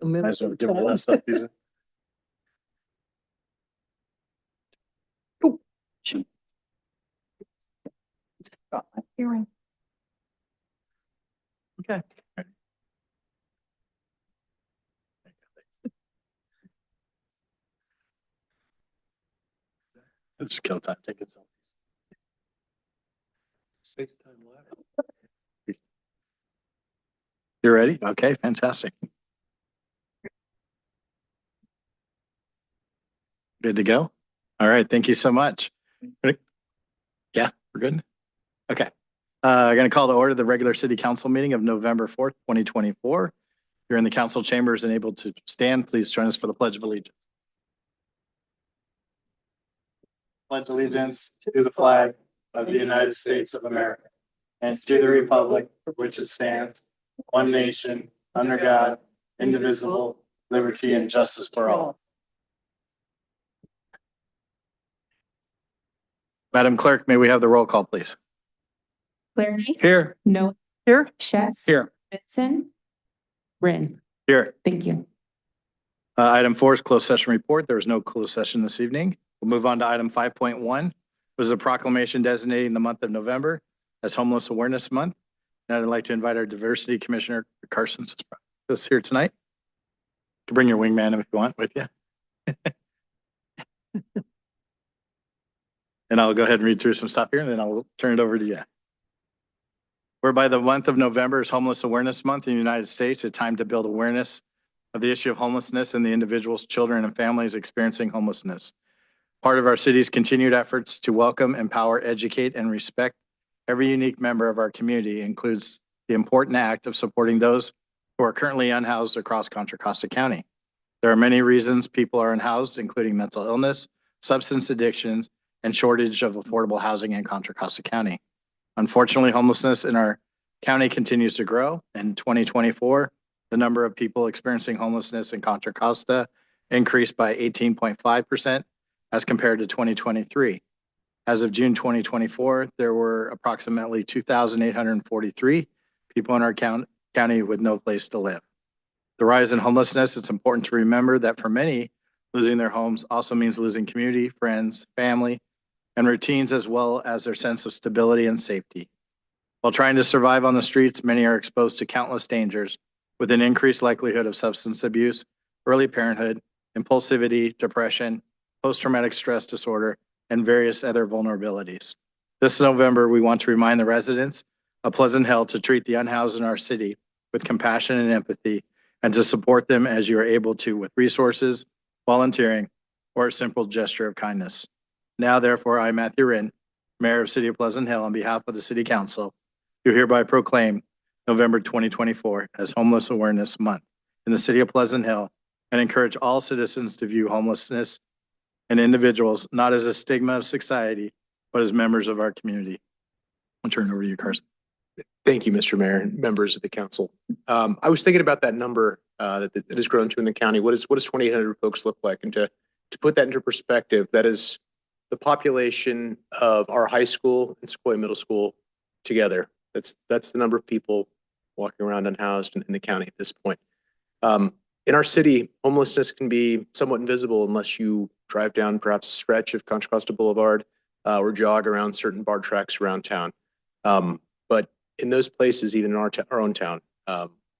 Might as well give it that stuff. Oh, shoot. Stop my hearing. Okay. Just kill time, take it. You ready? Okay, fantastic. Good to go? All right, thank you so much. Ready? Yeah, we're good. Okay. Going to call to order the regular city council meeting of November 4th, 2024. You're in the council chambers and able to stand. Please join us for the Pledge of Allegiance. Pledge allegiance to the flag of the United States of America and to the republic for which it stands, one nation, under God, indivisible, liberty and justice for all. Madam Clerk, may we have the roll call, please? Flaherty. Here. No. Here. Chess. Here. Benson. Wren. Here. Thank you. Item 4 is closed session report. There is no closed session this evening. We'll move on to item 5.1, which is a proclamation designating the month of November as Homeless Awareness Month. And I'd like to invite our Diversity Commissioner, Carson, is here tonight. You can bring your wingman if you want with you. And I'll go ahead and read through some stuff here and then I'll turn it over to you. Whereby the month of November is Homeless Awareness Month in the United States, a time to build awareness of the issue of homelessness and the individuals, children, and families experiencing homelessness. Part of our city's continued efforts to welcome, empower, educate, and respect every unique member of our community includes the important act of supporting those who are currently unhoused across Contra Costa County. There are many reasons people are unhoused, including mental illness, substance addictions, and shortage of affordable housing in Contra Costa County. Unfortunately, homelessness in our county continues to grow. In 2024, the number of people experiencing homelessness in Contra Costa increased by 18.5% as compared to 2023. As of June 2024, there were approximately 2,843 people in our county with no place to live. The rise in homelessness, it's important to remember that for many, losing their homes also means losing community, friends, family, and routines, as well as their sense of stability and safety. While trying to survive on the streets, many are exposed to countless dangers with an increased likelihood of substance abuse, early parenthood, impulsivity, depression, post-traumatic stress disorder, and various other vulnerabilities. This November, we want to remind the residents of Pleasant Hill to treat the unhoused in our city with compassion and empathy, and to support them as you are able to with resources, volunteering, or a simple gesture of kindness. Now, therefore, I, Matthew Wren, Mayor of City of Pleasant Hill, on behalf of the City Council, do hereby proclaim November 2024 as Homeless Awareness Month in the City of Pleasant Hill, and encourage all citizens to view homelessness and individuals not as a stigma of society, but as members of our community. I'll turn it over to you, Carson. Thank you, Mr. Mayor and members of the council. I was thinking about that number that has grown to in the county. What does 2,800 folks look like? And to put that into perspective, that is the population of our high school and Sequoia Middle School together. That's the number of people walking around unhoused in the county at this point. In our city, homelessness can be somewhat invisible unless you drive down perhaps a stretch of Contra Costa Boulevard or jog around certain bar tracks around town. But in those places, even in our own town,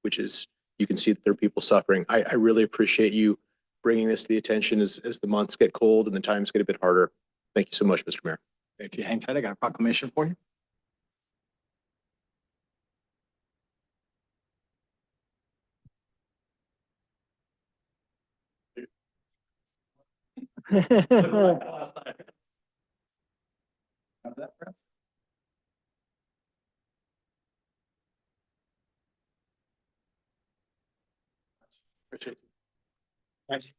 which is, you can see that there are people suffering. I really appreciate you bringing this to the attention as the months get cold and the times get a bit harder. Thank you so much, Mr. Mayor. If you hang tight, I got a proclamation for you. Appreciate it. Thanks.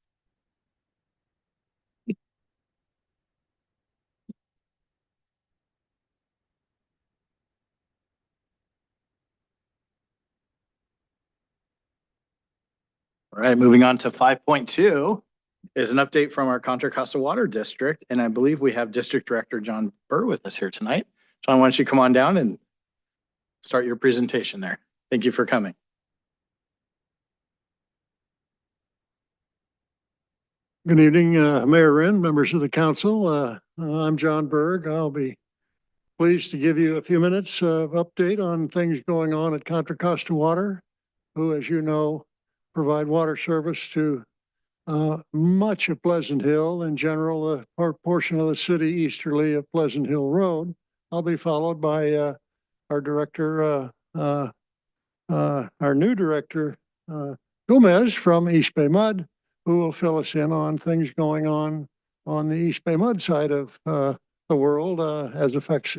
All right, moving on to 5.2 is an update from our Contra Costa Water District. And I believe we have District Director John Burr with us here tonight. John, why don't you come on down and start your presentation there? Thank you for coming. Good evening, Mayor Wren, members of the council. I'm John Berg. I'll be pleased to give you a few minutes of update on things going on at Contra Costa Water, who, as you know, provide water service to much of Pleasant Hill, in general, a portion of the city easterly of Pleasant Hill Road. I'll be followed by our director, our new director, Gomez from East Bay Mud, who will fill us in on things going on the East Bay Mud side of the world as affects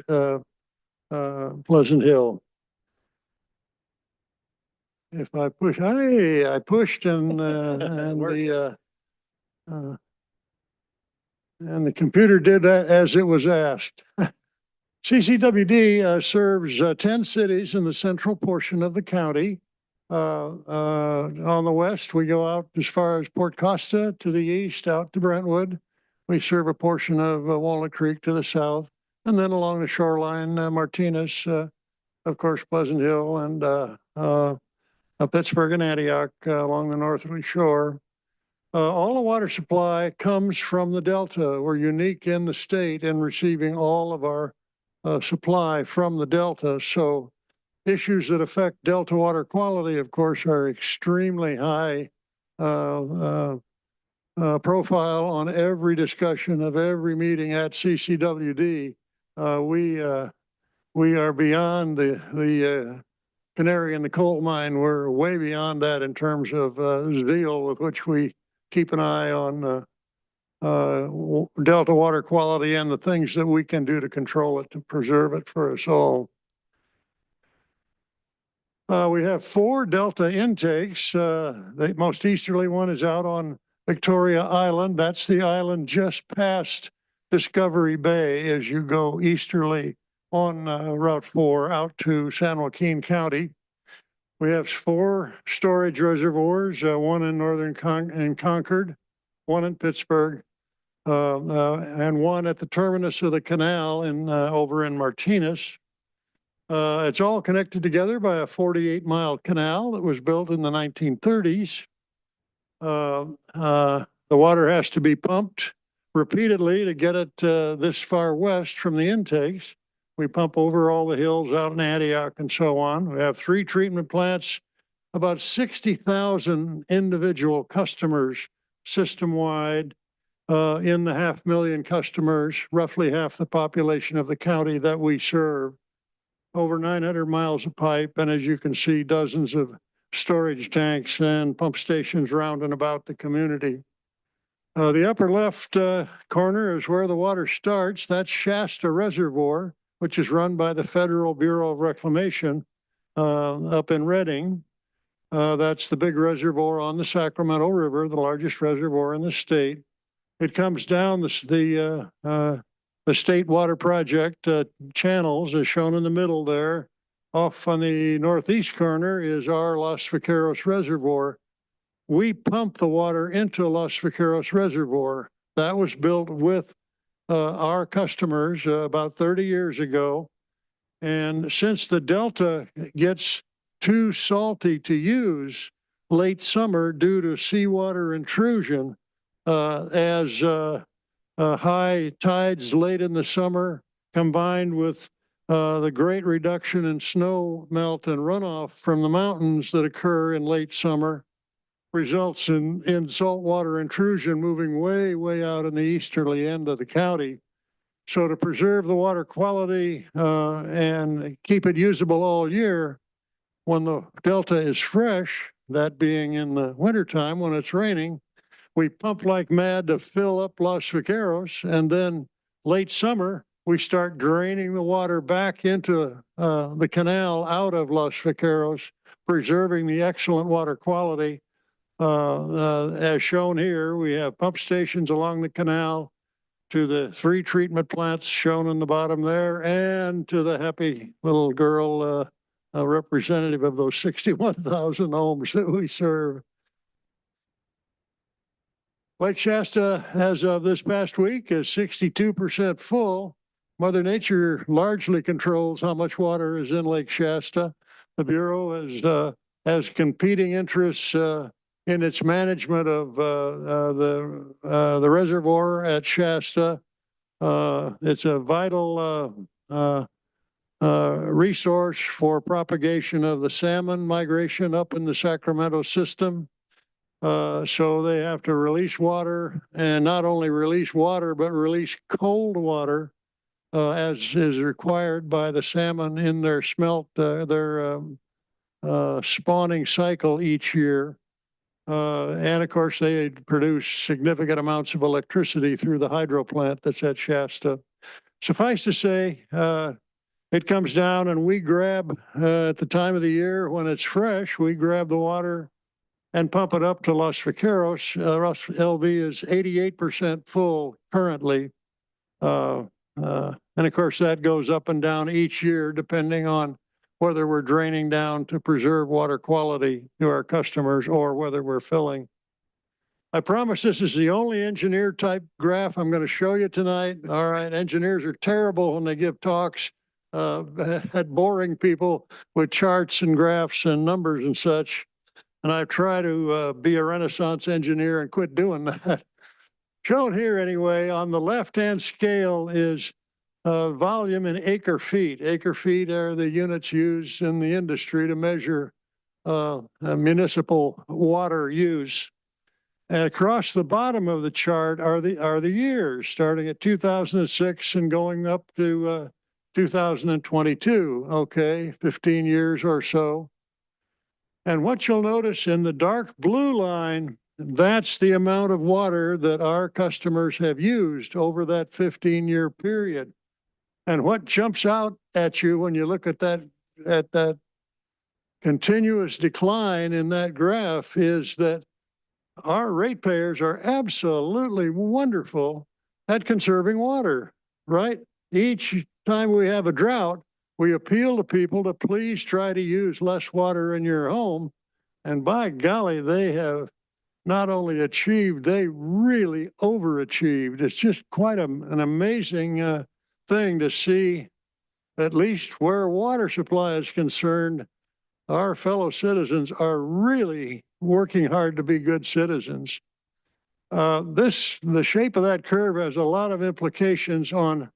Pleasant Hill. If I push, I pushed and and the computer did that as it was asked. CCWD serves 10 cities in the central portion of the county. On the west, we go out as far as Port Costa, to the east, out to Brentwood. We serve a portion of Walnut Creek to the south, and then along the shoreline, Martinez, of course, Pleasant Hill, and Pittsburgh and Antioch along the northerly shore. All the water supply comes from the Delta. We're unique in the state in receiving all of our supply from the Delta. So issues that affect Delta water quality, of course, are extremely high profile on every discussion of every meeting at CCWD. We are beyond the canary in the coal mine. We're way beyond that in terms of zeal with which we keep an eye on Delta water quality and the things that we can do to control it, to preserve it for us all. We have 4 Delta intakes. The most easterly one is out on Victoria Island. That's the island just past Discovery Bay as you go easterly on Route 4 out to San Joaquin County. We have 4 storage reservoirs, one in northern Concord, one in Pittsburgh, and one at the terminus of the canal in over in Martinez. It's all connected together by a 48-mile canal that was built in the 1930s. The water has to be pumped repeatedly to get it this far west from the intakes. We pump over all the hills out in Antioch and so on. We have 3 treatment plants, about 60,000 individual customers system-wide, in the 500,000 customers, roughly half the population of the county that we serve. Over 900 miles of pipe, and as you can see, dozens of storage tanks and pump stations round and about the community. The upper left corner is where the water starts. That's Shasta Reservoir, which is run by the Federal Bureau of Reclamation up in Redding. That's the big reservoir on the Sacramento River, the largest reservoir in the state. It comes down the State Water Project channels, as shown in the middle there. Off on the northeast corner is our Los Vaqueros Reservoir. We pump the water into Los Vaqueros Reservoir. That was built with our customers about 30 years ago. And since the Delta gets too salty to use late summer due to seawater intrusion, as high tides late in the summer combined with the great reduction in snow melt and runoff from the mountains that occur in late summer, results in saltwater intrusion moving way out in the easterly end of the county. So to preserve the water quality and keep it usable all year, when the Delta is fresh, that being in the wintertime when it's raining, we pump like mad to fill up Los Vaqueros, and then late summer, we start draining the water back into the canal out of Los Vaqueros, preserving the excellent water quality. As shown here, we have pump stations along the canal to the 3 treatment plants shown in the bottom there, and to the happy little girl, a representative of those 61,000 homes that we serve. Lake Shasta, as of this past week, is 62% full. Mother Nature largely controls how much water is in Lake Shasta. The Bureau has competing interests in its management of the reservoir at Shasta. It's a vital resource for propagation of the salmon migration up in the Sacramento system. So they have to release water, and not only release water, but release cold water as is required by the salmon in their spawning cycle each year. And of course, they produce significant amounts of electricity through the hydro plant that's at Shasta. Suffice to say, it comes down and we grab, at the time of the year when it's fresh, we grab the water and pump it up to Los Vaqueros. Los LV is 88% full currently. And of course, that goes up and down each year depending on whether we're draining down to preserve water quality to our customers or whether we're filling. I promise this is the only engineer type graph I'm going to show you tonight. All right, engineers are terrible when they give talks at boring people with charts and graphs and numbers and such. And I try to be a Renaissance engineer and quit doing that. Shown here anyway, on the left-hand scale is volume in acre feet. Acre feet are the units used in the industry to measure municipal water use. And across the bottom of the chart are the years, starting at 2006 and going up to 2022. Okay, 15 years or so. And what you'll notice in the dark blue line, that's the amount of water that our customers have used over that 15-year period. And what jumps out at you when you look at that continuous decline in that graph is that our ratepayers are absolutely wonderful at conserving water, right? Each time we have a drought, we appeal to people to please try to use less water in your home. And by golly, they have not only achieved, they really overachieved. It's just quite an amazing thing to see, at least where water supply is concerned, our fellow citizens are really working hard to be good citizens. The shape of that curve has a lot of implications on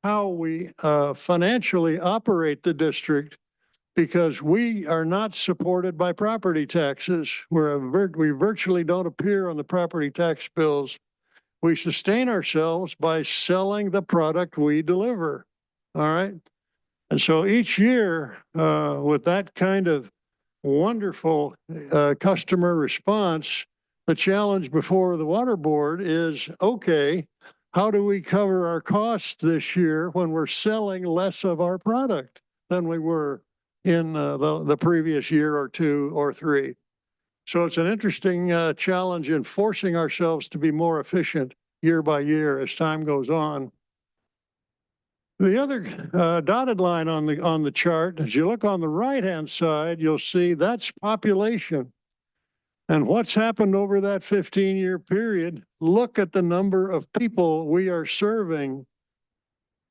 how we financially operate the district, because we are not supported by property taxes. We virtually don't appear on the property tax bills. We sustain ourselves by selling the product we deliver. All right. And so each year, with that kind of wonderful customer response, the challenge before the Water Board is, okay, how do we cover our costs this year when we're selling less of our product than we were in the previous year or two or three? So it's an interesting challenge in forcing ourselves to be more efficient year by year as time goes on. The other dotted line on the chart, as you look on the right-hand side, you'll see that's population. And what's happened over that 15-year period, look at the number of people we are serving,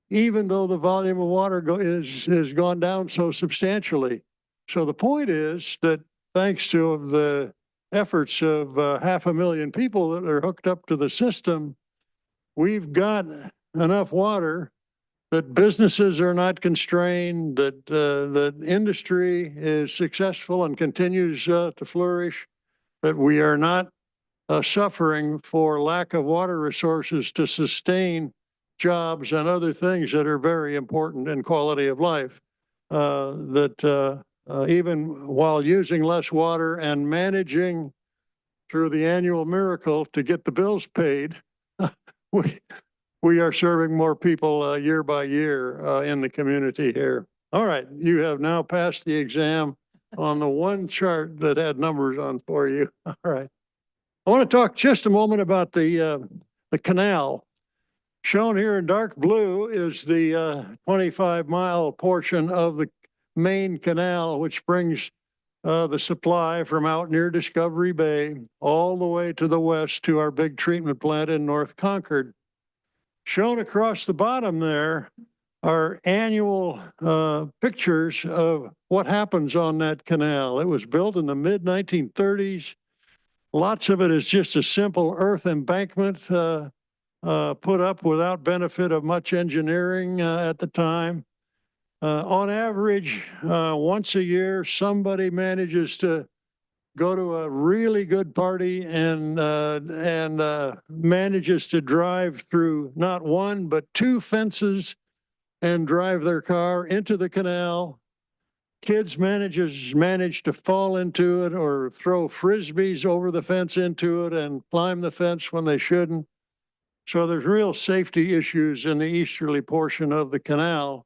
even though the volume of water has gone down so substantially. So the point is that thanks to the efforts of 500,000 people that are hooked up to the system, we've got enough water that businesses are not constrained, that industry is successful and continues to flourish, that we are not suffering for lack of water resources to sustain jobs and other things that are very important in quality of life. Even while using less water and managing through the annual miracle to get the bills paid, we are serving more people year by year in the community here. All right, you have now passed the exam on the one chart that had numbers on for you. All right. I want to talk just a moment about the canal. Shown here in dark blue is the 25-mile portion of the main canal, which brings the supply from out near Discovery Bay all the way to the west to our big treatment plant in North Concord. Shown across the bottom there are annual pictures of what happens on that canal. It was built in the mid-1930s. Lots of it is just a simple earth embankment put up without benefit of much engineering at the time. On average, once a year, somebody manages to go to a really good party and manages to drive through not one, but two fences and drive their car into the canal. Kids manage to fall into it or throw frisbees over the fence into it and climb the fence when they shouldn't. So there's real safety issues in the easterly portion of the canal.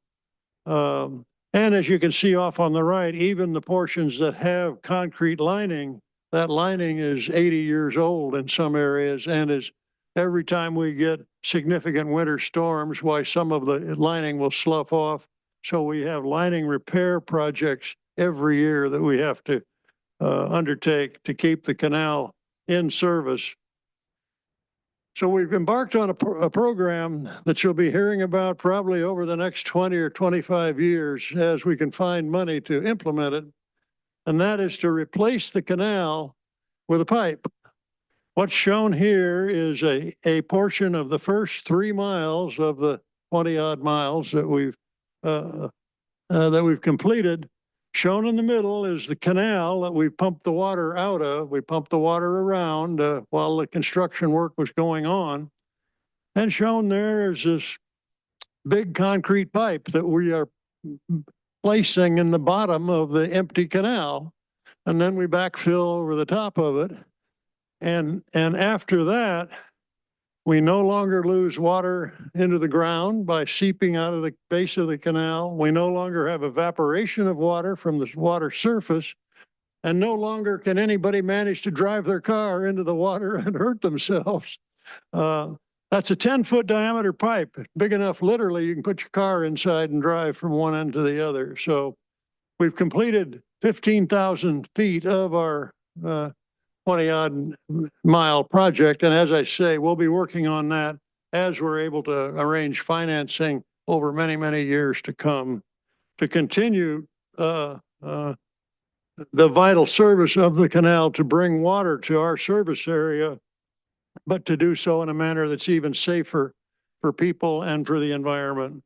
And as you can see off on the right, even the portions that have concrete lining, that lining is 80 years old in some areas and is every time we get significant winter storms, why some of the lining will slough off. So we have lining repair projects every year that we have to undertake to keep the canal in service. So we've embarked on a program that you'll be hearing about probably over the next 20 or 25 years as we can find money to implement it. And that is to replace the canal with a pipe. What's shown here is a portion of the first 3 miles of the 20-odd miles that we've completed. Shown in the middle is the canal that we pumped the water out of. We pumped the water around while the construction work was going on. And shown there is this big concrete pipe that we are placing in the bottom of the empty canal. And then we backfill over the top of it. And after that, we no longer lose water into the ground by seeping out of the base of the canal. We no longer have evaporation of water from the water surface, and no longer can anybody manage to drive their car into the water and hurt themselves. That's a 10-foot diameter pipe, big enough literally you can put your car inside and drive from one end to the other. So we've completed 15,000 feet of our 20-odd mile project. And as I say, we'll be working on that as we're able to arrange financing over many, many years to come to continue the vital service of the canal to bring water to our service area, but to do so in a manner that's even safer for people and for the environment.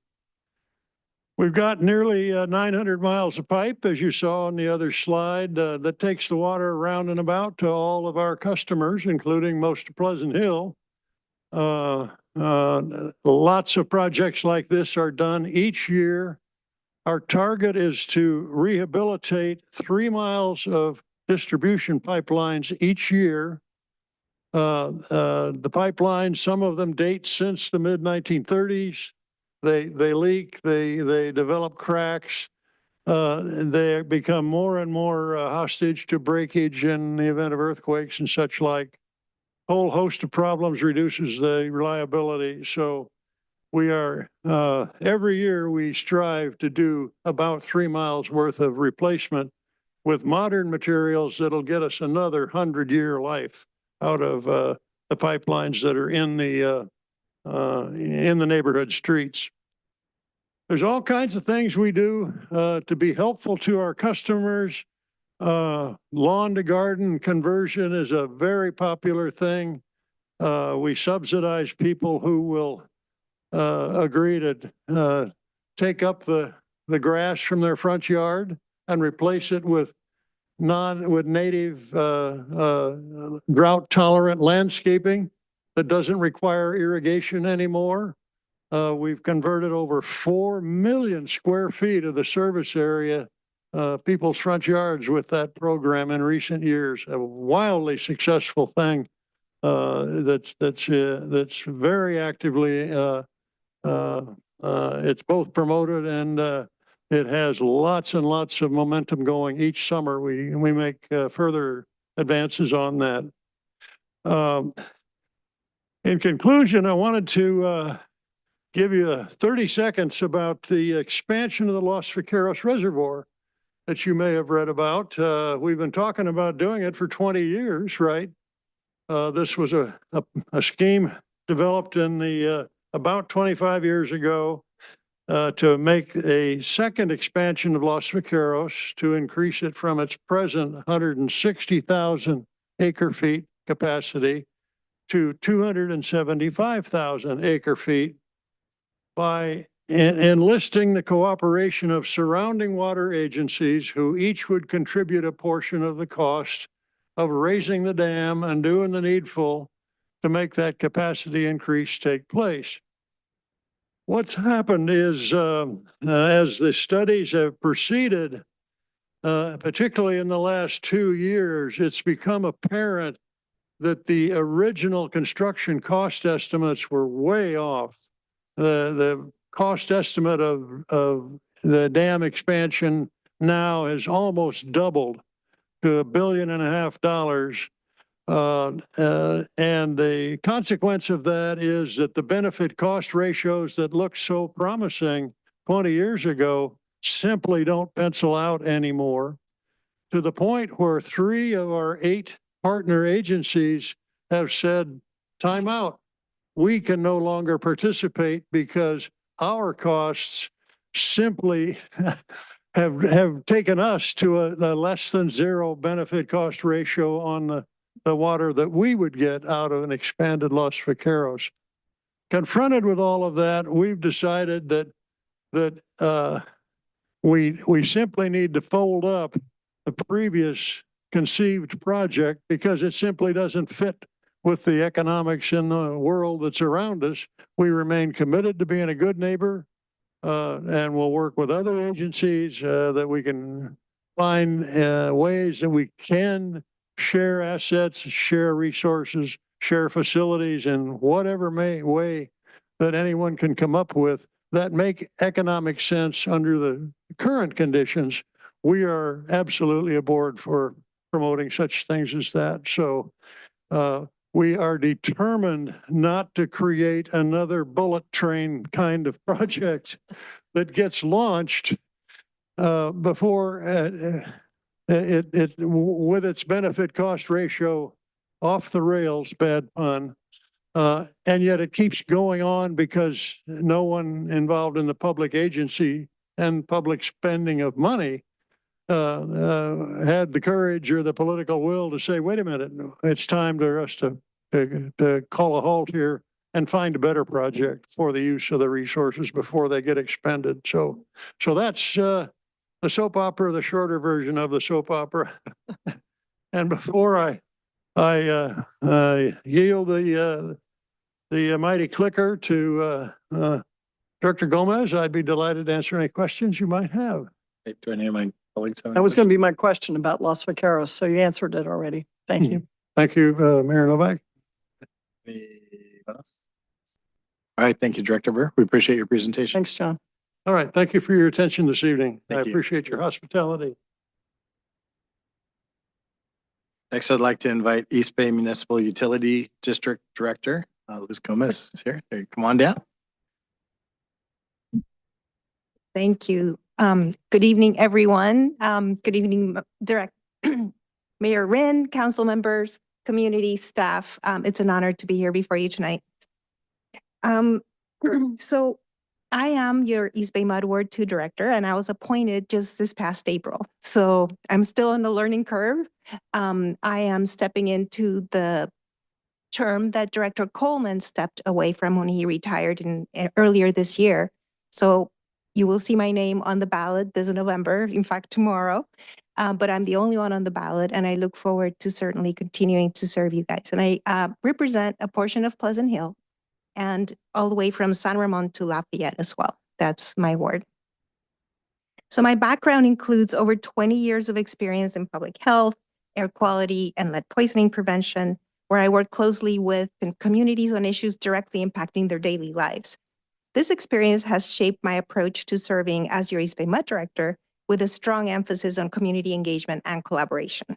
We've got nearly 900 miles of pipe, as you saw on the other slide, that takes the water around and about to all of our customers, including most of Pleasant Hill. Lots of projects like this are done each year. Our target is to rehabilitate 3 miles of distribution pipelines each year. The pipelines, some of them date since the mid-1930s. They leak, they develop cracks, they become more and more hostage to breakage in the event of earthquakes and such like. A whole host of problems reduces the reliability. So we are, every year we strive to do about 3 miles worth of replacement with modern materials that'll get us another 100-year life out of the pipelines that are in the neighborhood streets. There's all kinds of things we do to be helpful to our customers. Lawn to garden conversion is a very popular thing. We subsidize people who will agree to take up the grass from their front yard and replace it with native drought tolerant landscaping that doesn't require irrigation anymore. We've converted over 4 million square feet of the service area, people's front yards with that program in recent years. A wildly successful thing that's very actively, it's both promoted and it has lots and lots of momentum going each summer. We make further advances on that. In conclusion, I wanted to give you 30 seconds about the expansion of the Los Vaqueros Reservoir that you may have read about. We've been talking about doing it for 20 years, right? This was a scheme developed in the about 25 years ago to make a second expansion of Los Vaqueros to increase it from its present 160,000 acre feet capacity to 275,000 acre feet by enlisting the cooperation of surrounding water agencies who each would contribute a portion of the cost of raising the dam and doing the needful to make that capacity increase take place. What's happened is, as the studies have proceeded, particularly in the last 2 years, it's become apparent that the original construction cost estimates were way off. The cost estimate of the dam expansion now has almost doubled to $1.5 billion. And the consequence of that is that the benefit cost ratios that looked so promising 20 years ago simply don't pencil out anymore, to the point where 3 of our 8 partner agencies have said, time out. We can no longer participate because our costs simply have taken us to a less than zero benefit cost ratio on the water that we would get out of an expanded Los Vaqueros. Confronted with all of that, we've decided that we simply need to fold up the previous conceived project because it simply doesn't fit with the economics in the world that's around us. We remain committed to being a good neighbor, and we'll work with other agencies that we can find ways that we can share assets, share resources, share facilities in whatever way that anyone can come up with that make economic sense under the current conditions. We are absolutely aboard for promoting such things as that. So we are determined not to create another bullet train kind of project that gets launched before it with its benefit cost ratio off the rails, bad pun. And yet it keeps going on because no one involved in the public agency and public spending of money had the courage or the political will to say, wait a minute, it's time for us to call a halt here and find a better project for the use of the resources before they get expended. So that's the soap opera, the shorter version of the soap opera. And before I yield the mighty clicker to Director Gomez, I'd be delighted to answer any questions you might have. Hey, do any of my colleagues have any That was questions? going to be my question about Los Vaqueros, so you answered it already. Thank you. Thank you, Mayor Novak. Anyone else? All right, thank you, Director Burr. We appreciate your presentation. Thanks, John. All right, thank you for your attention this evening. I Thank you. appreciate your hospitality. Next, I'd like to invite East Bay Municipal Utility District Director, Liz Gomez is here. Hey, come on down. Thank you. Good evening, everyone. Good evening, Mayor Rinn, council members, community staff. It's an honor to be here before you tonight. So I am your East Bay Mud Ward 2 Director, and I was appointed just this past April. So I'm still on the learning curve. I am stepping into the term that Director Coleman stepped away from when he retired earlier this year. So you will see my name on the ballot this November, in fact, tomorrow. But I'm the only one on the ballot, and I look forward to certainly continuing to serve you guys. And I represent a portion of Pleasant Hill and all the way from San Ramon to Lafayette as well. That's my ward. So my background includes over 20 years of experience in public health, air quality, and lead poisoning prevention, where I work closely with communities on issues directly impacting their daily lives. This experience has shaped my approach to serving as your East Bay Mud Director, with a strong emphasis on community engagement and collaboration.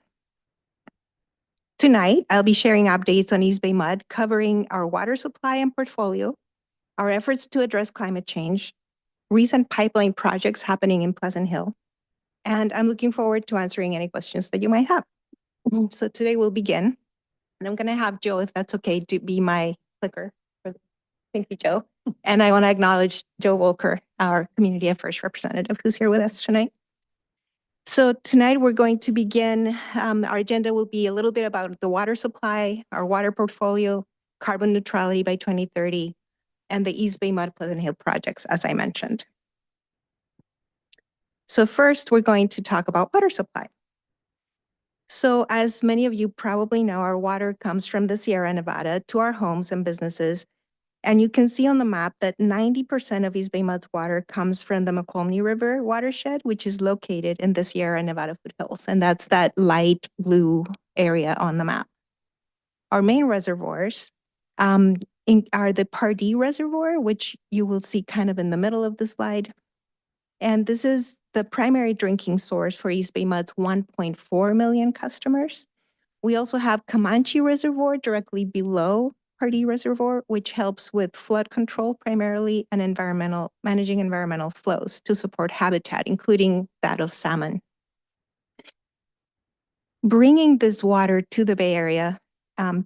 Tonight, I'll be sharing updates on East Bay Mud, covering our water supply and portfolio, our efforts to address climate change, recent pipeline projects happening in Pleasant Hill, and I'm looking forward to answering any questions that you might have. So today we'll begin, and I'm gonna have Joe, if that's okay, to be my clicker. Thank you, Joe. And I wanna acknowledge Joe Volker, our Community Affairs representative, who's here with us tonight. So tonight we're going to begin, our agenda will be a little bit about the water supply, our water portfolio, carbon neutrality by 2030, and the East Bay Mud Pleasant Hill projects, as I mentioned. So first, we're going to talk about water supply. So as many of you probably know, our water comes from the Sierra Nevada to our homes and businesses. And you can see on the map that 90% of East Bay Mud's water comes from the McComney River watershed, which is located in the Sierra Nevada foothills. And that's that light blue area on the map. Our main reservoirs are the Pardee Reservoir, which you will see kind of in the middle of the slide. And this is the primary drinking source for East Bay Mud's 1.4 million customers. We also have Comanche Reservoir directly below Pardee Reservoir, which helps with flood control primarily and managing environmental flows to support habitat, including that of salmon. Bringing this water to the Bay Area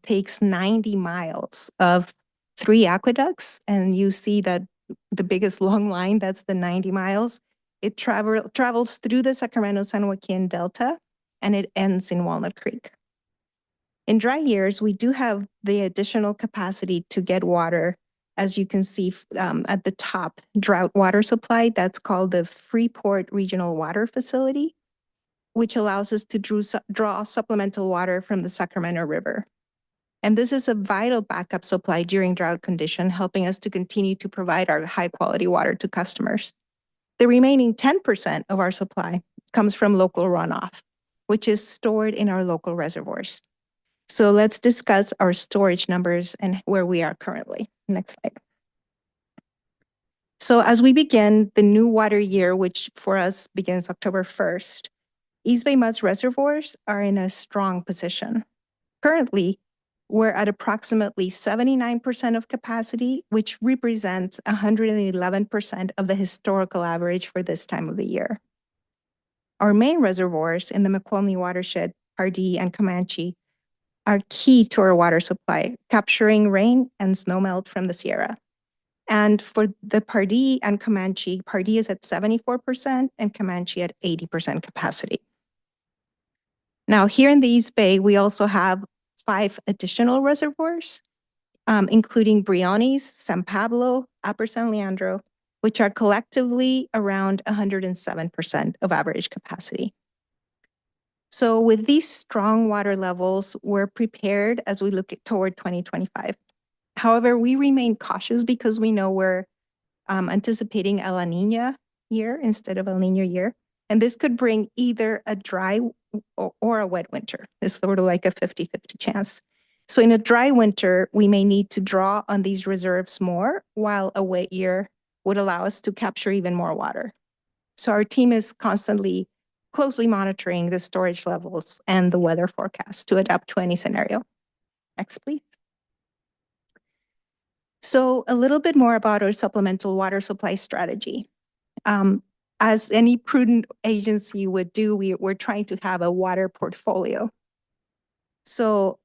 takes 90 miles of 3 aqueducts, and you see that the biggest long line, that's the 90 miles. It travels through the Sacramento-San Joaquin Delta, and it ends in Walnut Creek. In dry years, we do have the additional capacity to get water, as you can see at the top, drought water supply. That's called the Freeport Regional Water Facility, which allows us to draw supplemental water from the Sacramento River. And this is a vital backup supply during drought condition, helping us to continue to provide our high quality water to customers. The remaining 10% of our supply comes from local runoff, which is stored in our local reservoirs. So let's discuss our storage numbers and where we are currently. Next slide. So as we begin the new water year, which for us begins October 1st, East Bay Mud's reservoirs are in a strong position. Currently, we're at approximately 79% of capacity, which represents 111% of the historical average for this time of the year. Our main reservoirs in the McComney watershed, Pardee and Comanche, are key to our water supply, capturing rain and snowmelt from the Sierra. And for the Pardee and Comanche, Pardee is at 74% and Comanche at 80% capacity. Now, here in the East Bay, we also have 5 additional reservoirs, including Briones, San Pablo, Upper San Leandro, which are collectively around 107% of average capacity. So with these strong water levels, we're prepared as we look toward 2025. However, we remain cautious because we know we're anticipating a La Nina year instead of El Nino year. And this could bring either a dry or a wet winter. It's sort of like a 50-50 chance. So in a dry winter, we may need to draw on these reserves more, while a wet year would allow us to capture even more water. So our team is constantly closely monitoring the storage levels and the weather forecast to adapt to any scenario. Next, please. So a little bit more about our supplemental water supply strategy. As any prudent agency would do, we're trying to have a water portfolio. So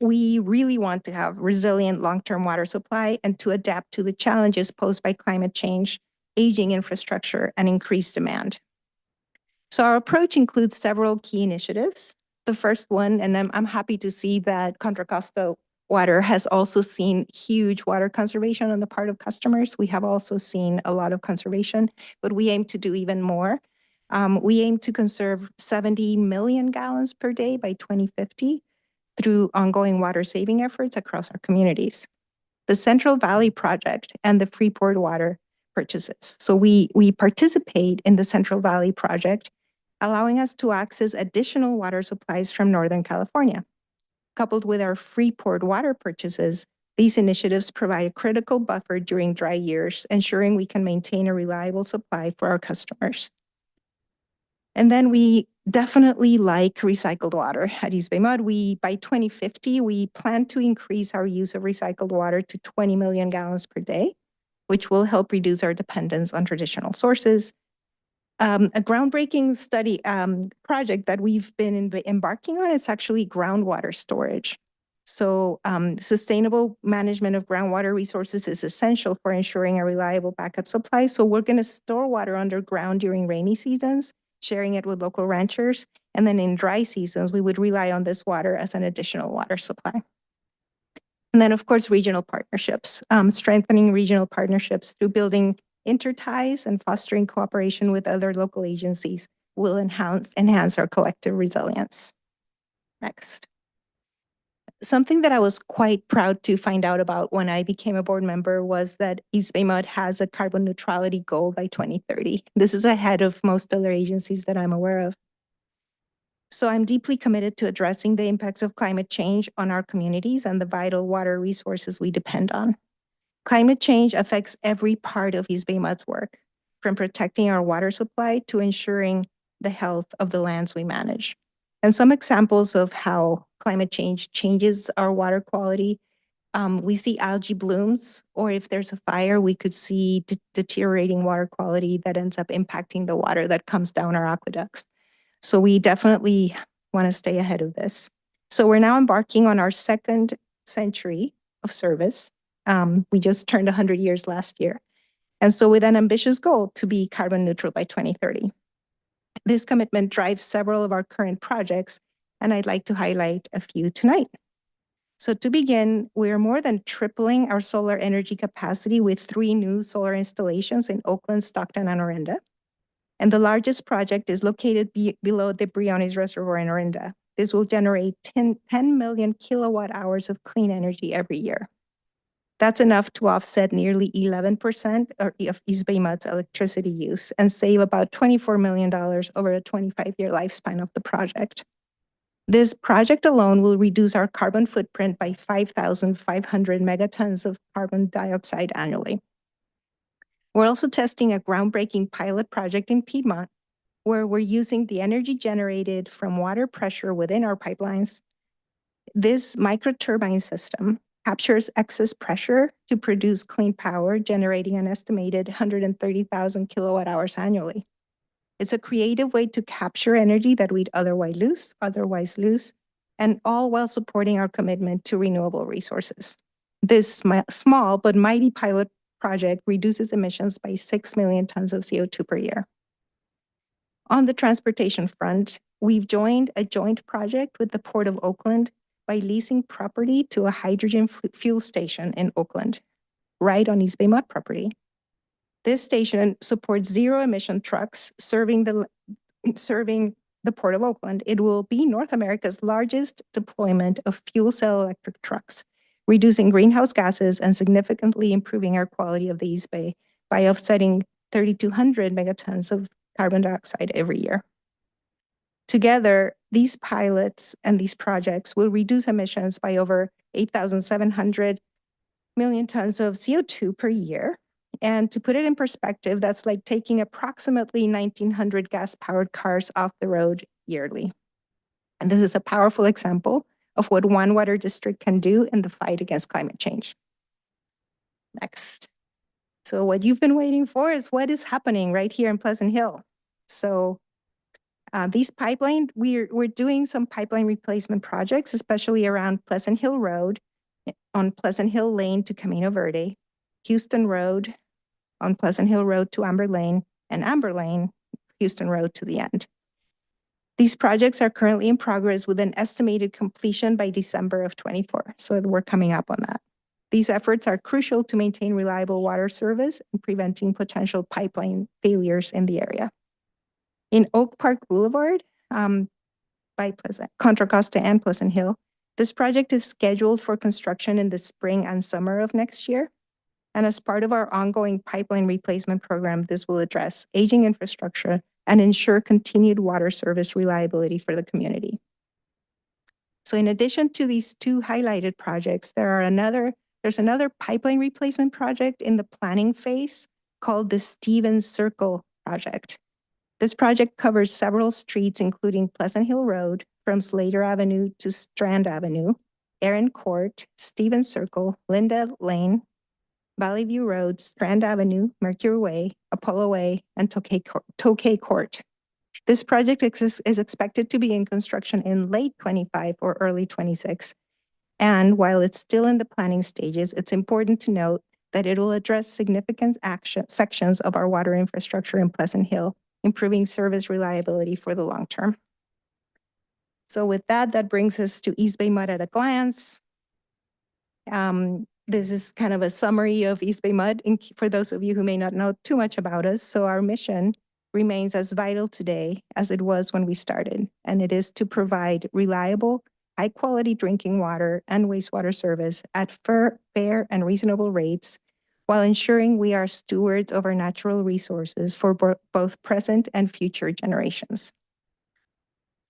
we really want to have resilient long-term water supply and to adapt to the challenges posed by climate change, aging infrastructure, and increased demand. So our approach includes several key initiatives. The first one, and I'm happy to see that Contra Costa Water has also seen huge water conservation on the part of customers. We have also seen a lot of conservation, but we aim to do even more. We aim to conserve 70 million gallons per day by 2050 through ongoing water saving efforts across our communities. The Central Valley Project and the Freeport Water purchases. So we participate in the Central Valley Project, allowing us to access additional water supplies from Northern California. Coupled with our Freeport water purchases, these initiatives provide a critical buffer during dry years, ensuring we can maintain a reliable supply for our customers. And then we definitely like recycled water at East Bay Mud. By 2050, we plan to increase our use of recycled water to 20 million gallons per day, which will help reduce our dependence on traditional sources. A groundbreaking study project that we've been embarking on, it's actually groundwater storage. So sustainable management of groundwater resources is essential for ensuring a reliable backup supply. So we're going to store water underground during rainy seasons, sharing it with local ranchers. And then in dry seasons, we would rely on this water as an additional water supply. And then, of course, regional partnerships, strengthening regional partnerships through building interties and fostering cooperation with other local agencies will enhance our collective resilience. Next. Something that I was quite proud to find out about when I became a board member was that East Bay Mud has a carbon neutrality goal by 2030. This is ahead of most other agencies that I'm aware of. So I'm deeply committed to addressing the impacts of climate change on our communities and the vital water resources we depend on. Climate change affects every part of East Bay Mud's work, from protecting our water supply to ensuring the health of the lands we manage. And some examples of how climate change changes our water quality. We see algae blooms, or if there's a fire, we could see deteriorating water quality that ends up impacting the water that comes down our aqueducts. So we definitely want to stay ahead of this. So we're now embarking on our second century of service. We just turned 100 years last year. And so with an ambitious goal to be carbon neutral by 2030. This commitment drives several of our current projects, and I'd like to highlight a few tonight. So to begin, we are more than tripling our solar energy capacity with 3 new solar installations in Oakland, Stockton, and Orinda. And the largest project is located below the Briones Reservoir in Orinda. This will generate 10 million kilowatt hours of clean energy every year. That's enough to offset nearly 11% of East Bay Mud's electricity use and save about $24 million over a 25-year lifespan of the project. This project alone will reduce our carbon footprint by 5,500 megatons of carbon dioxide annually. We're also testing a groundbreaking pilot project in Piedmont, where we're using the energy generated from water pressure within our pipelines. This microturbine system captures excess pressure to produce clean power, generating an estimated 130,000 kilowatt hours annually. It's a creative way to capture energy that we'd otherwise lose, and all while supporting our commitment to renewable resources. This small but mighty pilot project reduces emissions by 6 million tons of CO2 per year. On the transportation front, we've joined a joint project with the Port of Oakland by leasing property to a hydrogen fuel station in Oakland, right on East Bay Mud property. This station supports zero-emission trucks serving the Port of Oakland. It will be North America's largest deployment of fuel cell electric trucks, reducing greenhouse gases and significantly improving our quality of the East Bay by offsetting 3,200 megatons of carbon dioxide every year. Together, these pilots and these projects will reduce emissions by over 8,700 million tons of CO2 per year. And to put it in perspective, that's like taking approximately 1,900 gas-powered cars off the road yearly. And this is a powerful example of what one water district can do in the fight against climate change. Next. So what you've been waiting for is what is happening right here in Pleasant Hill. So these pipeline, we're doing some pipeline replacement projects, especially around Pleasant Hill Road, on Pleasant Hill Lane to Camino Verde, Houston Road, on Pleasant Hill Road to Amber Lane, and Amber Lane, Houston Road to the end. These projects are currently in progress with an estimated completion by December of 24, so we're coming up on that. These efforts are crucial to maintain reliable water service and preventing potential pipeline failures in the area. In Oak Park Boulevard, by Contra Costa and Pleasant Hill, this project is scheduled for construction in the spring and summer of next year. And as part of our ongoing pipeline replacement program, this will address aging infrastructure and ensure continued water service reliability for the community. So in addition to these 2 highlighted projects, there's another pipeline replacement project in the planning phase called the Stevens Circle project. This project covers several streets, including Pleasant Hill Road, from Slater Avenue to Strand Avenue, Erin Court, Stevens Circle, Linda Lane, Valley View Road, Strand Avenue, Mercury Way, Apollo Way, and Tokay Court. This project is expected to be in construction in late 25 or early 26. And while it's still in the planning stages, it's important to note that it will address significant sections of our water infrastructure in Pleasant Hill improving service reliability for the long term. So with that, that brings us to East Bay Mud at a glance. This is kind of a summary of East Bay Mud for those of you who may not know too much about us. So our mission remains as vital today as it was when we started, and it is to provide reliable, high-quality drinking water and wastewater service at fair and reasonable rates while ensuring we are stewards of our natural resources for both present and future generations.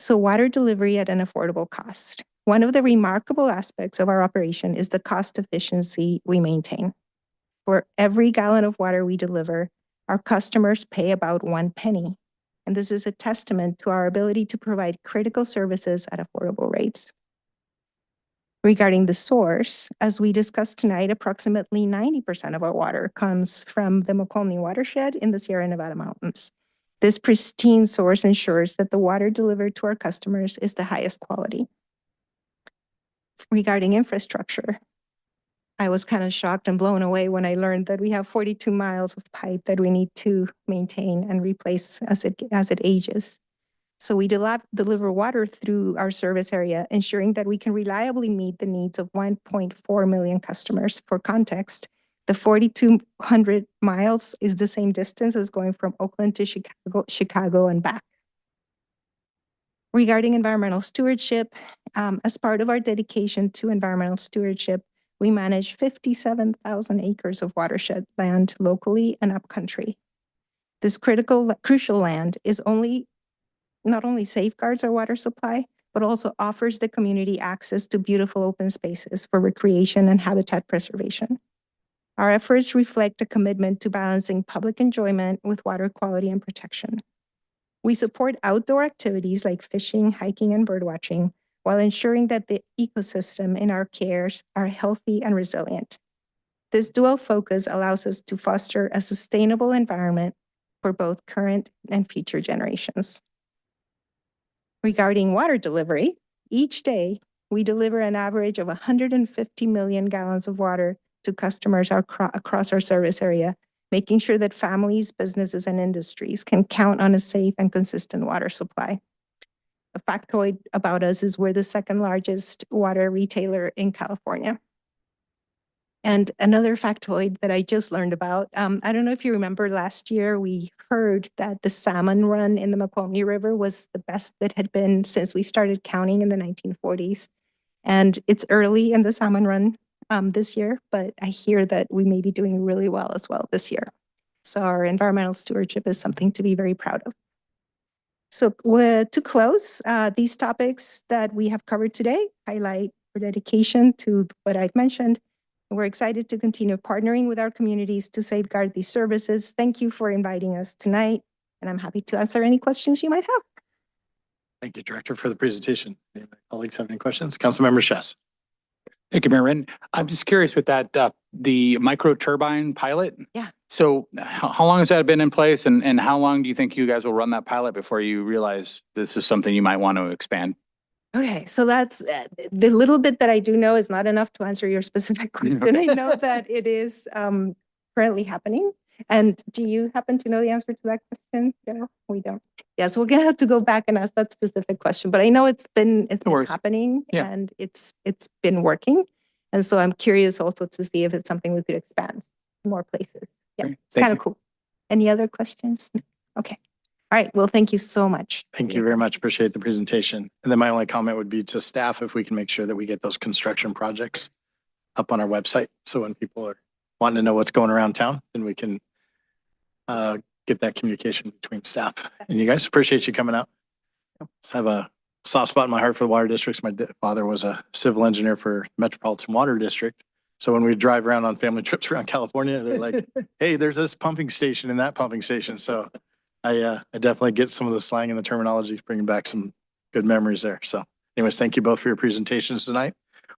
So water delivery at an affordable cost. One of the remarkable aspects of our operation is the cost efficiency we maintain. For every gallon of water we deliver, our customers pay about 1 penny. And this is a testament to our ability to provide critical services at affordable rates. Regarding the source, as we discussed tonight, approximately 90% of our water comes from the Mokelumne watershed in the Sierra Nevada mountains. This pristine source ensures that the water delivered to our customers is the highest quality. Regarding infrastructure, I was kind of shocked and blown away when I learned that we have 42 miles of pipe that we need to maintain and replace as it ages. So we deliver water through our service area, ensuring that we can reliably meet the needs of 1.4 million customers. For context, the 4,200 miles is the same distance as going from Oakland to Chicago and back. Regarding environmental stewardship, as part of our dedication to environmental stewardship, we manage 57,000 acres of watershed land locally and upcountry. This crucial land is not only safeguards our water supply, but also offers the community access to beautiful open spaces for recreation and habitat preservation. Our efforts reflect a commitment to balancing public enjoyment with water quality and protection. We support outdoor activities like fishing, hiking, and birdwatching, while ensuring that the ecosystem in our cares are healthy and resilient. This dual focus allows us to foster a sustainable environment for both current and future generations. Regarding water delivery, each day we deliver an average of 150 million gallons of water to customers across our service area, making sure that families, businesses, and industries can count on a safe and consistent water supply. A factoid about us is we're the second largest water retailer in California. And another factoid that I just learned about, I don't know if you remember last year, we heard that the salmon run in the Mokelumne River was the best that had been since we started counting in the 1940s. And it's early in the salmon run this year, but I hear that we may be doing really well as well this year. So our environmental stewardship is something to be very proud of. So to close, these topics that we have covered today highlight our dedication to what I've mentioned. We're excited to continue partnering with our communities to safeguard these services. Thank you for inviting us tonight, and I'm happy to answer any questions you might have. Thank you, Director, for the presentation. Any of my colleagues have any questions? Councilmember Chess. Thank you, Mayor Wren. I'm just curious with that, the micro turbine pilot. Yeah. So how long has that been in place, and how long do you think you guys will run that pilot before you realize this is something you might want to expand? Okay, so that's the little bit that I do know is not enough to answer your specific question. I know that it is currently happening. And do you happen to know the answer to that question? No, we don't. Yeah, so we're gonna have to go back and ask that specific question. But I know it's been happening, Yeah. and it's been working. And so I'm curious also to see if it's something we could expand to more places. Yeah, Great. it's Thank kind of you. cool. Any other questions? Okay. All right. Well, thank you so much. Thank you very much. Appreciate the presentation. And then my only comment would be to staff, if we can make sure that we get those construction projects up on our website. So when people are wanting to know what's going around town, then we can get that communication between staff. And you guys, appreciate you coming out. Just have a soft spot in my heart for the water districts. My father was a civil engineer for Metropolitan Water District. So when we drive around on family trips around California, they're like, hey, there's this pumping station and that pumping station. So I definitely get some of the slang and the terminology, bringing back some good memories there. So anyways, thank you both for your presentations tonight.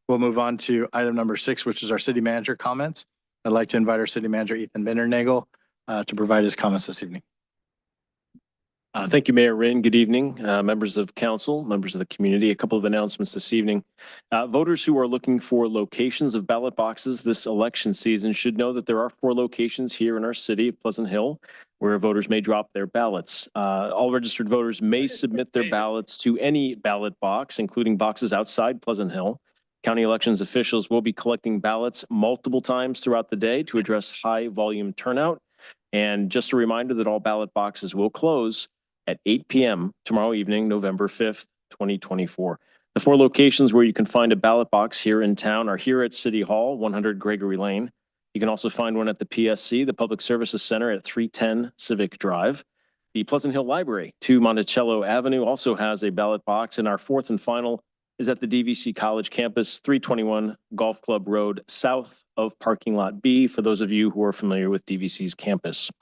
We'll move on to item number 6, which is our city manager comments. I'd like to invite our city manager, Ethan Bindernagel, to provide his comments this evening. Thank you, Mayor Rinn. Good evening, members of council, members of the community. A couple of announcements this evening. Voters who are looking for locations of ballot boxes this election season should know that there are 4 locations here in our city of Pleasant Hill where voters may drop their ballots. All registered voters may submit their ballots to any ballot box, including boxes outside Pleasant Hill. County elections officials will be collecting ballots multiple times throughout the day to address high volume turnout. And just a reminder that all ballot boxes will close at 8 p.m. tomorrow evening, November 5th, 2024. The 4 locations where you can find a ballot box here in town are here at City Hall, 100 Gregory Lane. You can also find one at the PSC, the Public Services Center at 310 Civic Drive. The Pleasant Hill Library, 2 Monticello Avenue, also has a ballot box, and our 4th and final is at the DVC College campus, 321 Golf Club Road, south of parking lot B, for those of you who are familiar with DVC's campus.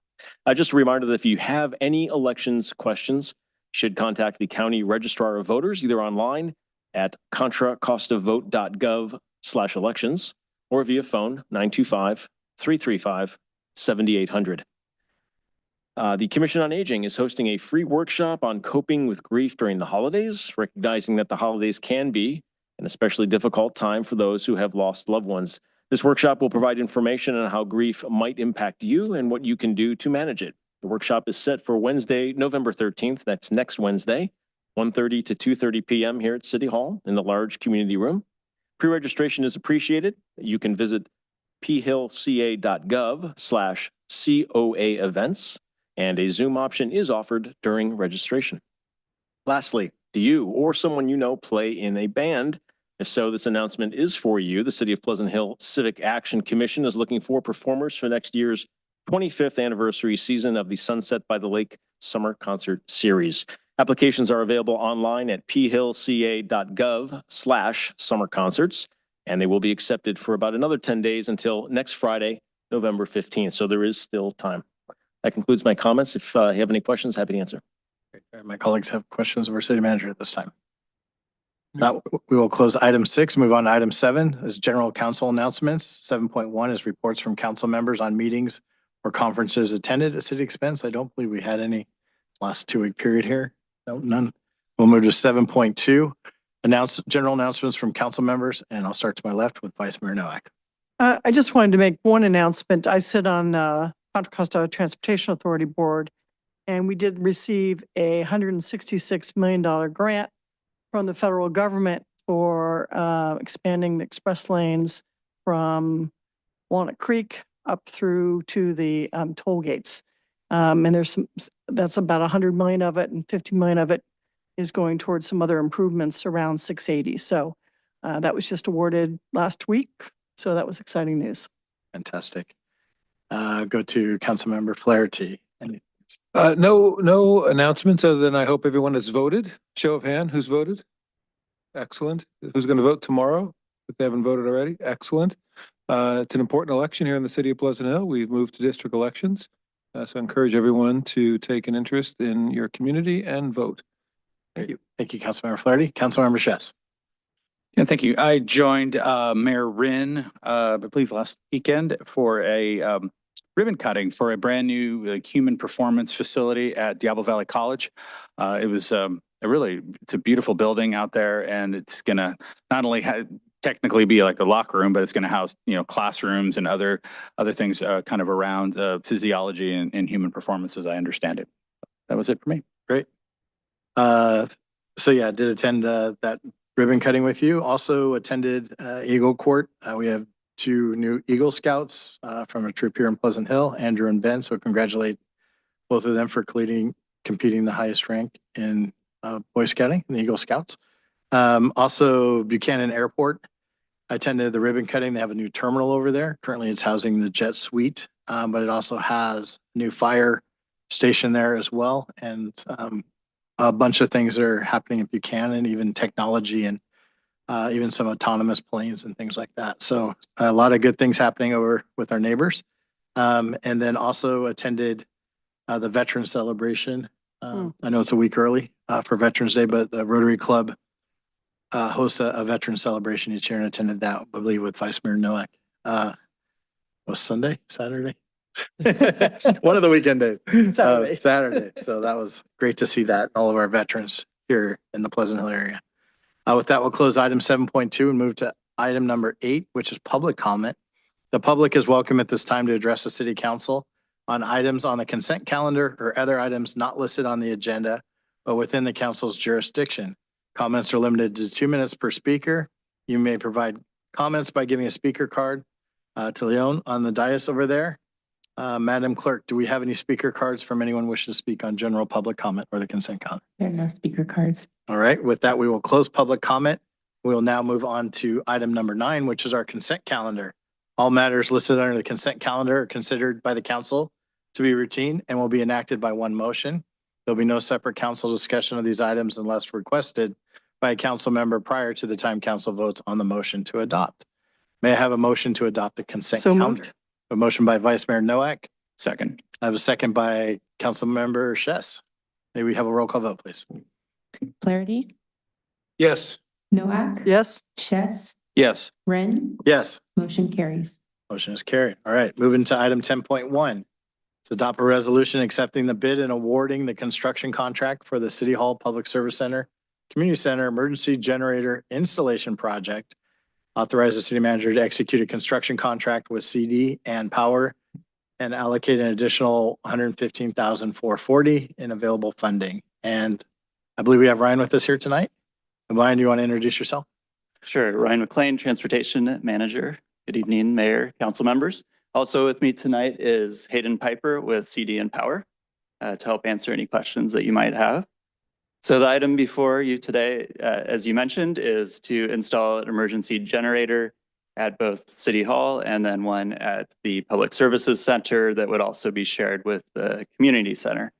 Just a reminder that if you have any elections questions, you should contact the County Registrar of Voters, either online at contracostofvote.gov/elections or via phone 925-335-7800. The Commission on Aging is hosting a free workshop on coping with grief during the holidays, recognizing that the holidays can be an especially difficult time for those who have lost loved ones. This workshop will provide information on how grief might impact you and what you can do to manage it. The workshop is set for Wednesday, November 13th. That's next Wednesday, 1:30 to 2:30 p.m. here at City Hall in the large community room. Pre-registration is appreciated. You can visit phillca.gov/COA events, and a Zoom option is offered during registration. Lastly, do you or someone you know play in a band? If so, this announcement is for you. The City of Pleasant Hill Civic Action Commission is looking for performers for next year's 25th anniversary season of the Sunset by the Lake Summer Concert Series. Applications are available online at phillca.gov/summerconcerts, and they will be accepted for about another 10 days until next Friday, November 15th. So there is still time. That concludes my comments. If you have any questions, happy to answer. My colleagues have questions of our city manager at this time. Now, we will close item 6, move on to item 7 as general council announcements. 7.1 is reports from council members on meetings or conferences attended at city expense. I don't believe we had any last 2-week period here. No, none. We'll move to 7.2, general announcements from council members, and I'll start to my left with Vice Mayor Noack. I just wanted to make one announcement. I sit on Contra Costa Transportation Authority Board, and we did receive a $166 million grant from the federal government for expanding the express lanes from Walnut Creek up through to the toll gates. And that's about 100 million of it, and 50 million of it is going towards some other improvements around 680. So that was just awarded last week. So that was exciting news. Fantastic. Go to Councilmember Flaherty. No announcements other than I hope everyone has voted. Show of hand, who's voted? Excellent. Who's going to vote tomorrow? If they haven't voted already, excellent. It's an important election here in the city of Pleasant Hill. We've moved to district elections. So I encourage everyone to take an interest in your community and vote. Thank you. Thank you, Councilmember Flaherty. Councilmember Chess. Yeah, thank you. I joined Mayor Rinn, I believe last weekend for a ribbon cutting for a brand new human performance facility at Diablo Valley College. It was it's a beautiful building out there, and it's gonna not only technically be like a locker room, but it's gonna house, classrooms and other things kind of around physiology and human performance as I understand it. That was it for me. Great. So yeah, I did attend that ribbon cutting with you. Also attended Eagle Court. We have 2 new Eagle Scouts from a troop here in Pleasant Hill, Andrew and Ben. So congratulate both of them for competing the highest rank in Boy Scouting, in the Eagle Scouts. Also Buchanan Airport. I attended the ribbon cutting. They have a new terminal over there. Currently it's housing the Jet Suite, but it also has a new fire station there as well. And a bunch of things that are happening in Buchanan, even technology and even some autonomous planes and things like that. So a lot of good things happening over with our neighbors. And then also attended the Veterans Celebration. I know it's a week early for Veterans Day, but the Rotary Club hosts a Veterans Celebration each year, and attended that, I believe, with Vice Mayor Noack. Was Saturday? One of the weekend days. Saturday. Saturday. So that was great to see that, all of our veterans here in the Pleasant Hill area. With that, we'll close item 7.2 and move to item number 8, which is public comment. The public is welcome at this time to address the city council on items on the consent calendar or other items not listed on the agenda, but within the council's jurisdiction. Comments are limited to 2 minutes per speaker. You may provide comments by giving a speaker card to Leon on the dais over there. Madam Clerk, do we have any speaker cards from anyone wishing to speak on general public comment or the consent calendar? There are no speaker cards. All right, with that, we will close public comment. We will now move on to item number 9, which is our consent calendar. All matters listed under the consent calendar are considered by the council to be routine and will be enacted by one motion. There'll be no separate council discussion of these items unless requested by a council member prior to the time council votes on the motion to adopt. May I have a motion to adopt the consent So calendar? moved. A motion by Vice Mayor Noack. Second. I have a second by Council Member Chess. May we have a roll call vote, please? Flaherty, Yes. Noack. Yes. Chess, Yes. Ren, Yes. motion carries. Motion is carried. All right, moving to item 10.1. To adopt a resolution accepting the bid and awarding the construction contract for the City Hall Public Service Center, Community Center Emergency Generator Installation Project. Authorize the city manager to execute a construction contract with CD and Power and allocate an additional $115,440 in available funding. And I believe we have Ryan with us here tonight. And Ryan, do you want to introduce yourself? Sure. Ryan McLean, Transportation Manager. Good evening, Mayor, council members. Also with me tonight is Hayden Piper with CD and Power to help answer any questions that you might have. So the item before you today, as you mentioned, is to install an emergency generator at both City Hall and then one at the Public Services Center that would also be shared with the Community Center.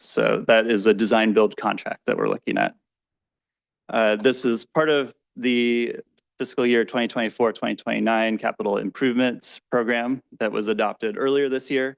So that is a design build contract that we're looking at. This is part of the fiscal year 2024-2029 capital improvements program that was adopted earlier this year.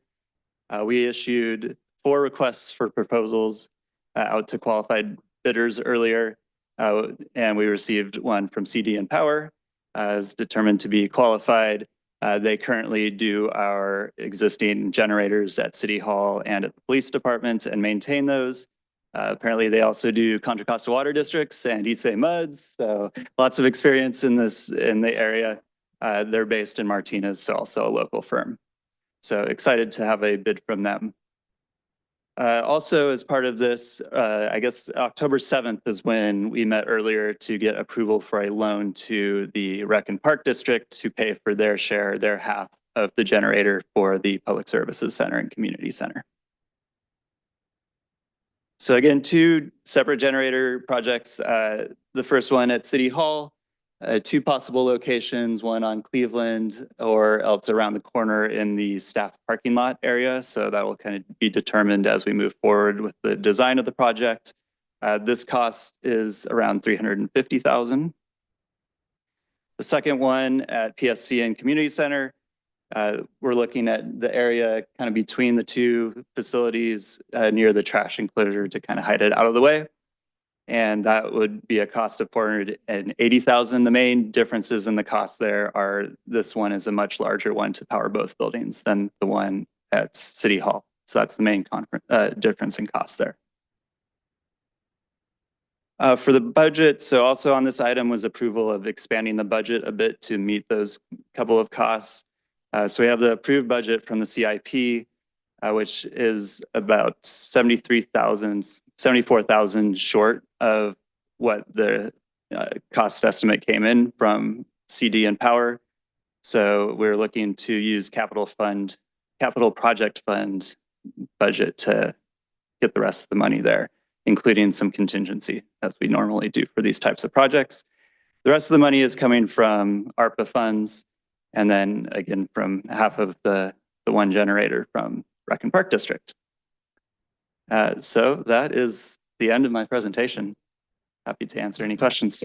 We issued 4 requests for proposals out to qualified bidders earlier, and we received one from CD and Power as determined to be qualified. They currently do our existing generators at City Hall and at the Police Department and maintain those. Apparently, they also do Contra Costa Water Districts and East Bay MUDs, so lots of experience in the area. They're based in Martinez, so also a local firm. So excited to have a bid from them. Also, as part of this, I guess October 7th is when we met earlier to get approval for a loan to the Rec and Park District to pay for their share, their half of the generator for the Public Services Center and Community Center. So again, 2 separate generator projects. The first one at City Hall, 2 possible locations, one on Cleveland or else around the corner in the staff parking lot area. So that will kind of be determined as we move forward with the design of the project. This cost is around $350,000. The second one at PSC and Community Center, we're looking at the area kind of between the 2 facilities near the trash enclosure to kind of hide it out of the way. And that would be a cost of $480,000. The main differences in the cost there are this one is a much larger one to power both buildings than the one at City Hall. So that's the main difference in cost there. For the budget, so also on this item was approval of expanding the budget a bit to meet those couple of costs. So we have the approved budget from the CIP, which is about $74,000 short of what the cost estimate came in from CD and Power. So we're looking to use capital project fund budget to get the rest of the money there, including some contingency as we normally do for these types of projects. The rest of the money is coming from ARPA funds, and then again from half of the one generator from Rec and Park District. So that is the end of my presentation. Happy to answer any questions.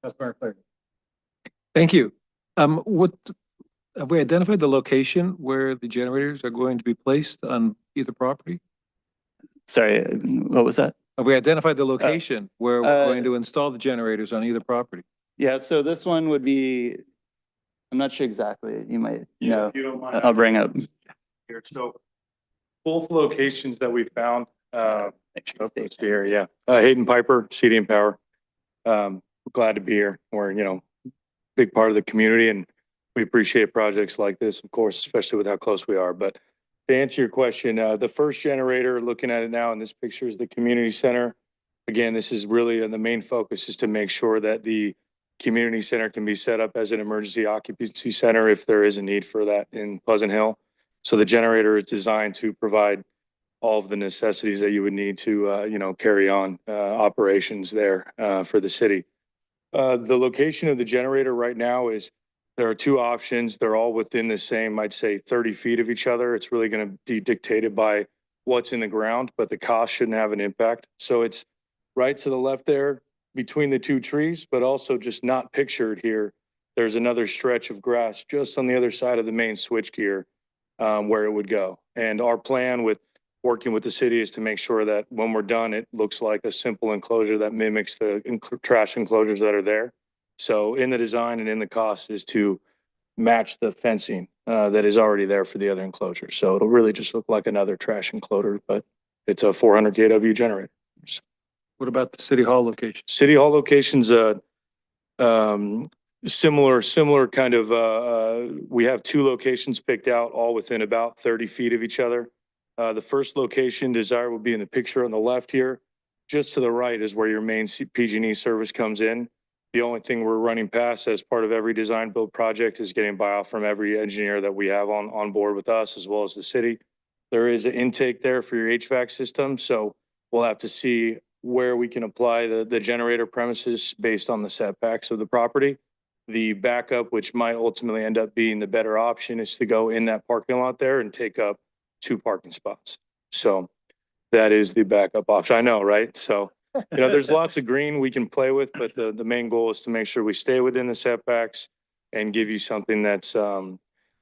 Councilmember Flaherty. Thank you. What, have we identified the location where the generators are going to be placed on either property? Sorry, what was that? Have we identified the location where we're uh, going to install the generators on either property? Yeah, so this one would be I'm not sure exactly. You might Yeah, know. if you don't mind. I'll bring up. Here, so both locations that we found, let's see here, yeah. Hayden Piper, CD and Power. Glad to be here. We're, big part of the community and we appreciate projects like this, of course, especially with how close we are. But to answer your question, the first generator, looking at it now in this picture is the community center. Again, this is really the main focus is to make sure that the community center can be set up as an emergency occupancy center if there is a need for that in Pleasant Hill. So the generator is designed to provide all of the necessities that you would need to, carry on operations there for the city. The location of the generator right now is there are two options. They're all within the same, I'd say 30 feet of each other. It's really going to be dictated by what's in the ground, but the cost shouldn't have an impact. So it's right to the left there between the two trees, but also just not pictured here. There's another stretch of grass just on the other side of the main switchgear where it would go. And our plan with working with the city is to make sure that when we're done, it looks like a simple enclosure that mimics the trash enclosures that are there. So in the design and in the cost is to match the fencing that is already there for the other enclosure. So it'll really just look like another trash enclosure, but it's a 400 kW generator. So What about the City Hall location? City Hall location's similar kind of, we have two locations picked out, all within about 30 feet of each other. The first location desired will be in the picture on the left here. Just to the right is where your main PG&E service comes in. The only thing we're running past as part of every design build project is getting buy-off from every engineer that we have on board with us as well as the city. There is an intake there for your HVAC system. So we'll have to see where we can apply the generator premises based on the setbacks of the property. The backup, which might ultimately end up being the better option, is to go in that parking lot there and take up 2 parking spots. So that is the backup option. I know, right? So, there's lots of green we can play with, but the main goal is to make sure we stay within the setbacks and give you something that's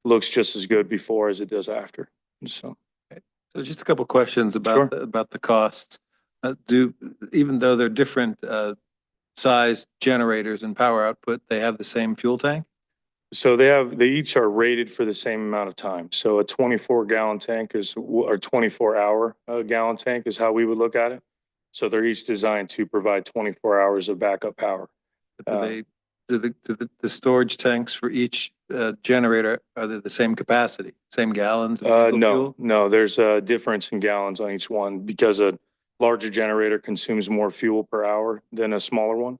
looks just as good before as it does after. So Just a couple of questions Sure. about the costs. Even though they're different size generators and power output, they have the same fuel tank? So they each are rated for the same amount of time. So a 24-gallon tank or 24-hour gallon tank is how we would look at it. So they're each designed to provide 24 hours of backup power. Do the storage tanks for each generator, are they the same capacity, same gallons? of vehicle fuel? No, there's a difference in gallons on each one because a larger generator consumes more fuel per hour than a smaller one.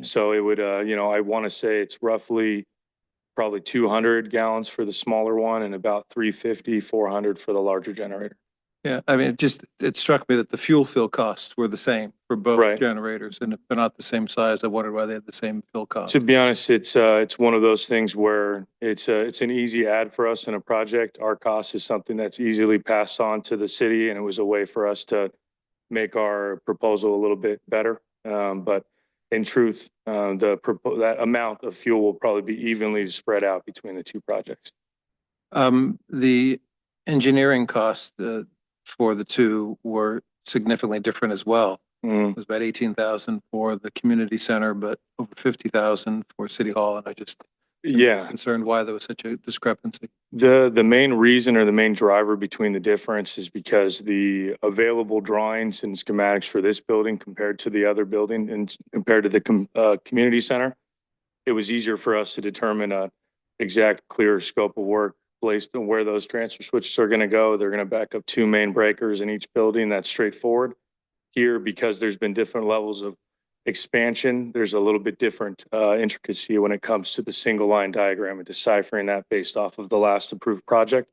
So it would, I want to say it's roughly probably 200 gallons for the smaller one and about 350, 400 for the larger generator. Yeah, I mean, it struck me that the fuel fill costs were the same for both Right. generators, and if they're not the same size, I wondered why they had the same fill cost. To be honest, it's one of those things where it's an easy add for us in a project. Our cost is something that's easily passed on to the city, and it was a way for us to make our proposal a little bit better. But in truth, that amount of fuel will probably be evenly spread out between the two projects. The engineering costs for the two were significantly different as well. Mm. It was about 18,000 for the community center, but over 50,000 for City Hall, and I just Yeah, concerned why there was such a discrepancy. the main reason or the main driver between the difference is because the available drawings and schematics for this building compared to the other building and compared to the community center, it was easier for us to determine a exact clear scope of work placed on where those transfer switches are going to go. They're going to back up 2 main breakers in each building. That's straightforward. Here, because there's been different levels of expansion, there's a little bit different intricacy when it comes to the single line diagram and deciphering that based off of the last approved project.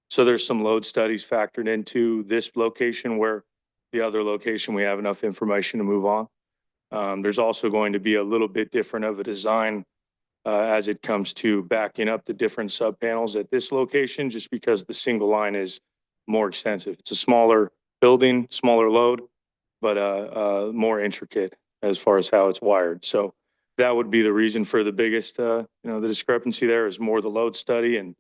So there's some load studies factored into this location where the other location, we have enough information to move on. There's also going to be a little bit different of a design as it comes to backing up the different sub panels at this location, just because the single line is more extensive. It's a smaller building, smaller load, but more intricate as far as how it's wired. So that would be the reason for the biggest, the discrepancy there is more the load study and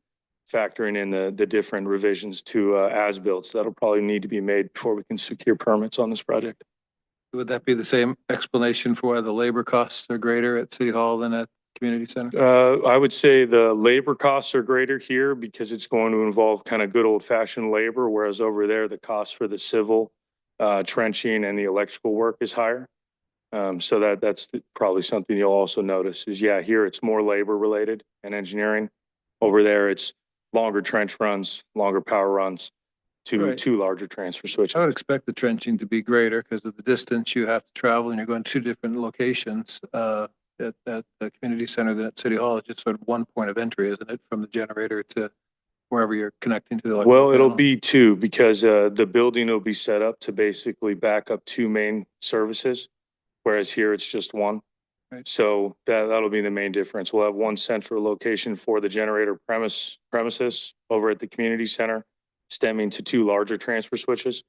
factoring in the different revisions to as-built. So that'll probably need to be made before we can secure permits on this project. Would that be the same explanation for why the labor costs are greater at City Hall than at community center? I would say the labor costs are greater here because it's going to involve kind of good old fashioned labor, whereas over there, the cost for the civil trenching and the electrical work is higher. So that's probably something you'll also notice is, yeah, here it's more labor related and engineering. Over there, it's longer trench runs, longer power runs, Right. two larger transfer switches. I would expect the trenching to be greater because of the distance you have to travel and you're going to two different locations. At the community center than at City Hall. It's just sort of one point of entry, isn't it? From the generator to wherever you're connecting to the electrical Well, it'll panel. be two because the building will be set up to basically back up two main services, whereas here it's just one. Right. So that'll be the main difference. We'll have one central location for the generator premises over at the community center, stemming to two larger transfer switches.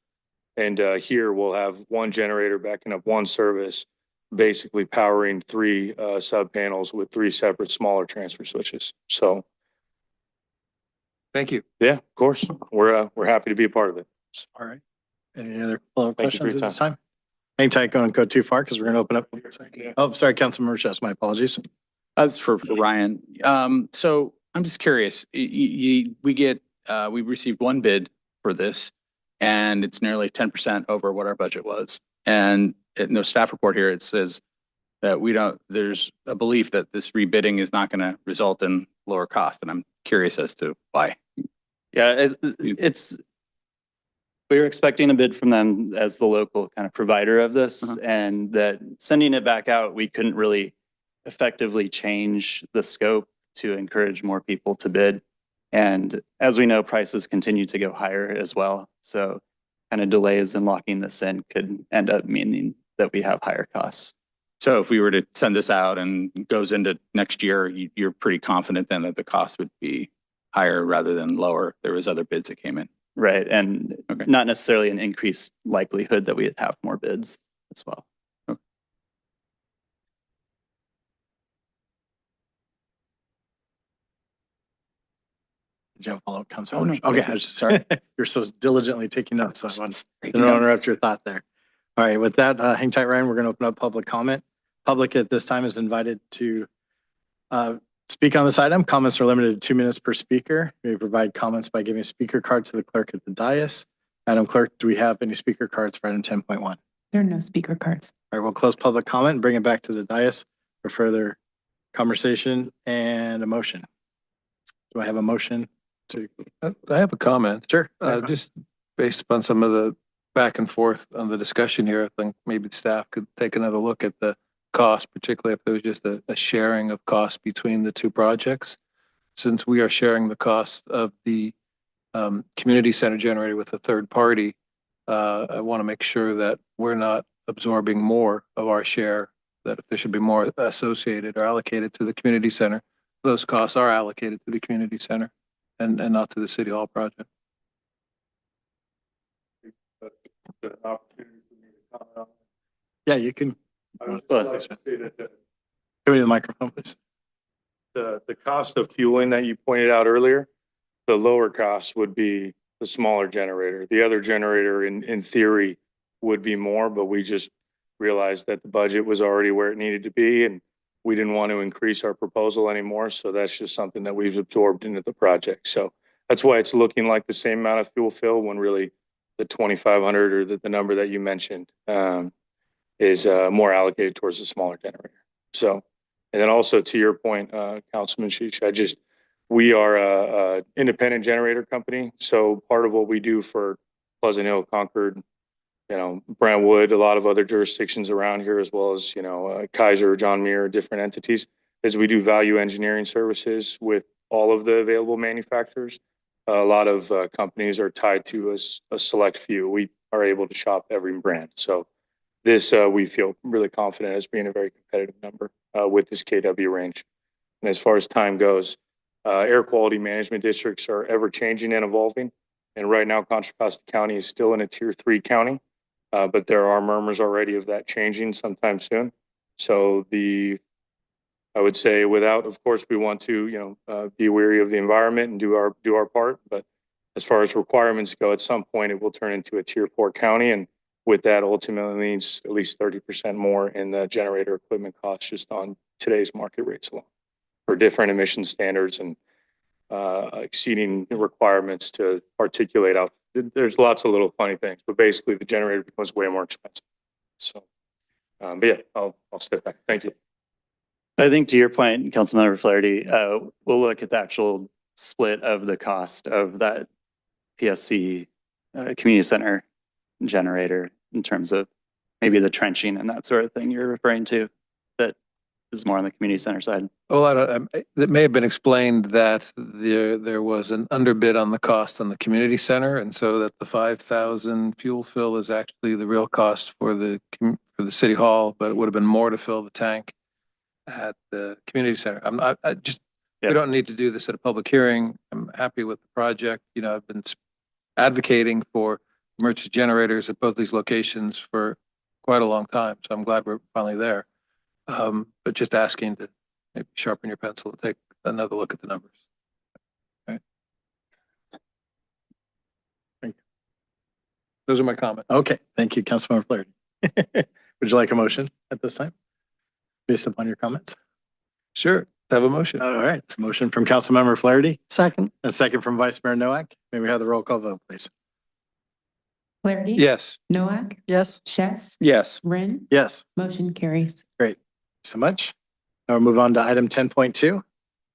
And here we'll have one generator backing up one service, basically powering three sub panels with three separate smaller transfer switches. So Thank you. yeah, of course, we're happy to be a part of it. All right. Any other follow-up Thank you for questions your at this time? Hang tight, don't go too far because we're going to open up. Oh, sorry, Councilmember Chess, my apologies. That's for Ryan. So I'm just curious, we received one bid for this and it's nearly 10% over what our budget was. And in the staff report here, it says that there's a belief that this rebidding is not going to result in lower cost. And I'm curious as to why. Yeah, we were expecting a bid from them as the local kind of provider of this, Uh-huh. and that sending it back out, we couldn't really effectively change the scope to encourage more people to bid. And as we know, prices continue to go higher as well. So kind of delays in locking this in could end up meaning that we have higher costs. So if we were to send this out and goes into next year, you're pretty confident then that the cost would be higher rather than lower. There was other bids that came in. Right, and Okay. not necessarily an increased likelihood that we'd have more bids as well. Did you have a follow-up, Oh, Councilmember? no, Okay, thank I you. was Sorry. you're so diligently taking notes. So I want Taking to notes. interrupt your thought there. All right, with that, hang tight, Ryan. We're going to open up public comment. Public at this time is invited to speak on this item. Comments are limited to 2 minutes per speaker. We provide comments by giving a speaker card to the clerk at the dais. Madam Clerk, do we have any speaker cards for item 10.1? There are no speaker cards. All right, we'll close public comment and bring it back to the dais for further conversation and a motion. Do I have a motion to? I have a comment. Sure. Just based upon some of the back and forth on the discussion here, I think maybe the staff could take another look at the cost, particularly if there was just a sharing of costs between the two projects. Since we are sharing the cost of the community center generator with a third party, I want to make sure that we're not absorbing more of our share, that if there should be more associated or allocated to the community center, those costs are allocated to the community center and not to the City Hall project. Yeah, you can. I would Well, like to say that Give me the microphone, please. the cost of fueling that you pointed out earlier, the lower cost would be the smaller generator. The other generator in theory would be more, but we just realized that the budget was already where it needed to be and we didn't want to increase our proposal anymore. So that's just something that we've absorbed into the project. So that's why it's looking like the same amount of fuel fill when really the 2,500 or the number that you mentioned is more allocated towards the smaller generator. So, and then also to your point, Councilman Sheesh, we are a independent generator company. So part of what we do for Pleasant Hill, Concord, Brentwood, a lot of other jurisdictions around here, as well as, Kaiser, John Muir, different entities, is we do value engineering services with all of the available manufacturers. A lot of companies are tied to a select few. We are able to shop every brand. So this, we feel really confident as being a very competitive number with this KW range. And as far as time goes, air quality management districts are ever changing and evolving. And right now, Contra Costa County is still in a tier 3 county, but there are murmurs already of that changing sometime soon. So I would say of course, we want to, be wary of the environment and do our part. But as far as requirements go, at some point it will turn into a tier 4 county. And with that, ultimately means at least 30% more in the generator equipment costs just on today's market rates alone. for different emission standards and exceeding the requirements to articulate out. There's lots of little funny things, but basically the generator becomes way more expensive. So, but yeah, I'll step back. Thank you. I think to your point, Councilmember Flaherty, we'll look at the actual split of the cost of that PSC community center generator in terms of maybe the trenching and that sort of thing you're referring to. That is more on the community center side. Well, it may have been explained that there was an underbid on the cost on the community center, and so that the 5,000 fuel fill is actually the real cost for the city hall, but it would have been more to fill the tank at the community center. We don't need to do this at a public hearing. I'm happy with the project. You know, I've been advocating for emergency generators at both these locations for quite a long time, so I'm glad we're finally there. But just asking to maybe sharpen your pencil and take another look at the numbers. Okay. Thank you. Those are my comments. Okay, thank you, Councilmember Flaherty. Would you like a motion at this time, based upon your comments? Sure. Have a motion. All right, motion from Councilmember Flaherty, Second. a second from Vice Mayor Noack. May we have the roll call vote, please? Flaherty. Yes. Noack. Yes. Chess. Yes. Rin. Yes, Motion carries. so much. Now we'll move on to item 10.2.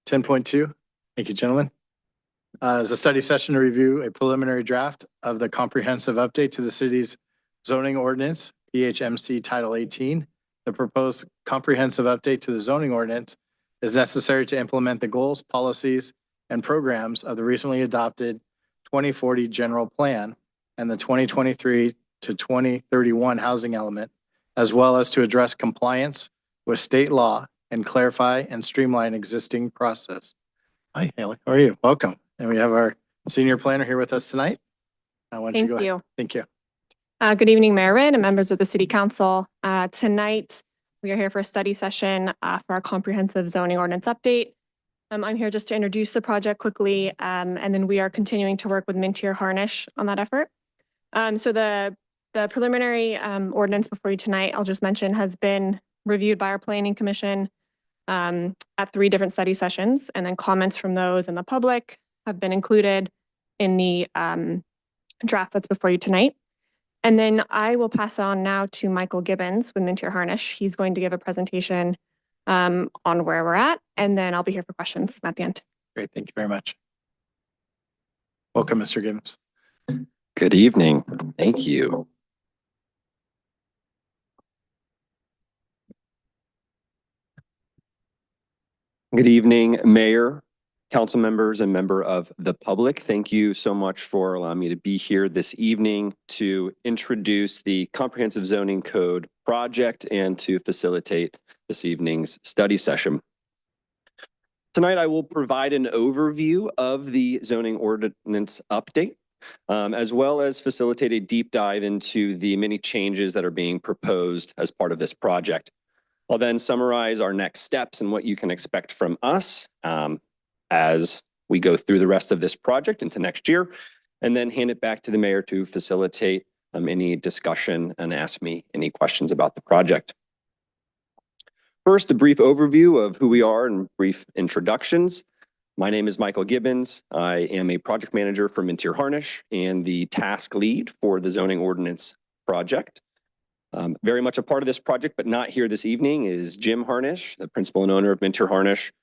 10.2, thank you, gentlemen. Is a study session to review a preliminary draft of the comprehensive update to the city's zoning ordinance, PHMC Title 18. The proposed comprehensive update to the zoning ordinance is necessary to implement the goals, policies, and programs of the recently adopted 2040 General Plan and the 2023 to 2031 housing element, as well as to address compliance with state law and clarify and streamline existing process. Hi, Haley. How are you? Welcome. And we have our senior planner here with us tonight. Why don't you go ahead? Thank Thank you. you. Good evening, Mayor Wren and members of the City Council. Tonight, we are here for a study session for our comprehensive zoning ordinance update. I'm here just to introduce the project quickly, and then we are continuing to work with Mintier Harnish on that effort. So the preliminary ordinance before you tonight, I'll just mention, has been reviewed by our Planning Commission at 3 different study sessions, and then comments from those and the public have been included in the draft that's before you tonight. And then I will pass on now to Michael Gibbons with Mintier Harnish. He's going to give a presentation on where we're at, and then I'll be here for questions at the end. Great. Thank you very much. Welcome, Mr. Gibbons. Good evening. Thank you. Good evening, Mayor, council members, and member of the public. Thank you so much for allowing me to be here this evening to introduce the Comprehensive Zoning Code project and to facilitate this evening's study session. Tonight, I will provide an overview of the zoning ordinance update, as well as facilitate a deep dive into the many changes that are being proposed as part of this project. I'll then summarize our next steps and what you can expect from us as we go through the rest of this project into next year, and then hand it back to the mayor to facilitate any discussion and ask me any questions about the project. First, a brief overview of who we are and brief introductions. My name is Michael Gibbons. I am a project manager for Mintier Harnish and the task lead for the zoning ordinance project. Very much a part of this project, but not here this evening, is Jim Harnish, the principal and owner of Mintier Harnish.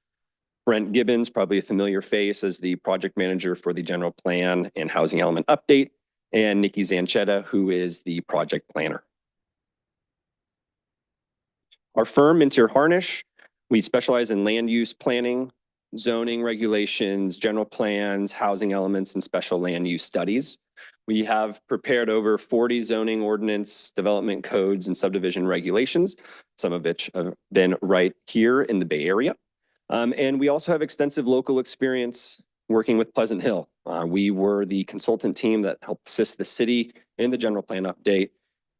Brent Gibbons, probably a familiar face, as the project manager for the general plan and housing element update, and Nikki Zanchetta, who is the project planner. Our firm, Mintier Harnish, we specialize in land use planning, zoning regulations, general plans, housing elements, and special land use studies. We have prepared over 40 zoning ordinance, development codes, and subdivision regulations, some of which have been right here in the Bay Area. And we also have extensive local experience working with Pleasant Hill. We were the consultant team that helped assist the city in the general plan update,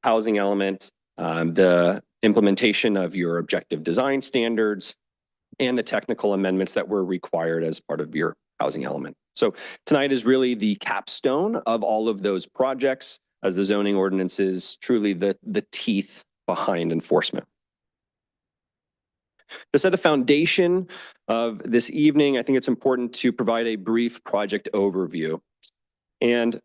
housing element, the implementation of your objective design standards, and the technical amendments that were required as part of your housing element. So tonight is really the capstone of all of those projects, as the zoning ordinance is truly the teeth behind enforcement. To set a foundation of this evening, I think it's important to provide a brief project overview. And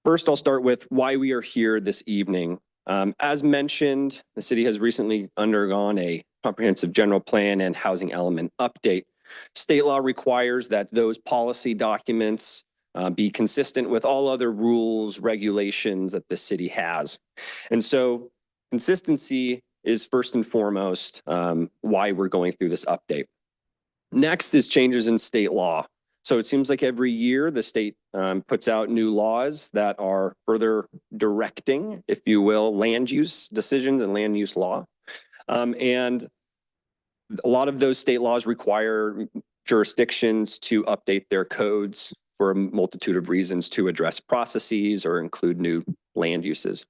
first, I'll start with why we are here this evening. As mentioned, the city has recently undergone a comprehensive general plan and housing element update. State law requires that those policy documents be consistent with all other rules, regulations that the city has. And so consistency is first and foremost why we're going through this update. Next is changes in state law. So it seems like every year the state puts out new laws that are further directing, if you will, land use decisions and land use law. And a lot of those state laws require jurisdictions to update their codes for a multitude of reasons to address processes or include new land uses.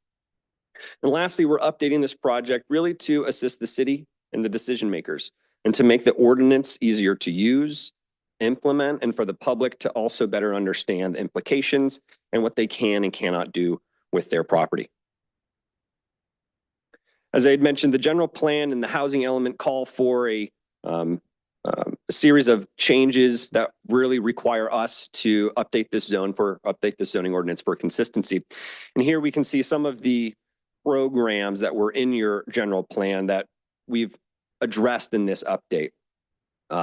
And lastly, we're updating this project really to assist the city and the decision makers and to make the ordinance easier to use, implement, and for the public to also better understand the implications and what they can and cannot do with their property. As I had mentioned, the general plan and the housing element call for a series of changes that really require us to update this zoning ordinance for consistency. And here we can see some of the programs that were in your general plan that we've addressed in this update.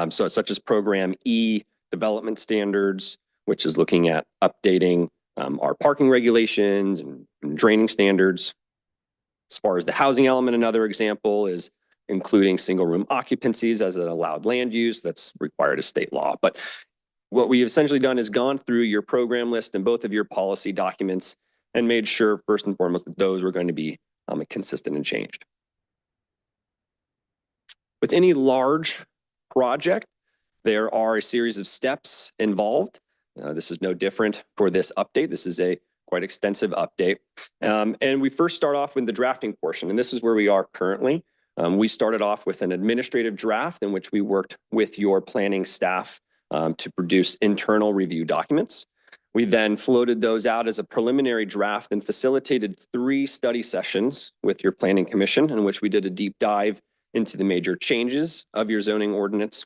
So such as Program E, development standards, which is looking at updating our parking regulations and draining standards. As far as the housing element, another example is including single room occupancies as an allowed land use that's required as state law. But what we've essentially done is gone through your program list and both of your policy documents and made sure first and foremost that those were going to be consistent and changed. With any large project, there are a series of steps involved. This is no different for this update. This is a quite extensive update. And we first start off with the drafting portion, and this is where we are currently. We started off with an administrative draft in which we worked with your planning staff to produce internal review documents. We then floated those out as a preliminary draft and facilitated 3 study sessions with your planning commission in which we did a deep dive into the major changes of your zoning ordinance.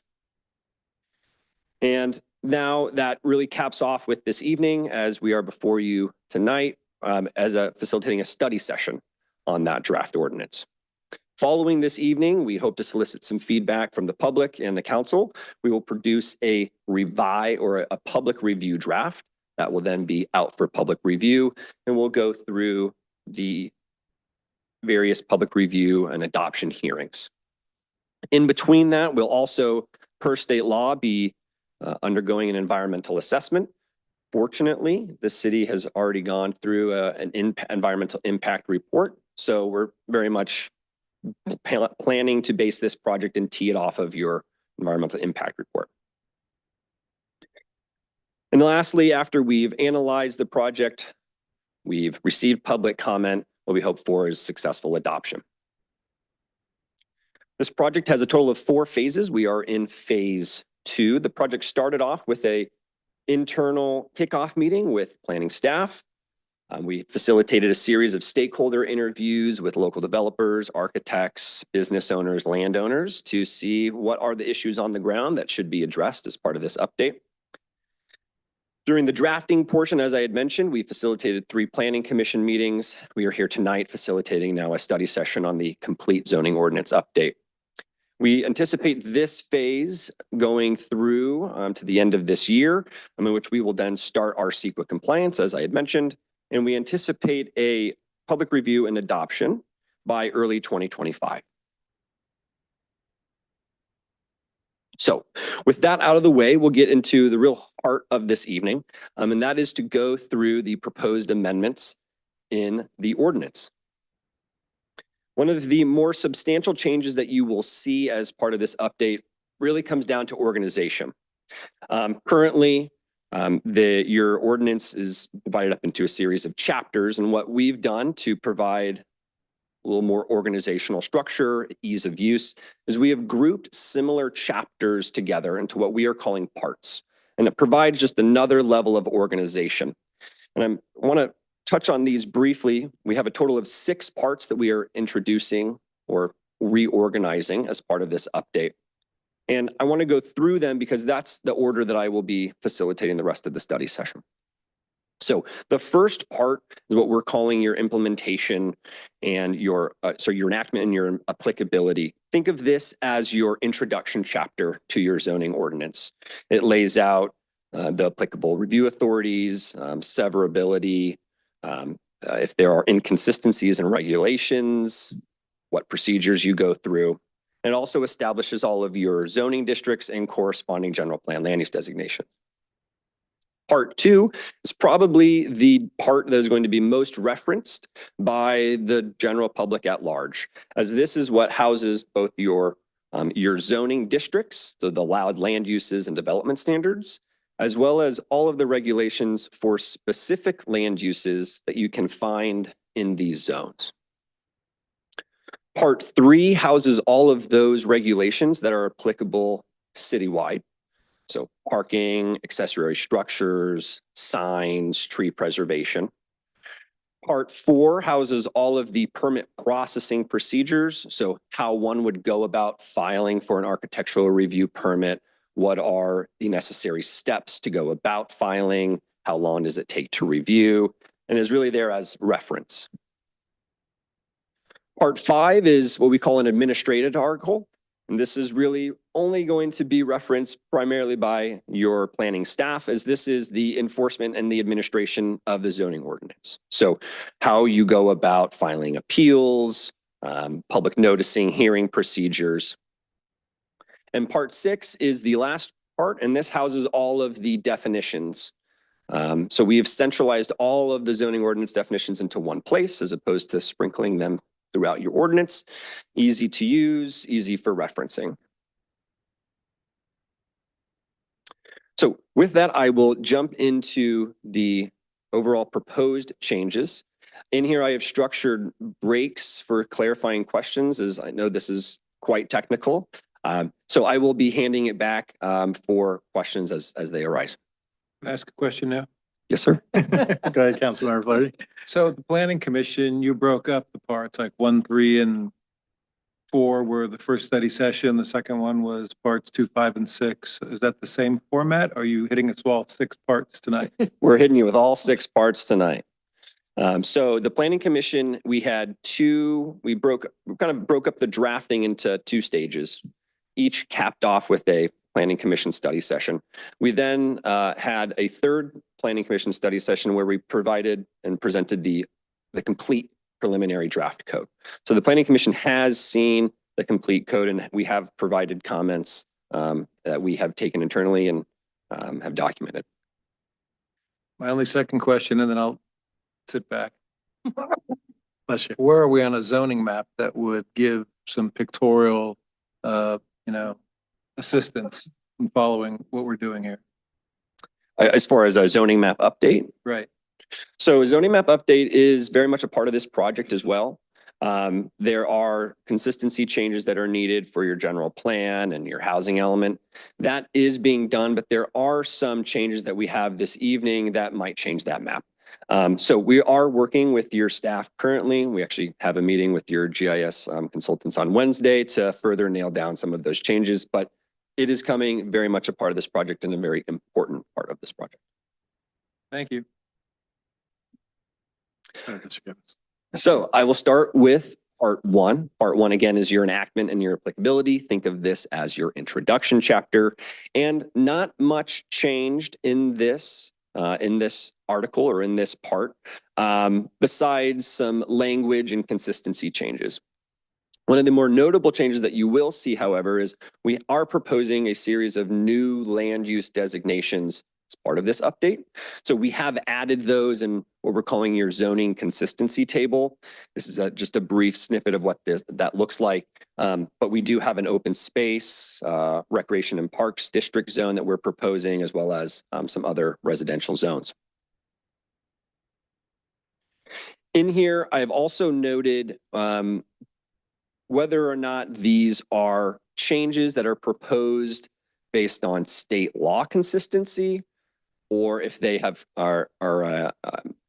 And now that really caps off with this evening as we are before you tonight as facilitating a study session on that draft ordinance. Following this evening, we hope to solicit some feedback from the public and the council. We will produce a a public review draft that will then be out for public review, and we'll go through the various public review and adoption hearings. In between that, we'll also, per state law, be undergoing an environmental assessment. Fortunately, the city has already gone through an environmental impact report, so we're very much planning to base this project and tee it off of your environmental impact report. And lastly, after we've analyzed the project, we've received public comment, what we hope for is successful adoption. This project has a total of 4 phases. We are in phase 2. The project started off with an internal kickoff meeting with planning staff. We facilitated a series of stakeholder interviews with local developers, architects, business owners, landowners to see what are the issues on the ground that should be addressed as part of this update. During the drafting portion, as I had mentioned, we facilitated 3 planning commission meetings. We are here tonight facilitating now a study session on the complete zoning ordinance update. We anticipate this phase going through to the end of this year, in which we will then start our CEQA compliance, as I had mentioned, and we anticipate a public review and adoption by early 2025. So with that out of the way, we'll get into the real heart of this evening, and that is to go through the proposed amendments in the ordinance. One of the more substantial changes that you will see as part of this update really comes down to organization. Currently, your ordinance is divided up into a series of chapters, and what we've done to provide a little more organizational structure, ease of use, is we have grouped similar chapters together into what we are calling parts, and it provides just another level of organization. And I want to touch on these briefly. We have a total of 6 parts that we are introducing or reorganizing as part of this update. And I want to go through them because that's the order that I will be facilitating the rest of the study session. So the first part is what we're calling your implementation and your enactment and your applicability. Think of this as your introduction chapter to your zoning ordinance. It lays out the applicable review authorities, severability, if there are inconsistencies in regulations, what procedures you go through. It also establishes all of your zoning districts and corresponding general plan land use designation. Part 2 is probably the part that is going to be most referenced by the general public at large, as this is what houses both your zoning districts, so the allowed land uses and development standards, as well as all of the regulations for specific land uses that you can find in these zones. Part 3 houses all of those regulations that are applicable citywide. So parking, accessory structures, signs, tree preservation. Part 4 houses all of the permit processing procedures. So how one would go about filing for an architectural review permit. What are the necessary steps to go about filing? How long does it take to review? And is really there as reference. Part 5 is what we call an administrative article. And this is really only going to be referenced primarily by your planning staff, as this is the enforcement and the administration of the zoning ordinance. So how you go about filing appeals, public noticing, hearing procedures. And part 6 is the last part, and this houses all of the definitions. So we have centralized all of the zoning ordinance definitions into one place, as opposed to sprinkling them throughout your ordinance. Easy to use, easy for referencing. So with that, I will jump into the overall proposed changes. In here, I have structured breaks for clarifying questions, as I know this is quite technical. So I will be handing it back for questions as they arise. Can I ask a question now? Yes, sir. Go ahead, Councilmember Flaherty. So the planning commission, you broke up the parts like 1, 3, and 4 were the first study session. The second one was parts 2, 5, and 6. Is that the same format? Or are you hitting us with all 6 parts tonight? We're hitting you with all 6 parts tonight. So the planning commission, we had we kind of broke up the drafting into 2 stages, each capped off with a planning commission study session. We then had a third planning commission study session where we provided and presented the complete preliminary draft code. So the planning commission has seen the complete code, and we have provided comments that we have taken internally and have documented. My only second question, and then I'll sit back. Bless you. Where are we on a zoning map that would give some pictorial, assistance in following what we're doing here? As far as a zoning map update? Right. So a zoning map update is very much a part of this project as well. There are consistency changes that are needed for your general plan and your housing element. That is being done, but there are some changes that we have this evening that might change that map. So we are working with your staff currently. We actually have a meeting with your GIS consultants on Wednesday to further nail down some of those changes, but it is coming very much a part of this project and a very important part of this project. Thank you. So I will start with part 1. Part 1, again, is your enactment and your applicability. Think of this as your introduction chapter, and not much changed in this article or in this part, besides some language and consistency changes. One of the more notable changes that you will see, however, is we are proposing a series of new land use designations as part of this update. So we have added those in what we're calling your zoning consistency table. This is just a brief snippet of what that looks like. But we do have an open space, recreation and parks district zone that we're proposing, as well as some other residential zones. In here, I have also noted whether or not these are changes that are proposed based on state law consistency, or if they are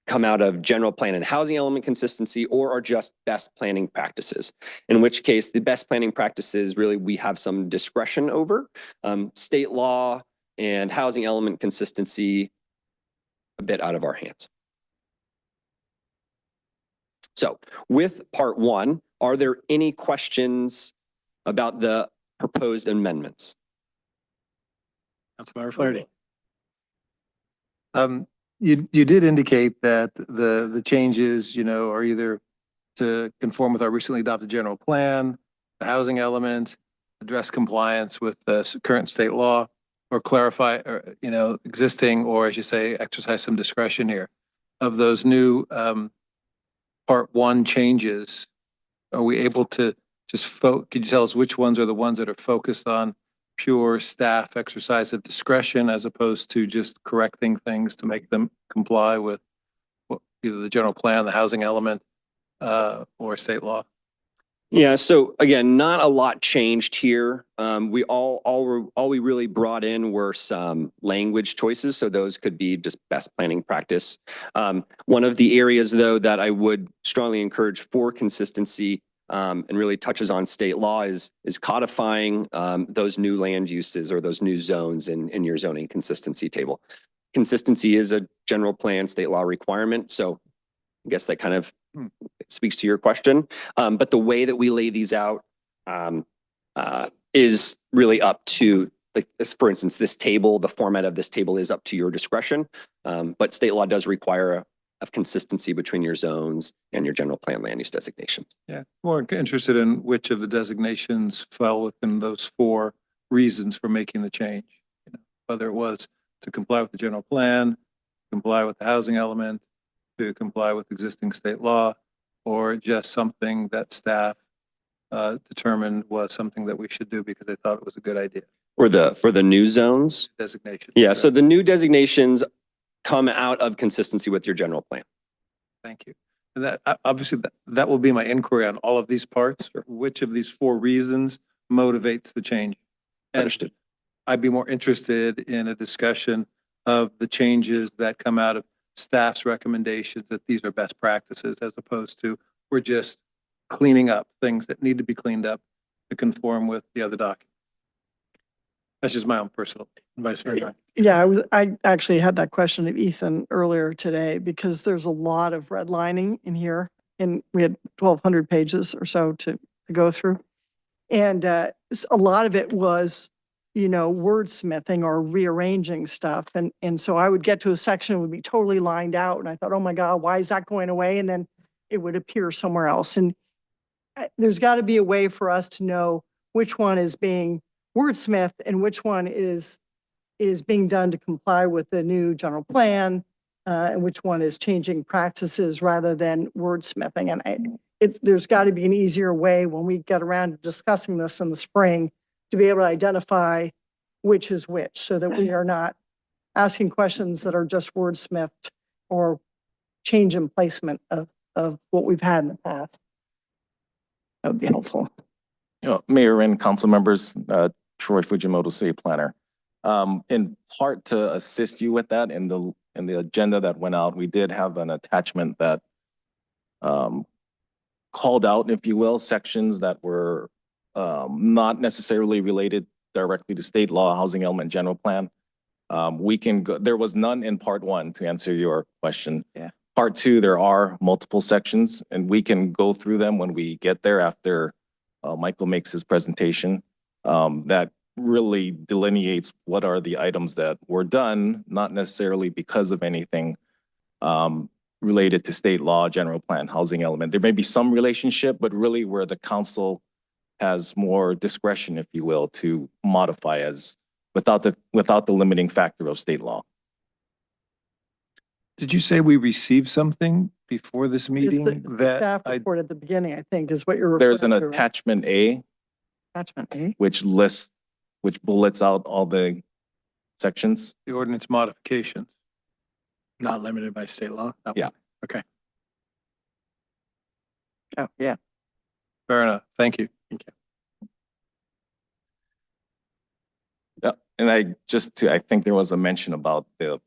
come out of general plan and housing element consistency or are just best planning practices. In which case, the best planning practices really we have some discretion over. State law and housing element consistency a bit out of our hands. So with part one, are there any questions about the proposed amendments? Councilmember Flaherty. You did indicate that the changes, are either to conform with our recently adopted general plan, the housing element, address compliance with the current state law, or clarify, existing, or as you say, exercise some discretion here. Of those new part one changes, are we able to just could you tell us which ones are the ones that are focused on pure staff exercise of discretion as opposed to just correcting things to make them comply with either the general plan, the housing element, or state law? Yeah, so again, not a lot changed here. All we really brought in were some language choices, so those could be just best planning practice. One of the areas though that I would strongly encourage for consistency and really touches on state law is codifying those new land uses or those new zones in your zoning consistency table. Consistency is a general plan state law requirement, so I guess that kind of speaks to your question. But the way that we lay these out is really up to, like, for instance, this table, the format of this table is up to your discretion. But state law does require a consistency between your zones and your general plan land use designations. Yeah, more interested in which of the designations fell within those four reasons for making the change. Whether it was to comply with the general plan, comply with the housing element, to comply with existing state law, or just something that staff determined was something that we should do because they thought it was a good idea. For the new zones? Designation. Yeah, so the new designations come out of consistency with your general plan. Thank you. And that obviously that will be my inquiry on all of these parts. Sure. Which of these four reasons motivates the change? And Understood. I'd be more interested in a discussion of the changes that come out of staff's recommendations that these are best practices as opposed to we're just cleaning up things that need to be cleaned up to conform with the other document. That's just my own personal. Vice Mayor. Yeah, I actually had that question of Ethan earlier today because there's a lot of redlining in here and we had 1,200 pages or so to go through. And a lot of it was, wordsmithing or rearranging stuff. And so I would get to a section, it would be totally lined out. And I thought, oh my God, why is that going away? And then it would appear somewhere else. And there's got to be a way for us to know which one is being wordsmith and which one is being done to comply with the new general plan, and which one is changing practices rather than wordsmithing. And there's got to be an easier way when we get around to discussing this in the spring to be able to identify which is which so that we are not asking questions that are just wordsmithed or change in placement of what we've had in the past. That would be helpful. Mayor and council members, Troy Fujimoto, city planner. In part to assist you with that in the agenda that went out, we did have an attachment that called out, if you will, sections that were not necessarily related directly to state law, housing element, general plan. We can go, there was none in part one to answer your question. Yeah. Part two, there are multiple sections and we can go through them when we get there after Michael makes his presentation. That really delineates what are the items that were done, not necessarily because of anything related to state law, general plan, housing element. There may be some relationship, but really where the council has more discretion, if you will, to modify as without the limiting factor of state law. Did you say we received something before this meeting It's the that staff I, report at the beginning, I think, is what you're referring There's an to, right? attachment A, Attachment A. which bullets out all the sections. the ordinance modifications? Not limited by state law? That Yeah. was- Okay. Oh, yeah. Fair enough. Thank you. Yeah, and I think there was a mention about the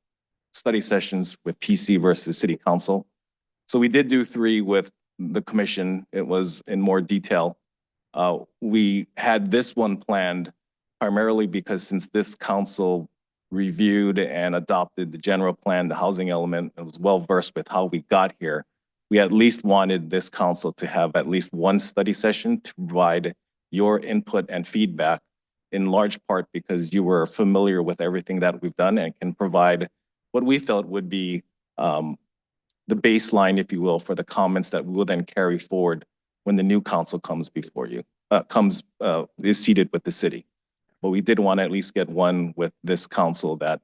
study sessions with PC versus city council. So we did do 3 with the commission. It was in more detail. We had this one planned primarily because since this council reviewed and adopted the general plan, the housing element, and was well versed with how we got here, we at least wanted this council to have at least one study session to provide your input and feedback, in large part because you were familiar with everything that we've done and can provide what we felt would be the baseline, if you will, for the comments that we will then carry forward when the new council comes before you, is seated with the city. But we did want to at least get one with this council that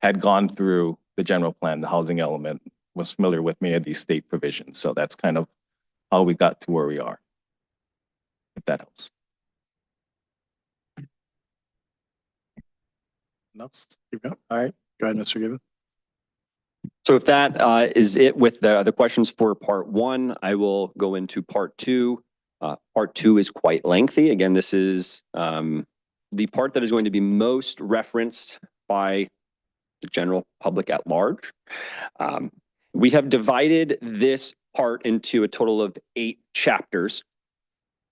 had gone through the general plan, the housing element, was familiar with many of these state provisions. So that's kind of how we got to where we are, if that helps. Else? Keep going. All right. Go ahead, Mr. Gibbons. So if that is it with the questions for part 1, I will go into part 2. Part 2 is quite lengthy. Again, this is the part that is going to be most referenced by the general public at large. We have divided this part into a total of 8 chapters.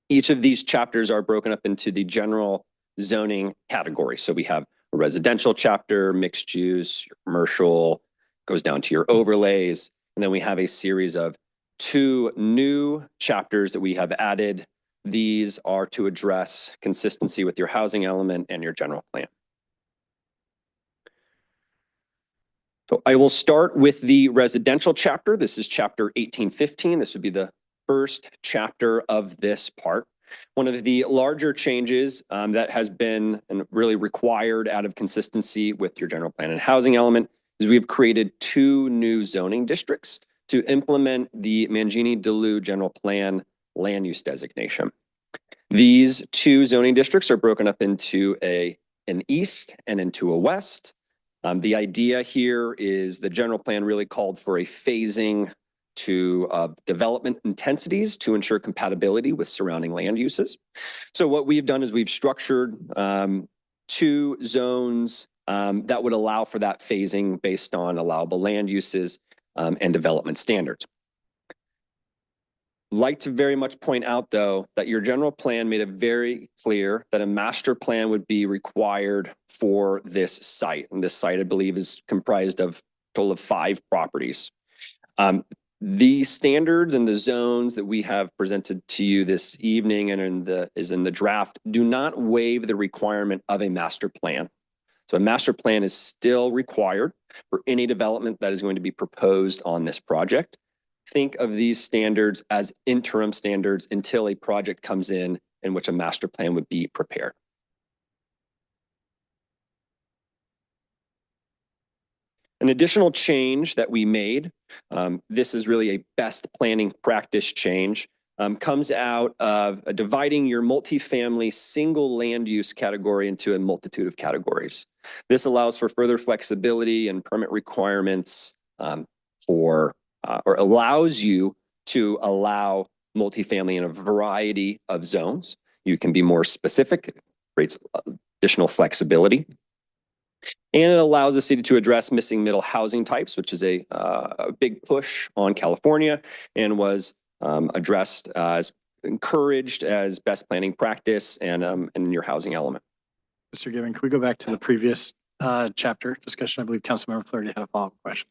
Each of these chapters are broken up into the general zoning category. So we have a residential chapter, mixed use, your commercial, goes down to your overlays. And then we have a series of 2 new chapters that we have added. These are to address consistency with your housing element and your general plan. So I will start with the residential chapter. This is chapter 1815. This would be the first chapter of this part. One of the larger changes that has been and really required out of consistency with your general plan and housing element is we've created 2 new zoning districts to implement the Mangini-Duluth general plan land use designation. These 2 zoning districts are broken up into an east and into a west. The idea here is the general plan really called for a phasing to development intensities to ensure compatibility with surrounding land uses. So what we've done is we've structured 2 zones that would allow for that phasing based on allowable land uses and development standards. Like to very much point out, though, that your general plan made it very clear that a master plan would be required for this site. And this site, I believe, is comprised of a total of 5 properties. The standards and the zones that we have presented to you this evening and is in the draft do not waive the requirement of a master plan. So a master plan is still required for any development that is going to be proposed on this project. Think of these standards as interim standards until a project comes in which a master plan would be prepared. An additional change that we made, this is really a best planning practice change, comes out of dividing your multifamily single land use category into a multitude of categories. This allows for further flexibility and permit requirements or allows you to allow multifamily in a variety of zones. You can be more specific, creates additional flexibility. And it allows the city to address missing middle housing types, which is a big push on California and was addressed as encouraged as best planning practice and in your housing element. Mr. Gibbon, can we go back to the previous chapter discussion? I believe Councilmember Flaherty had a follow-up question.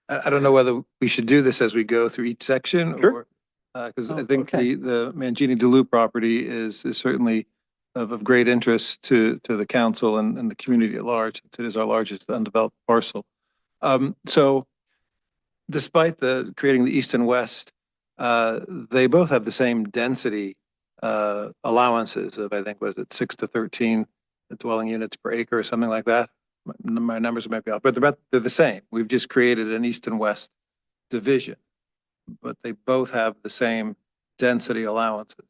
I don't know whether we should do this as we go through each section Sure. or, because Oh, I think okay. the Mangini-Duluth property is certainly of great interest to the council and the community at large. It is our largest undeveloped parcel. So despite creating the east and west, they both have the same density allowances of, I think, was it 6 to 13 dwelling units per acre or something like that. My numbers might be off, but they're the same. We've just created an east and west division, but they both have the same density allowances.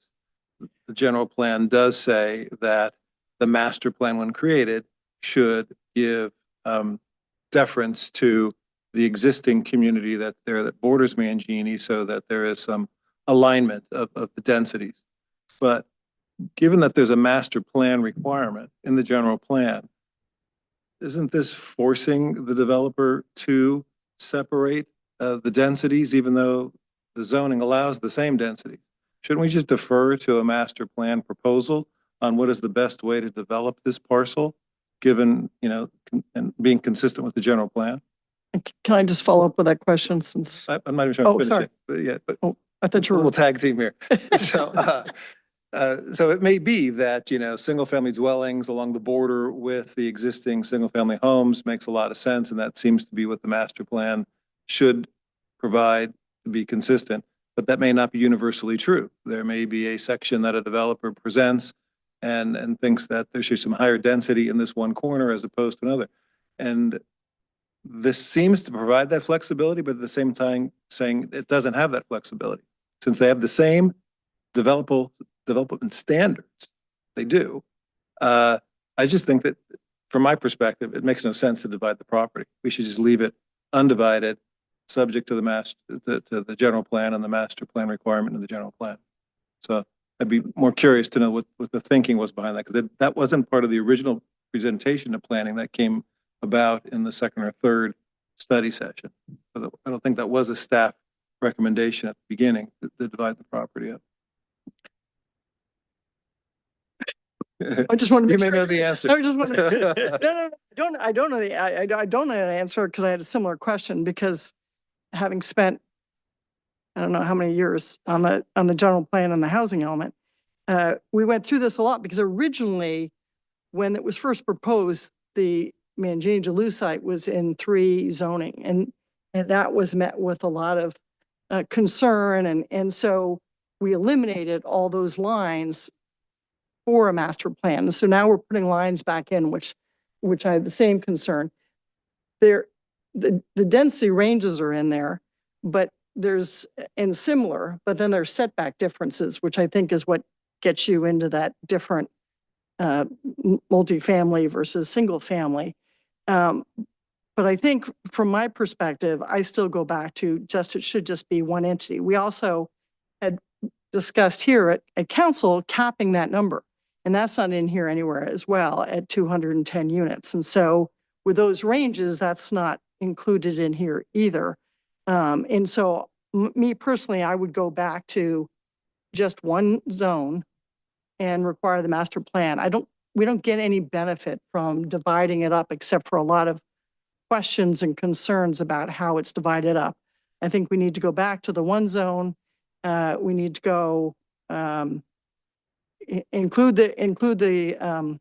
The general plan does say that the master plan, when created, should give deference to the existing community that borders Mangini so that there is some alignment of the densities. But given that there's a master plan requirement in the general plan, isn't this forcing the developer to separate the densities, even though the zoning allows the same density? Shouldn't we just defer to a master plan proposal on what is the best way to develop this parcel, given, and being consistent with the general plan? Can I just follow up with that question since, I'm not even trying Oh, to finish sorry. it, but yeah, but I thought you were. we'll tag team here. So it may be that, single-family dwellings along the border with the existing single-family homes makes a lot of sense, and that seems to be what the master plan should provide to be consistent, but that may not be universally true. There may be a section that a developer presents and thinks that there should be some higher density in this one corner as opposed to another. And this seems to provide that flexibility, but at the same time saying it doesn't have that flexibility. Since they have the same development standards, they do. I just think that from my perspective, it makes no sense to divide the property. We should just leave it undivided, subject to the general plan and the master plan requirement of the general plan. So I'd be more curious to know what the thinking was behind that, because that wasn't part of the original presentation of planning that came about in the second or third study session. I don't think that was a staff recommendation at the beginning to divide the property up. I just want to. You may know the answer. I just want to. No, I don't know I don't know the answer because I had a similar question, because having spent, I don't know how many years on the general plan and the housing element, we went through this a lot because originally when it was first proposed, the Mangini Delu site was in 3 zoning, and that was met with a lot of concern, and so we eliminated all those lines for a master plan. So now we're putting lines back in, which I have the same concern. The density ranges are in there, but and similar, but then there's setback differences, which I think is what gets you into that different multifamily versus single family. But I think from my perspective, I still go back to it should just be one entity. We also had discussed here at council capping that number. And that's not in here anywhere as well at 210 units. And so with those ranges, that's not included in here either. And so me personally, I would go back to just one zone and require the master plan. We don't get any benefit from dividing it up except for a lot of questions and concerns about how it's divided up. I think we need to go back to the one zone. We need to go, include the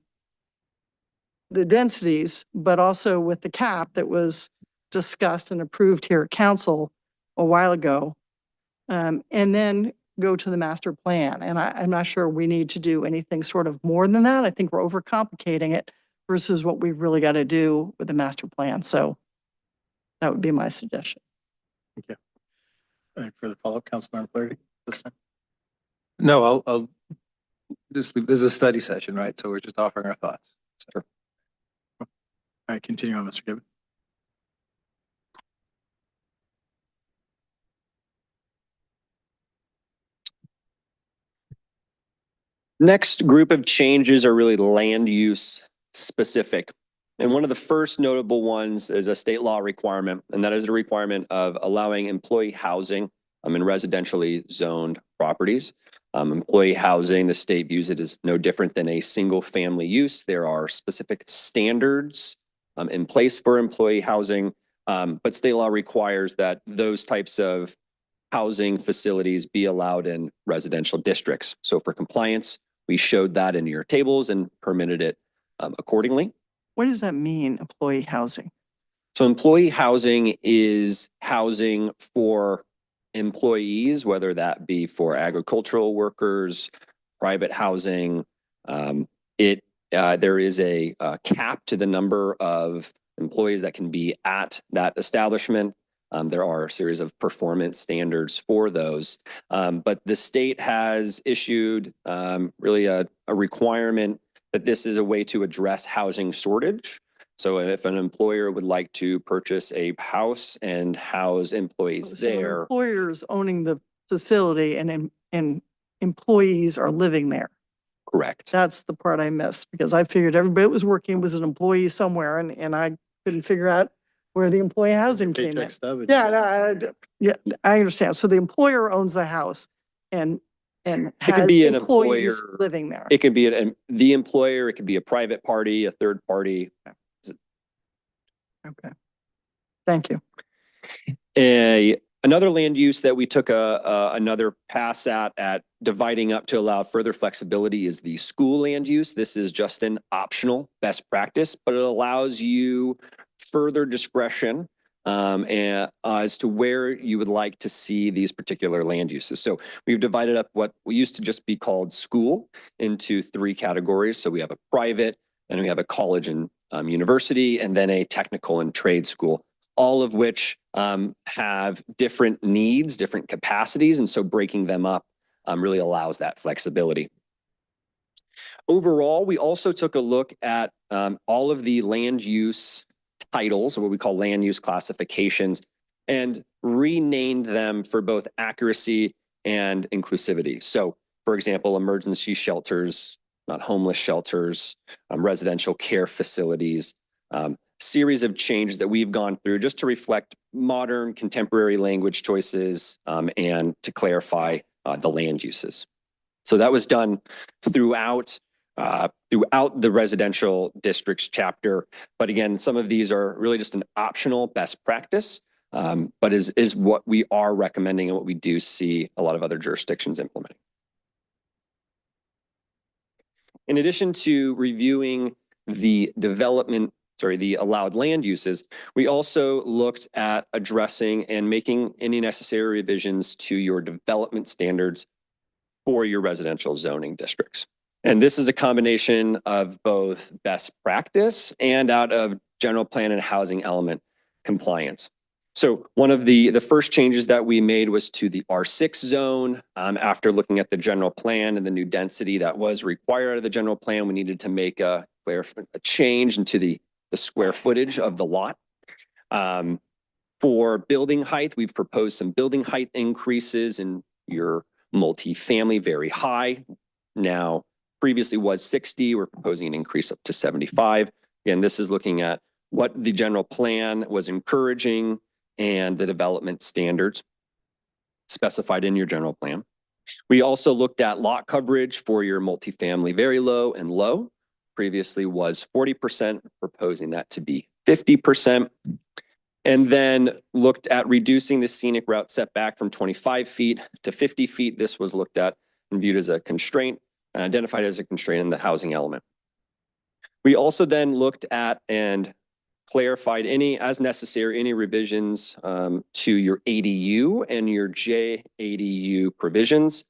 densities, but also with the cap that was discussed and approved here at council a while ago, and then go to the master plan. And I'm not sure we need to do anything sort of more than that. I think we're overcomplicating it versus what we've really got to do with the master plan. So that would be my suggestion. Thank you. Any further follow-up, Councilmember Flaherty? This time? No, I'll just leave. This is a study session, right? So we're just offering our thoughts. Sure. All right, continue on, Mr. Gibbon. Next group of changes are really land use specific. And one of the first notable ones is a state law requirement, and that is the requirement of allowing employee housing in residentially zoned properties. Employee housing, the state views it as no different than a single family use. There are specific standards in place for employee housing, but state law requires that those types of housing facilities be allowed in residential districts. So for compliance, we showed that in your tables and permitted it accordingly. What does that mean, employee housing? So employee housing is housing for employees, whether that be for agricultural workers, private housing. There is a cap to the number of employees that can be at that establishment. There are a series of performance standards for those, but the state has issued really a requirement that this is a way to address housing shortage. So if an employer would like to purchase a house and house employees So there. employers owning the facility and employees are living there. Correct. That's the part I missed because I figured everybody that was working was an employee somewhere and I couldn't figure out where the employee housing came in. Paycheck stub. Yeah, yeah, I understand. So the employer owns the house and It has could be an employees employer. living there. It could be the employer, it could be a private party, a third party. Okay. Thank you. Another land use that we took another pass at dividing up to allow further flexibility is the school land use. This is just an optional best practice, but it allows you further discretion and as to where you would like to see these particular land uses. So we've divided up what we used to just be called school into 3 categories. So we have a private, then we have a college and university, and then a technical and trade school, all of which have different needs, different capacities. And so breaking them up really allows that flexibility. Overall, we also took a look at all of the land use titles, or what we call land use classifications, and renamed them for both accuracy and inclusivity. So, for example, emergency shelters, not homeless shelters, residential care facilities, series of changes that we've gone through just to reflect modern contemporary language choices and to clarify the land uses. So that was done throughout the residential districts chapter. But again, some of these are really just an optional best practice, but is what we are recommending and what we do see a lot of other jurisdictions implementing. In addition to reviewing the the allowed land uses, we also looked at addressing and making any necessary revisions to your development standards for your residential zoning districts. And this is a combination of both best practice and out of general plan and housing element compliance. So one of the first changes that we made was to the R6 zone. After looking at the general plan and the new density that was required of the general plan, we needed to make a change into the square footage of the lot. For building height, we've proposed some building height increases in your multifamily, very high. Now, previously was 60, we're proposing an increase up to 75. Again, this is looking at what the general plan was encouraging and the development standards specified in your general plan. We also looked at lot coverage for your multifamily, very low and low. Previously was 40%, proposing that to be 50%. And then looked at reducing the scenic route setback from 25 feet to 50 feet. This was looked at and viewed as a constraint, identified as a constraint in the housing element. We also then looked at and clarified as necessary, any revisions to your ADU and your JADU provisions.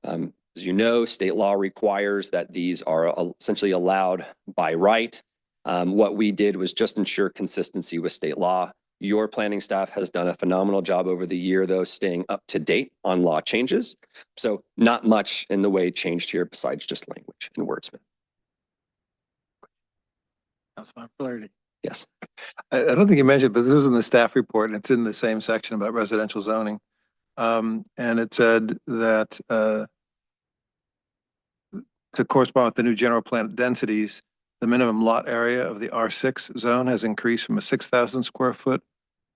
As you know, state law requires that these are essentially allowed by right. What we did was just ensure consistency with state law. Your planning staff has done a phenomenal job over the year, though, staying up to date on law changes. So not much in the way changed here besides just language and wordsmith. Councilmember Flaherty. Yes. I don't think you mentioned, but this was in the staff report and it's in the same section about residential zoning. And it said that to correspond with the new general plan densities, the minimum lot area of the R6 zone has increased from a 6,000 square foot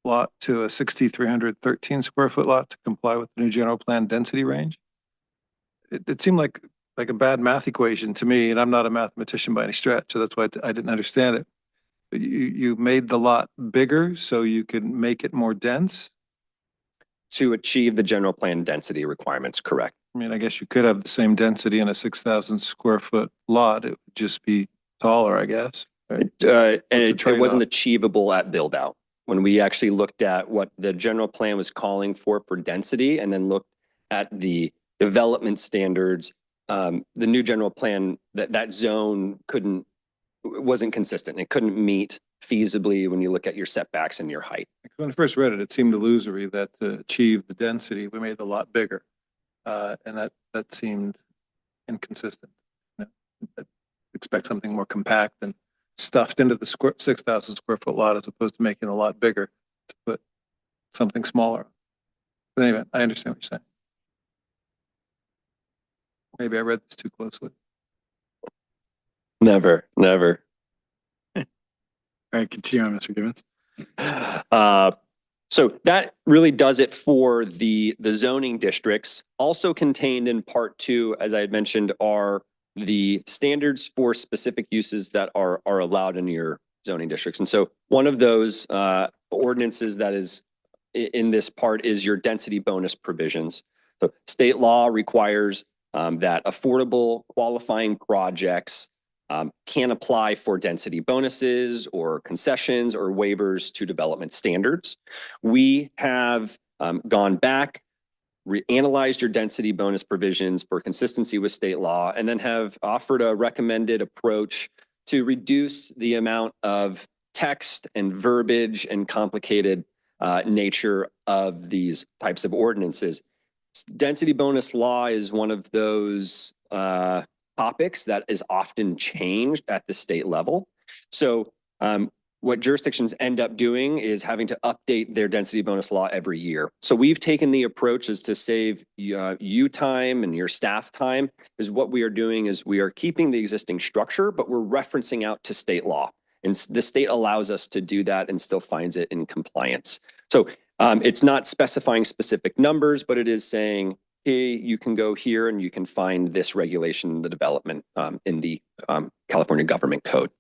lot to a 6,313 square foot lot to comply with the new general plan density range. It seemed like a bad math equation to me, and I'm not a mathematician by any stretch, so that's why I didn't understand it. But you made the lot bigger so you could make it more dense? To achieve the general plan density requirements, correct. I mean, I guess you could have the same density in a 6,000 square foot lot. It would just be taller, I guess. Right? And it trade-off? wasn't achievable at build out. When we actually looked at what the general plan was calling for density and then looked at the development standards, the new general plan, that zone wasn't consistent. It couldn't meet feasibly when you look at your setbacks and your height. When I first read it, it seemed illusory that to achieve the density, we made the lot bigger. And that seemed inconsistent. You know, I'd expect something more compact and stuffed into the 6,000 square foot lot as opposed to making a lot bigger to put something smaller. But anyway, I understand what you're saying. Maybe I read this too closely. Never, never. All right, continue on, Mr. Givens. So that really does it for the zoning districts. Also contained in part two, as I had mentioned, are the standards for specific uses that are allowed in your zoning districts. And so one of those ordinances that is in this part is your density bonus provisions. So state law requires that affordable qualifying projects can apply for density bonuses or concessions or waivers to development standards. We have gone back, reanalyzed your density bonus provisions for consistency with state law, and then have offered a recommended approach to reduce the amount of text and verbiage and complicated nature of these types of ordinances. Density bonus law is one of those topics that is often changed at the state level. So what jurisdictions end up doing is having to update their density bonus law every year. So we've taken the approach is to save you time and your staff time, is what we are doing is we are keeping the existing structure, but we're referencing out to state law. And the state allows us to do that and still finds it in compliance. So it's not specifying specific numbers, but it is saying, hey, you can go here and you can find this regulation in the development in the California Government Code.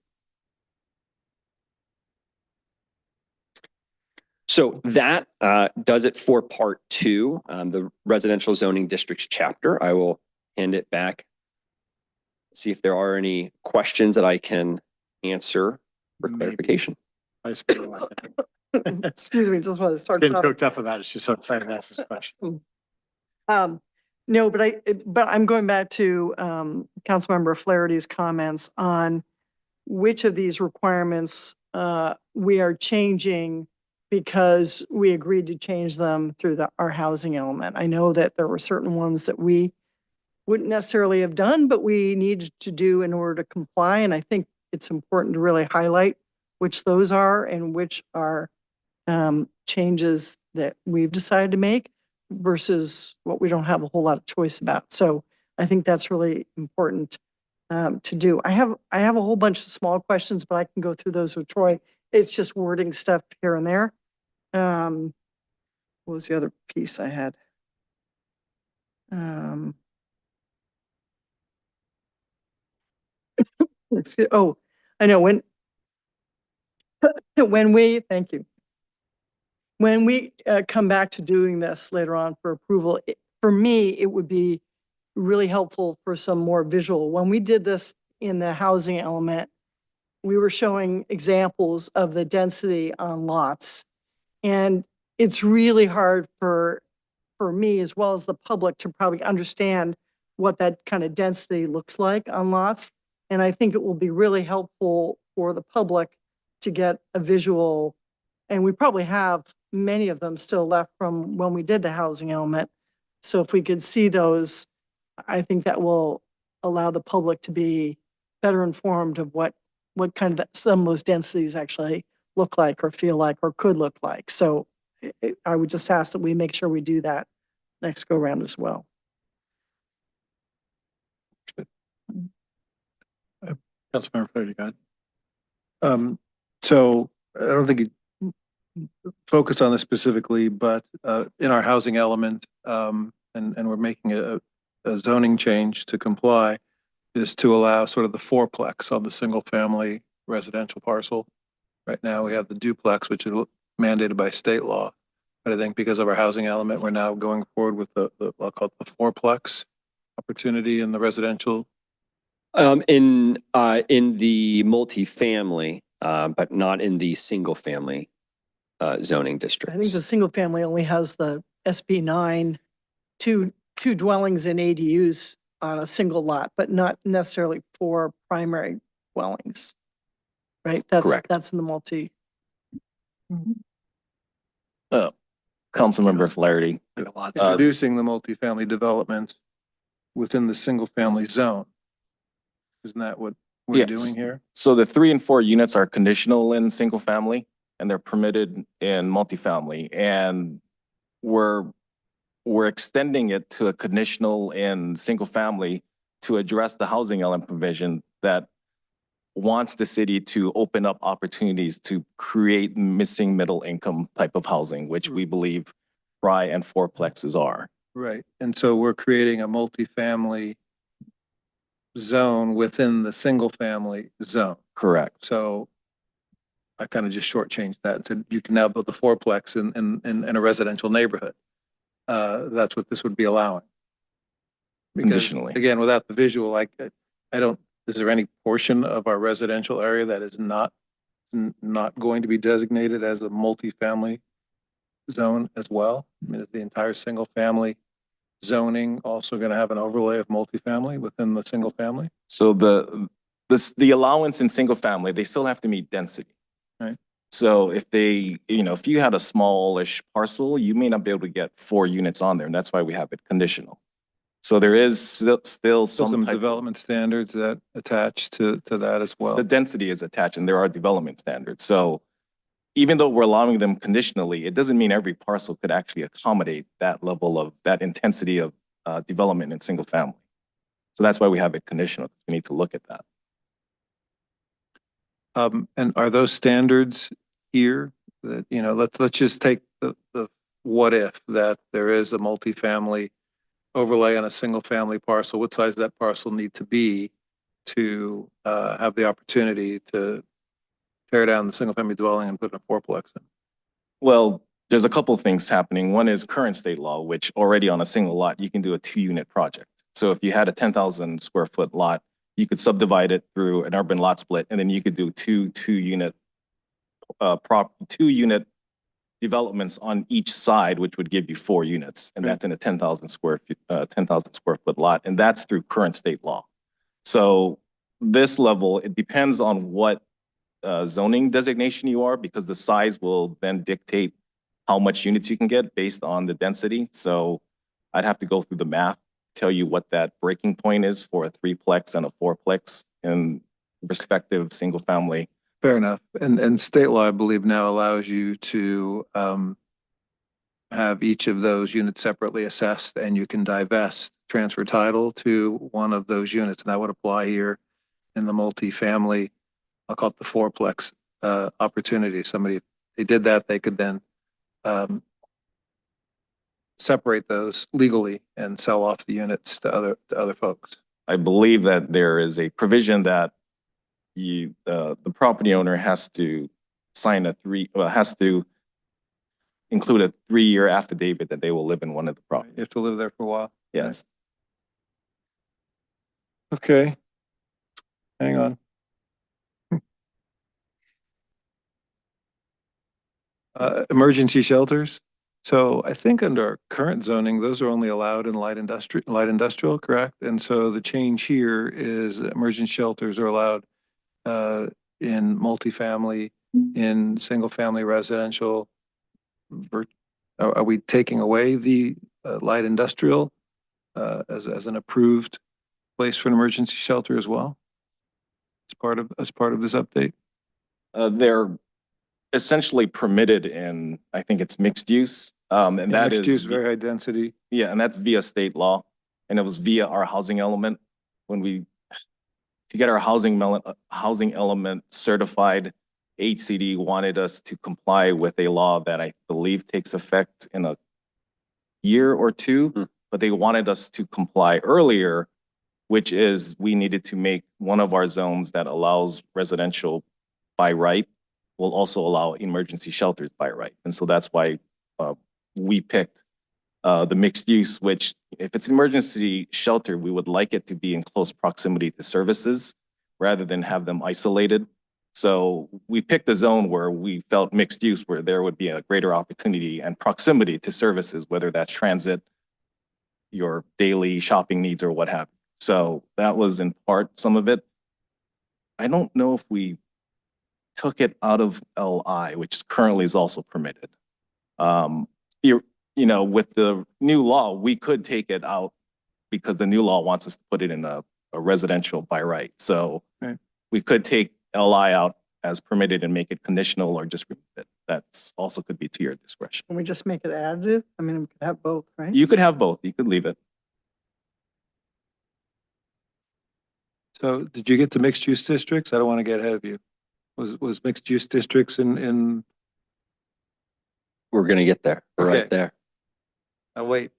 So that does it for part two, the residential zoning districts chapter. I will hand it back. See if there are any questions that I can answer for clarification. Vice Mayor. Excuse me, just want to start. Getting choked up about it. She's so excited to ask this question. No, but I'm going back to Councilmember Flaherty's comments on which of these requirements we are changing because we agreed to change them through our housing element. I know that there were certain ones that we wouldn't necessarily have done, but we needed to do in order to comply. And I think it's important to really highlight which those are and which are changes that we've decided to make versus what we don't have a whole lot of choice about. So I think that's really important to do. I have a whole bunch of small questions, but I can go through those with Troy. It's just wording stuff here and there. What was the other piece I had? Oh, I know when thank you. When we come back to doing this later on for approval, for me, it would be really helpful for some more visual. When we did this in the housing element, we were showing examples of the density on lots. And it's really hard for me as well as the public to probably understand what that kind of density looks like on lots. And I think it will be really helpful for the public to get a visual. And we probably have many of them still left from when we did the housing element. So if we could see those, I think that will allow the public to be better informed of what kind of some of those densities actually look like or feel like or could look like. So I would just ask that we make sure we do that next go round as well. Councilmember Flaherty, go ahead. So I don't think you focused on this specifically, but in our housing element, and we're making a zoning change to comply, is to allow sort of the fourplex on the single family residential parcel. Right now we have the duplex, which is mandated by state law. But I think because of our housing element, we're now going forward with the I'll call it the fourplex opportunity in the residential. In the multifamily, but not in the single family zoning districts. I think the single family only has the SB 9, two dwellings in ADUs on a single lot, but not necessarily 4 primary dwellings. Right? Correct. That's in the multi. Councilmember Flaherty. It's reducing the multifamily development within the single family zone. Isn't that what we're Yes. doing here? So the 3 and 4 units are conditional in single family and they're permitted in multifamily. And we're extending it to a conditional in single family to address the housing element provision that wants the city to open up opportunities to create missing middle income type of housing, which we believe Fry and fourplexes are. Right. And so we're creating a multifamily zone within the single family zone. Correct. So I kind of just shortchanged that and said you can now build a fourplex in a residential neighborhood. That's what this would be allowing. Because, Conditionally. again, without the visual, like, I don't, is there any portion of our residential area that is not going to be designated as a multifamily zone as well? I mean, is the entire single family zoning also going to have an overlay of multifamily within the single family? So the allowance in single family, they still have to meet density. Right. So if they, if you had a smallish parcel, you may not be able to get 4 units on there, and that's why we have it conditional. So there is still some Some type of- development standards that attach to that as well. the density is attached, and there are development standards. So even though we're allowing them conditionally, it doesn't mean every parcel could actually accommodate that level of, that intensity of development in single family. So that's why we have it conditional. We need to look at that. And are those standards here that, let's just take the what if that there is a multifamily overlay on a single family parcel, what size does that parcel need to be to have the opportunity to tear down the single family dwelling and put in a fourplex in? Well, there's a couple of things happening. One is current state law, which already on a single lot, you can do a 2-unit project. So if you had a 10,000 square foot lot, you could subdivide it through an urban lot split, and then you could do two-unit developments on each side, which would give you 4 units. And that's in a 10,000 square foot lot. And that's through current state law. So this level, it depends on what zoning designation you are, because the size will then dictate how much units you can get based on the density. So I'd have to go through the math, tell you what that breaking point is for a 3-plex and a 4-plex in respective single family. Fair enough. And state law, I believe, now allows you to have each of those units separately assessed, and you can divest, transfer title to one of those units. And that would apply here in the multifamily, I'll call it the 4-plex opportunity. Somebody, if they did that, they could then separate those legally and sell off the units to other folks. I believe that there is a provision that the property owner has to sign has to include a 3-year affidavit that they will live in one of the You properties. have to live there for a while. Yes. Okay. Hang on. Emergency shelters. So I think under our current zoning, those are only allowed in light industrial, correct? And so the change here is emergency shelters are allowed in multifamily, in single family residential. Are we taking away the light industrial as an approved place for an emergency shelter as well? As part of this update? They're essentially permitted in, I think it's mixed use. And that Mixed use, is, very high density. yeah, and that's via state law. And it was via our housing element. To get our housing element certified, HCD wanted us to comply with a law that I believe takes effect in a year or 2, but they wanted us to comply earlier, which is we needed to make one of our zones that allows residential by right will also allow emergency shelters by right. And so that's why we picked the mixed use, which if it's an emergency shelter, we would like it to be in close proximity to services rather than have them isolated. So we picked a zone where we felt mixed use, where there would be a greater opportunity and proximity to services, whether that's transit, your daily shopping needs, or what have you. So that was in part some of it. I don't know if we took it out of LI, which currently is also permitted. With the new law, we could take it out because the new law wants us to put it in a residential by right. So we could take LI out as permitted and make it conditional, or just remove it. That's also could be to your discretion. Can we just make it additive? I mean, we could have both, right? You could have both. You could leave it. So did you get to mixed use districts? I don't want to get ahead of you. Was mixed use districts in, We're going to get there. We're Okay. right there. I'll wait.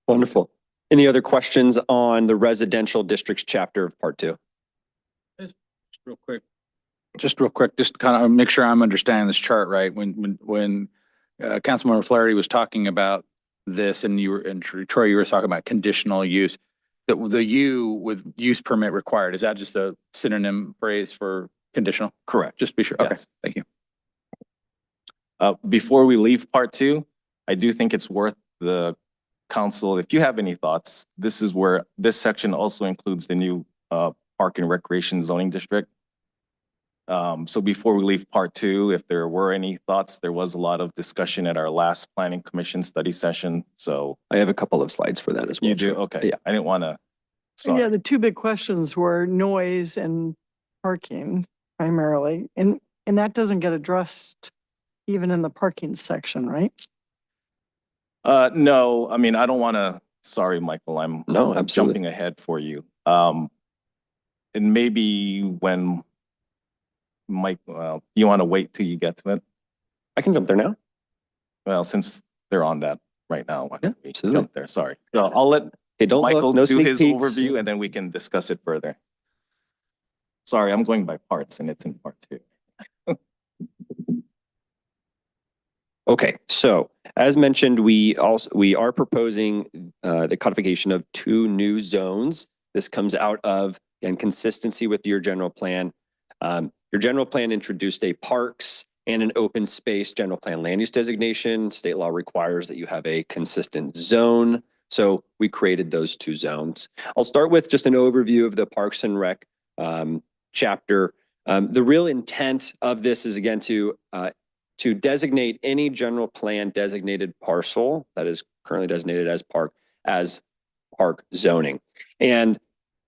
Wonderful. Any other questions on the residential districts chapter of part 2? Real quick. Just real quick, just to kind of make sure I'm understanding this chart right. When Councilmember Flaherty was talking about this and Troy, you were talking about conditional use. The U with use permit required, is that just a synonym phrase for conditional? Correct. Just be sure. Okay, Yes. thank you. Before we leave part 2, I do think it's worth the council, if you have any thoughts, this is where this section also includes the new park and recreation zoning district. So before we leave part 2, if there were any thoughts, there was a lot of discussion at our last planning commission study session. So I have a couple of slides for that as well. you do? Okay. Yeah. I didn't want to. Yeah, the two big questions were noise and parking primarily. And that doesn't get addressed even in the parking section, right? No, I mean, I don't want to, sorry, Michael, I'm absolutely. jumping ahead for you. And maybe when Mike, you want to wait till you get to it? I can jump there now. Well, since they're on that right now, why don't we absolutely. jump there? Sorry. So I'll let Hey, don't Michael look, no do sneak his peeks. overview and then we can discuss it further. Sorry, I'm going by parts and it's in part 2. Okay, so as mentioned, we are proposing the codification of 2 new zones. This comes out of, again, consistency with your general plan. Your general plan introduced a parks and an open space general plan land use designation. State law requires that you have a consistent zone. So we created those 2 zones. I'll start with just an overview of the Parks and Rec chapter. The real intent of this is, again, to designate any general plan designated parcel that is currently designated as park zoning. And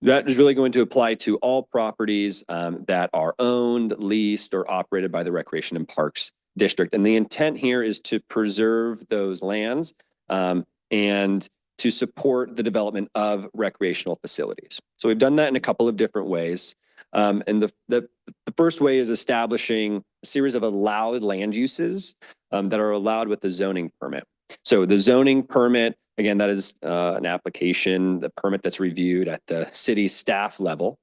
that is really going to apply to all properties that are owned, leased, or operated by the Recreation and Parks District. And the intent here is to preserve those lands and to support the development of recreational facilities. So we've done that in a couple of different ways. And the first way is establishing a series of allowed land uses that are allowed with the zoning permit. So the zoning permit, again, that is an application, the permit that's reviewed at the city staff level.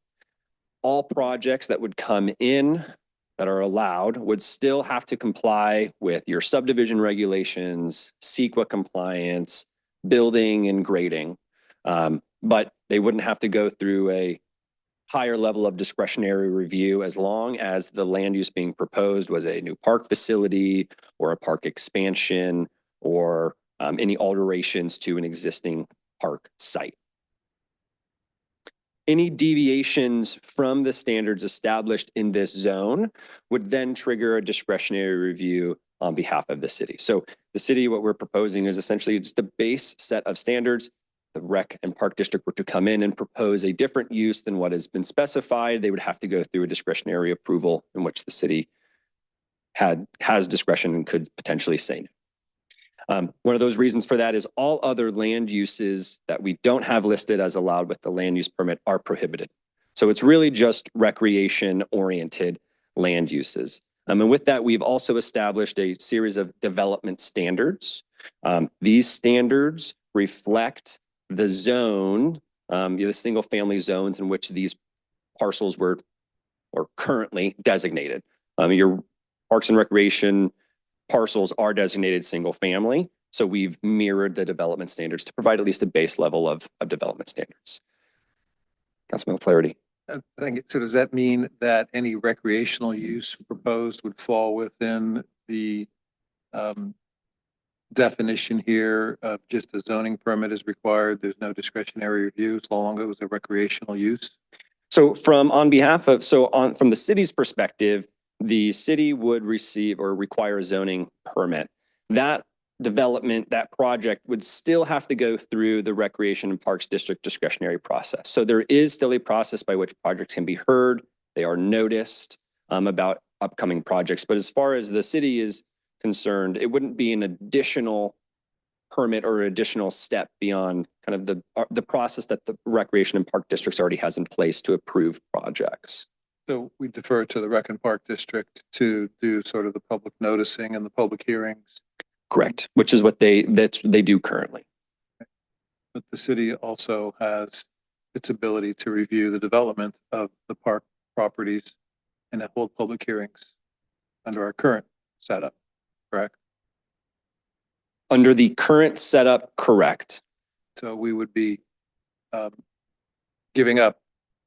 All projects that would come in that are allowed would still have to comply with your subdivision regulations, CEQA compliance, building and grading. But they wouldn't have to go through a higher level of discretionary review as long as the land use being proposed was a new park facility or a park expansion or any alterations to an existing park site. Any deviations from the standards established in this zone would then trigger a discretionary review on behalf of the city. So the city, what we're proposing is essentially just a base set of standards. The Rec and Park District were to come in and propose a different use than what has been specified, they would have to go through a discretionary approval in which the city has discretion and could potentially say no. One of those reasons for that is all other land uses that we don't have listed as allowed with the land use permit are prohibited. So it's really just recreation-oriented land uses. And with that, we've also established a series of development standards. These standards reflect the zone, the single-family zones in which these parcels were or currently designated. Your Parks and Recreation parcels are designated single-family, so we've mirrored the development standards to provide at least a base level of development standards. Councilman Flaherty. So does that mean that any recreational use proposed would fall within the definition here of just a zoning permit is required? There's no discretionary review as long as it was a recreational use? So from the city's perspective, the city would receive or require a zoning permit. That development, that project would still have to go through the Recreation and Parks District discretionary process. So there is still a process by which projects can be heard. They are noticed about upcoming projects. But as far as the city is concerned, it wouldn't be an additional permit or additional step beyond kind of the process that the Recreation and Park Districts already has in place to approve projects. So we defer to the Rec and Park District to do sort of the public noticing and the public hearings. Correct, which is what they do currently. But the city also has its ability to review the development of the park properties and hold public hearings under our current setup, correct? Under the current setup, correct. So we would be giving up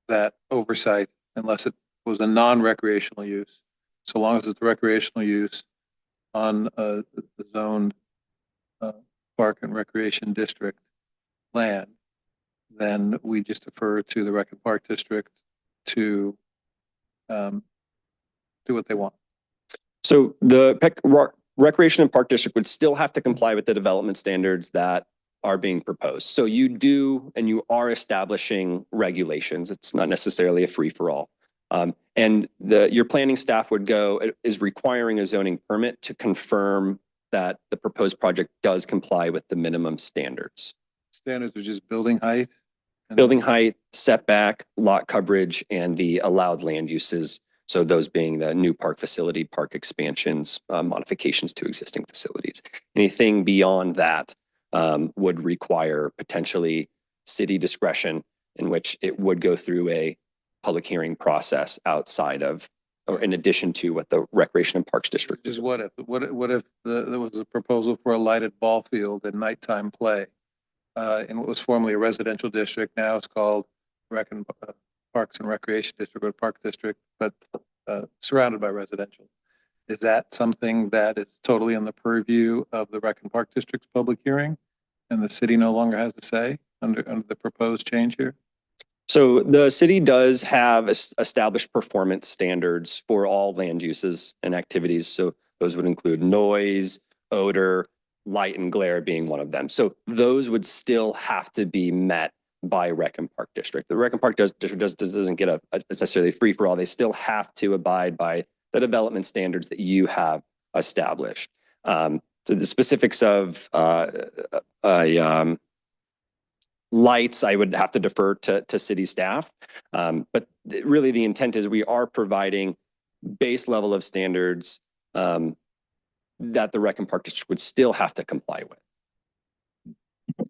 that oversight unless it was a non-recreational use. So long as it's recreational use on the zoned park and recreation district land, then we just defer to the Rec and Park District to do what they want. So the Recreation and Park District would still have to comply with the development standards that are being proposed. So you do and you are establishing regulations. It's not necessarily a free-for-all. And your planning staff is requiring a zoning permit to confirm that the proposed project does comply with the minimum standards. Standards are just building height. Building height, setback, lot coverage, and the allowed land uses. So those being the new park facility, park expansions, modifications to existing facilities. Anything beyond that would require potentially city discretion, in which it would go through a public hearing process outside of, or in addition to what the Recreation and Parks District is. What if there was a proposal for a lighted ball field and nighttime play in what was formerly a residential district? Now it's called Parks and Recreation District or Park District, but surrounded by residential. Is that something that is totally in the purview of the Rec and Park District's public hearing, and the city no longer has a say under the proposed change here? So the city does have established performance standards for all land uses and activities. So those would include noise, odor, light and glare being one of them. So those would still have to be met by Rec and Park District. The Rec and Park District doesn't get a necessarily free for all. They still have to abide by the development standards that you have established. So the specifics of lights, I would have to defer to city staff. But really the intent is we are providing base level of standards that the Rec and Park District would still have to comply with.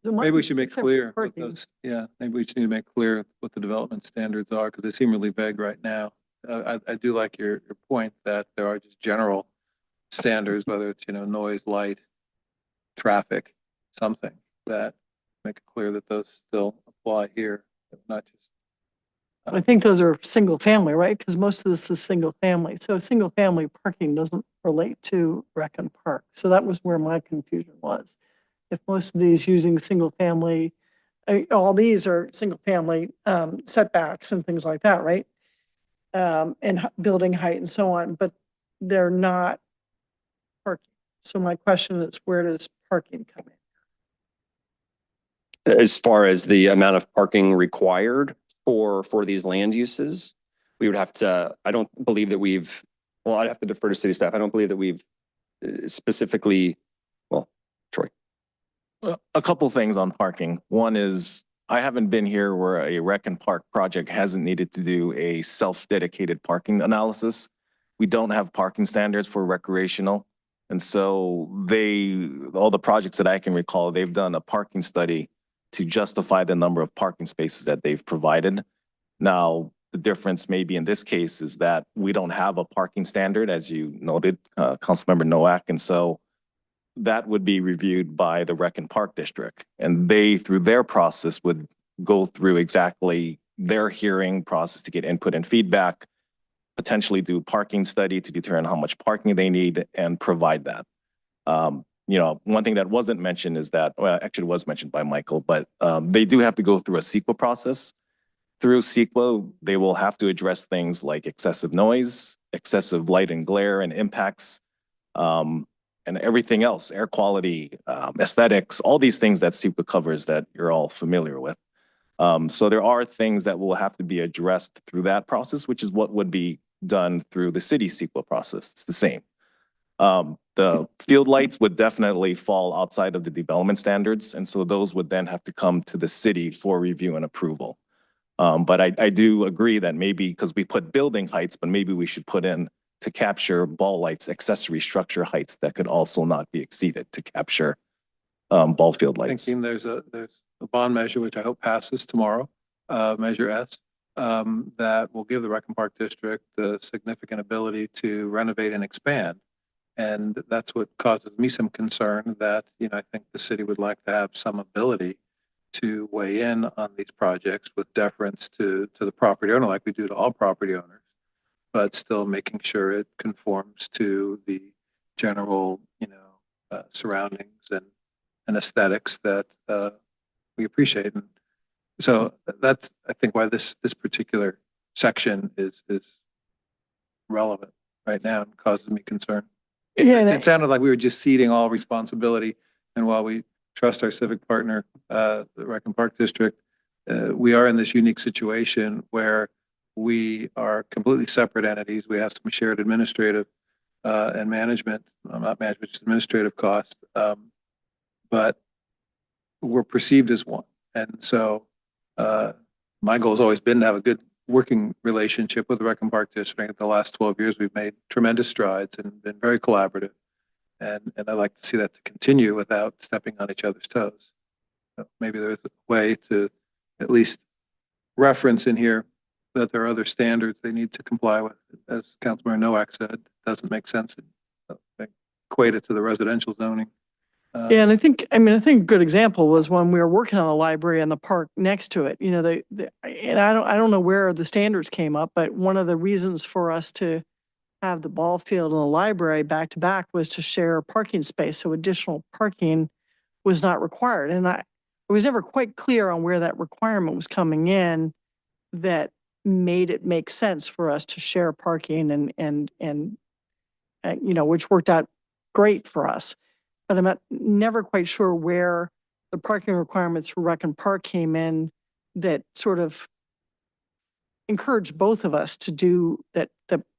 Maybe we should make Except clear for what parking. those, yeah, maybe we just need to make clear what the development standards are, because they seem really vague right now. I do like your point that there are just general standards, whether it's, noise, light, traffic, something that make it clear that those still apply here, not just. I think those are single family, right? Because most of this is single family. So single family parking doesn't relate to Rec and Park. So that was where my confusion was. If most of these using single family, all these are single family setbacks and things like that, right? And building height and so on, but they're not parking. So my question is, where does parking come in? As far as the amount of parking required for these land uses, we would have to, I don't believe that I'd have to defer to city staff. I don't believe that we've specifically, Troy. A couple things on parking. One is I haven't been here where a Rec and Park project hasn't needed to do a self-dedicated parking analysis. We don't have parking standards for recreational. And so all the projects that I can recall, they've done a parking study to justify the number of parking spaces that they've provided. Now, the difference maybe in this case is that we don't have a parking standard, as you noted, Councilmember Nowak. And so that would be reviewed by the Rec and Park District. And they, through their process, would go through exactly their hearing process to get input and feedback, potentially do parking study to determine how much parking they need and provide that. One thing that wasn't mentioned is that, well, actually it was mentioned by Michael, but they do have to go through a CEQA process. Through CEQA, they will have to address things like excessive noise, excessive light and glare and impacts, and everything else, air quality, aesthetics, all these things that CEQA covers that you're all familiar with. So there are things that will have to be addressed through that process, which is what would be done through the city CEQA process. It's the same. The field lights would definitely fall outside of the development standards, and so those would then have to come to the city for review and approval. But I do agree that maybe, because we put building heights, but maybe we should put in to capture ball lights, accessory structure heights that could also not be exceeded to capture ball field lights. Thinking there's a bond measure, which I hope passes tomorrow, Measure S, that will give the Rec and Park District the significant ability to renovate and expand. And that's what causes me some concern that, I think the city would like to have some ability to weigh in on these projects with deference to the property owner, like we do to all property owners, but still making sure it conforms to the general, surroundings and aesthetics that we appreciate. And so that's, I think, why this particular section is relevant right now and causes me concern. It sounded like we were just ceding all responsibility, and while we trust our civic partner, the Rec and Park District, we are in this unique situation where we are completely separate entities. We have some shared administrative and management, not management, just administrative costs, but we're perceived as one. And so my goal has always been to have a good working relationship with the Rec and Park District. The last 12 years, we've made tremendous strides and been very collaborative. And I'd like to see that to continue without stepping on each other's toes. Maybe there's a way to at least reference in here that there are other standards they need to comply with. As Councilmember Nowak said, it doesn't make sense to equate it to the residential zoning. Yeah, and I think a good example was when we were working on the library and the park next to it, and I don't know where the standards came up, but one of the reasons for us to have the ball field and the library back to back was to share parking space. So additional parking was not required. And I was never quite clear on where that requirement was coming in that made it make sense for us to share parking and which worked out great for us. But I'm never quite sure where the parking requirements for Rec and Park came in that sort of encouraged both of us to do that,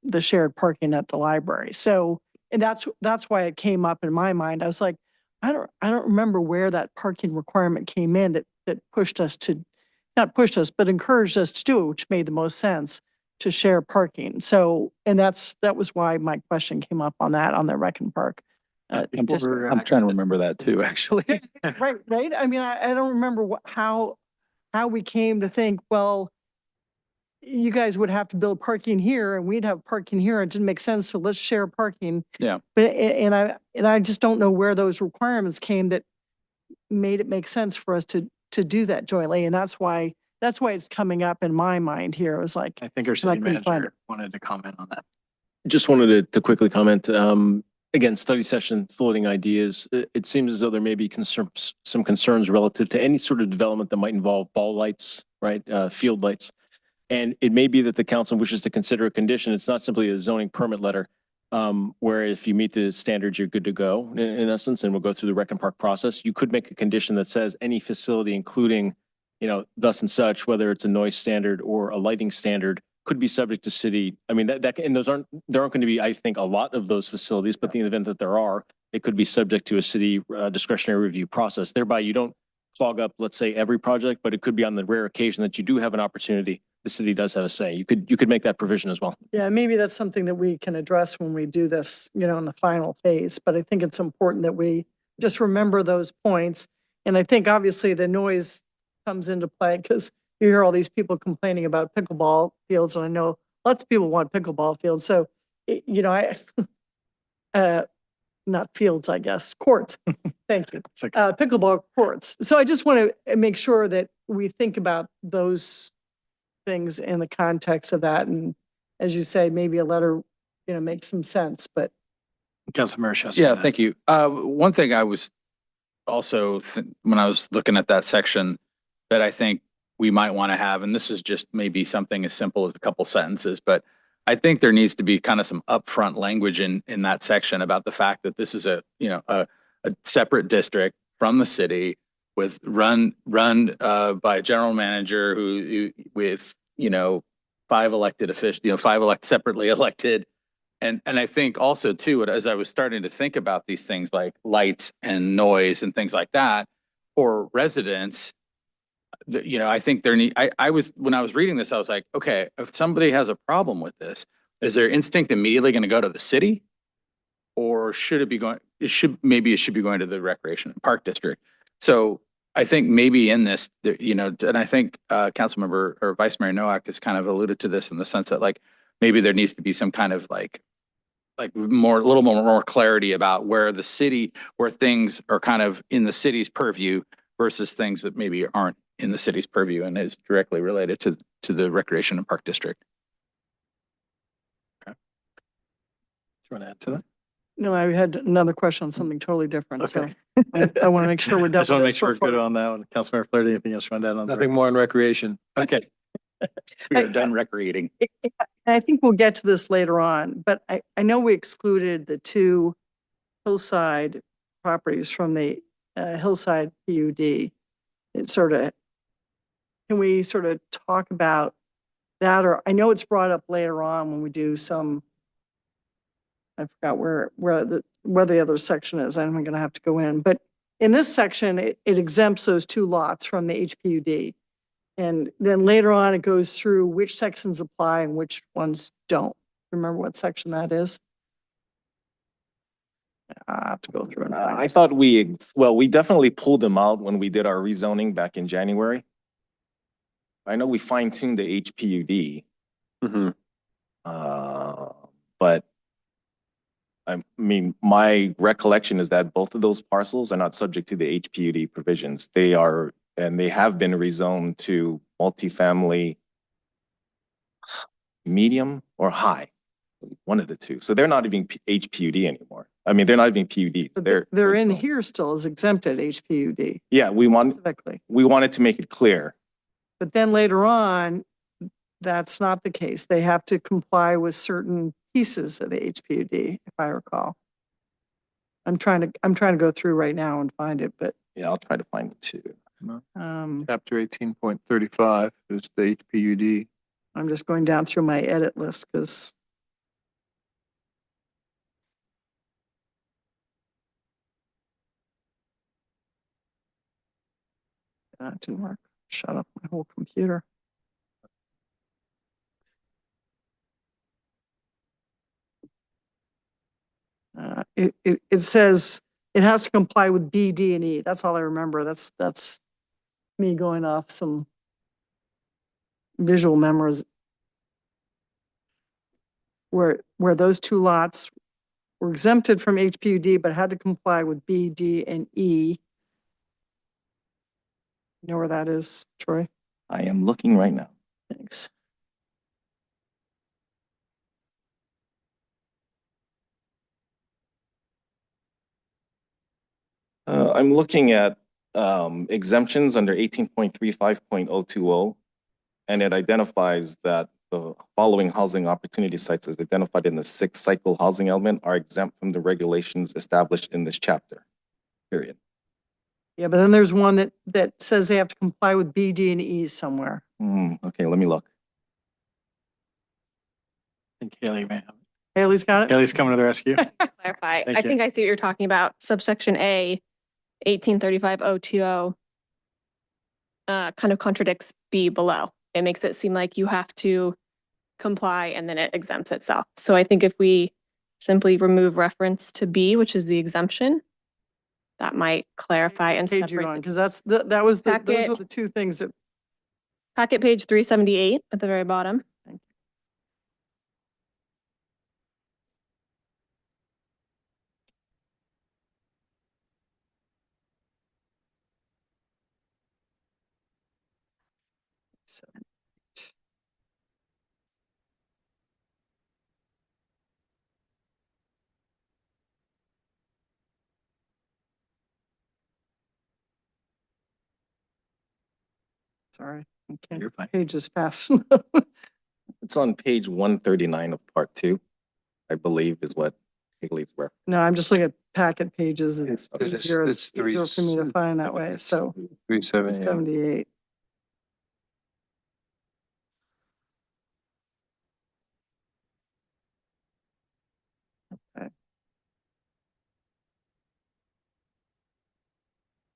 the shared parking at the library. So, and that's why it came up in my mind. I was like, I don't remember where that parking requirement came in that pushed us to, not pushed us, but encouraged us to do it, which made the most sense to share parking. So, and that was why my question came up on the Rec and Park. I'm trying to remember that too, actually. Right. I mean, I don't remember how we came to think, well, you guys would have to build parking here and we'd have parking here. It didn't make sense. So let's share parking. Yeah. But, and I just don't know where those requirements came that made it make sense for us to do that jointly. And that's why it's coming up in my mind here. It was like, I think our city manager wanted to comment on that. Just wanted to quickly comment. Again, study session, floating ideas. It seems as though there may be some concerns relative to any sort of development that might involve ball lights, right? Field lights. And it may be that the council wishes to consider a condition. It's not simply a zoning permit letter, where if you meet the standards, you're good to go in essence, and we'll go through the Rec and Park process. You could make a condition that says any facility, including, thus and such, whether it's a noise standard or a lighting standard, could be subject to city. I mean, there aren't going to be, I think, a lot of those facilities, but in the event that there are, it could be subject to a city discretionary review process. Thereby, you don't clog up, let's say, every project, but it could be on the rare occasion that you do have an opportunity. The city does have a say. You could make that provision as well. Yeah, maybe that's something that we can address when we do this, in the final phase. But I think it's important that we just remember those points. And I think obviously the noise comes into play because you hear all these people complaining about pickleball fields, and I know lots of people want pickleball fields. So, not fields, I guess, courts. Thank you. Pickleball courts. So I just want to make sure that we think about those things in the context of that. And as you say, maybe a letter, makes some sense, but. Councilmember Schuster. Yeah, thank you. One thing I was also, when I was looking at that section that I think we might want to have, and this is just maybe something as simple as a couple sentences, but I think there needs to be kind of some upfront language in that section about the fact that this is a separate district from the city with run by a general manager who with 5 elected officials, 5 separately elected And I think also too, as I was starting to think about these things like lights and noise and things like that, for residents, I think when I was reading this, I was like, okay, if somebody has a problem with this, is their instinct immediately going to go to the city? Or should it be going, maybe it should be going to the Recreation and Park District. So I think maybe in this, and I think Councilmember or Vice Mayor Noack has kind of alluded to this in the sense that like, maybe there needs to be some kind of like a little more clarity about where things are kind of in the city's purview versus things that maybe aren't in the city's purview and is directly related to the Recreation and Park District. Do you want to add to that? No, I had another question on something totally different, so Okay. I want to make sure we're I done. just want to with make this sure we're before- good on that one. Councilmember Flaherty, anything else you want to add on? Nothing more on recreation. Okay. We are done recreating. And I think we'll get to this later on, but I know we excluded the two hillside properties from the hillside PUD. Can we sort of talk about that? Or I know it's brought up later on when we do some, I forgot where the other section is. I'm going to have to go in. But in this section, it exempts those two lots from the HPUD. And then later on, it goes through which sections apply and which ones don't. Remember what section that is? I have to go through and find I it. thought we definitely pulled them out when we did our rezoning back in January. I know we fine tuned the HPUD. Mhm. But I mean, my recollection is that both of those parcels are not subject to the HPUD provisions. They are, and they have been rezoned to multifamily medium or high, one of the two. So they're not even HPUD anymore. I mean, they're not even PUDs. But They're in zoned. here still as exempted HPUD Yeah, we specifically. wanted to make it clear. But then later on, that's not the case. They have to comply with certain pieces of the HPUD, if I recall. I'm trying to go through right now and find it, but Yeah, I'll try to find it too. Chapter 18.35 is the HPUD. I'm just going down through my edit list because that didn't work. Shut up my whole computer. It says it has to comply with B, D, and E. That's all I remember. That's me going off some visual memories where those two lots were exempted from HPUD but had to comply with B, D, and E. You know where that is, Troy? I am looking right now. Thanks. I'm looking at exemptions under 18.35.020, and it identifies that the following housing opportunity sites as identified in the sixth cycle housing element are exempt from the regulations established in this chapter, period. Yeah, but then there's one that says they have to comply with B, D, and E somewhere. Okay, let me look. I think Haley may have. Haley's got it? Haley's coming to the rescue. Clarify. Thank I you. think I see what you're talking about. Subsection A, 1835.020, kind of contradicts B below. It makes it seem like you have to comply and then it exempts itself. So I think if we simply remove reference to B, which is the exemption, that might clarify and Page you're separate. on, because those Packet. were the two things that, Packet page 378 at the very bottom. sorry, I can't You're fine. pages fast. It's on page 139 of part 2, I believe is what Haley's reference. No, I'm just looking at packet pages. It's It's- easier, it's it's easier for me to find that way, so 378. 78.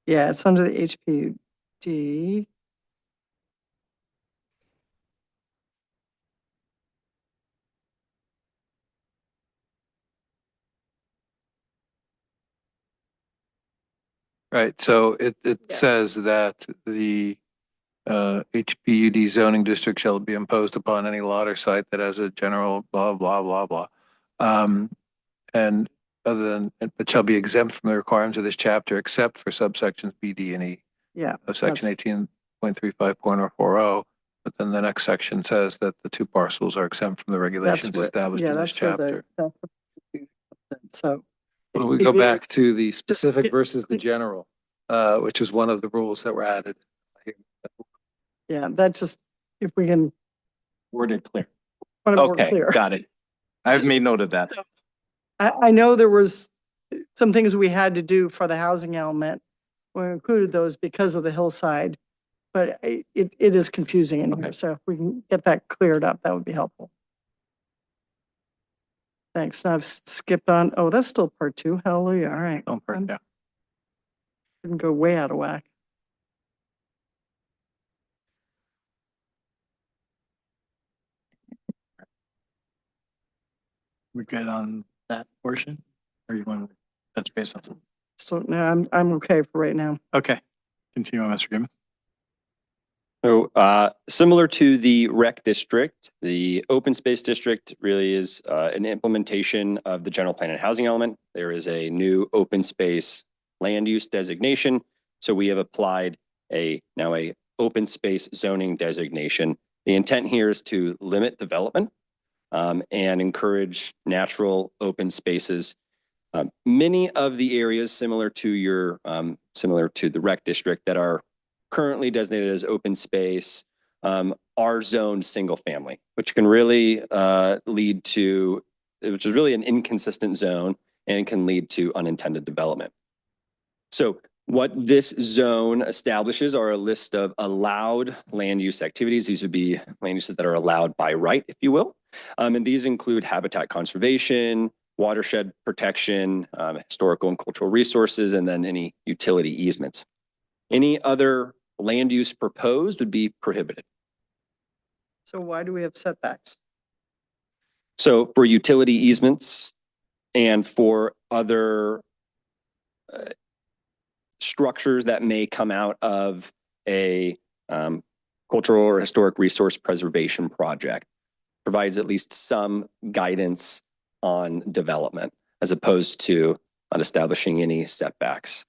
Yeah, it's under the HPUD. Right, so it Yeah. says that the HPUD zoning district shall be imposed upon any lot or site that has a general blah, blah, blah, blah. And other than, it shall be exempt from the requirements of this chapter, except for subsections B, D, and E Yeah. of section that's- 18.35.40. But then the next section says that the two parcels are exempt from the That's regulations where, established yeah, in this that's where chapter. that's what- so. Well, we if go you- back to the specific get- versus the general, which is one of the rules that were added. Yeah, that just, if we can. Worded clear. want it more Okay, clear. got it. I've made note of that. I know there was some things we had to do for the housing element. We included those because of the hillside, but it is confusing in here. Okay. So if we can get that cleared up, that would be helpful. Thanks. Now I've skipped on. Oh, that's still part 2. Hallelujah. All right. Don't break down. Didn't go way out of whack. We good on that portion? Or you want to touch base on something? So no, I'm okay for right now. Okay. Continue on, Mr. Gibbons. So, similar to the rec district, the open space district really is an implementation of the general plan and housing element. There is a new open space land use designation. So we have applied now a open space zoning designation. The intent here is to limit development and encourage natural open spaces. Many of the areas similar to the rec district that are currently designated as open space are zoned single family, which can really which is really an inconsistent zone and can lead to unintended development. So what this zone establishes are a list of allowed land use activities. These would be land uses that are allowed by right, if you will. And these include habitat conservation, watershed protection, historical and cultural resources, and then any utility easements. Any other land use proposed would be prohibited. So why do we have setbacks? So for utility easements and for other structures that may come out of a cultural or historic resource preservation project, provides at least some guidance on development as opposed to not establishing any setbacks.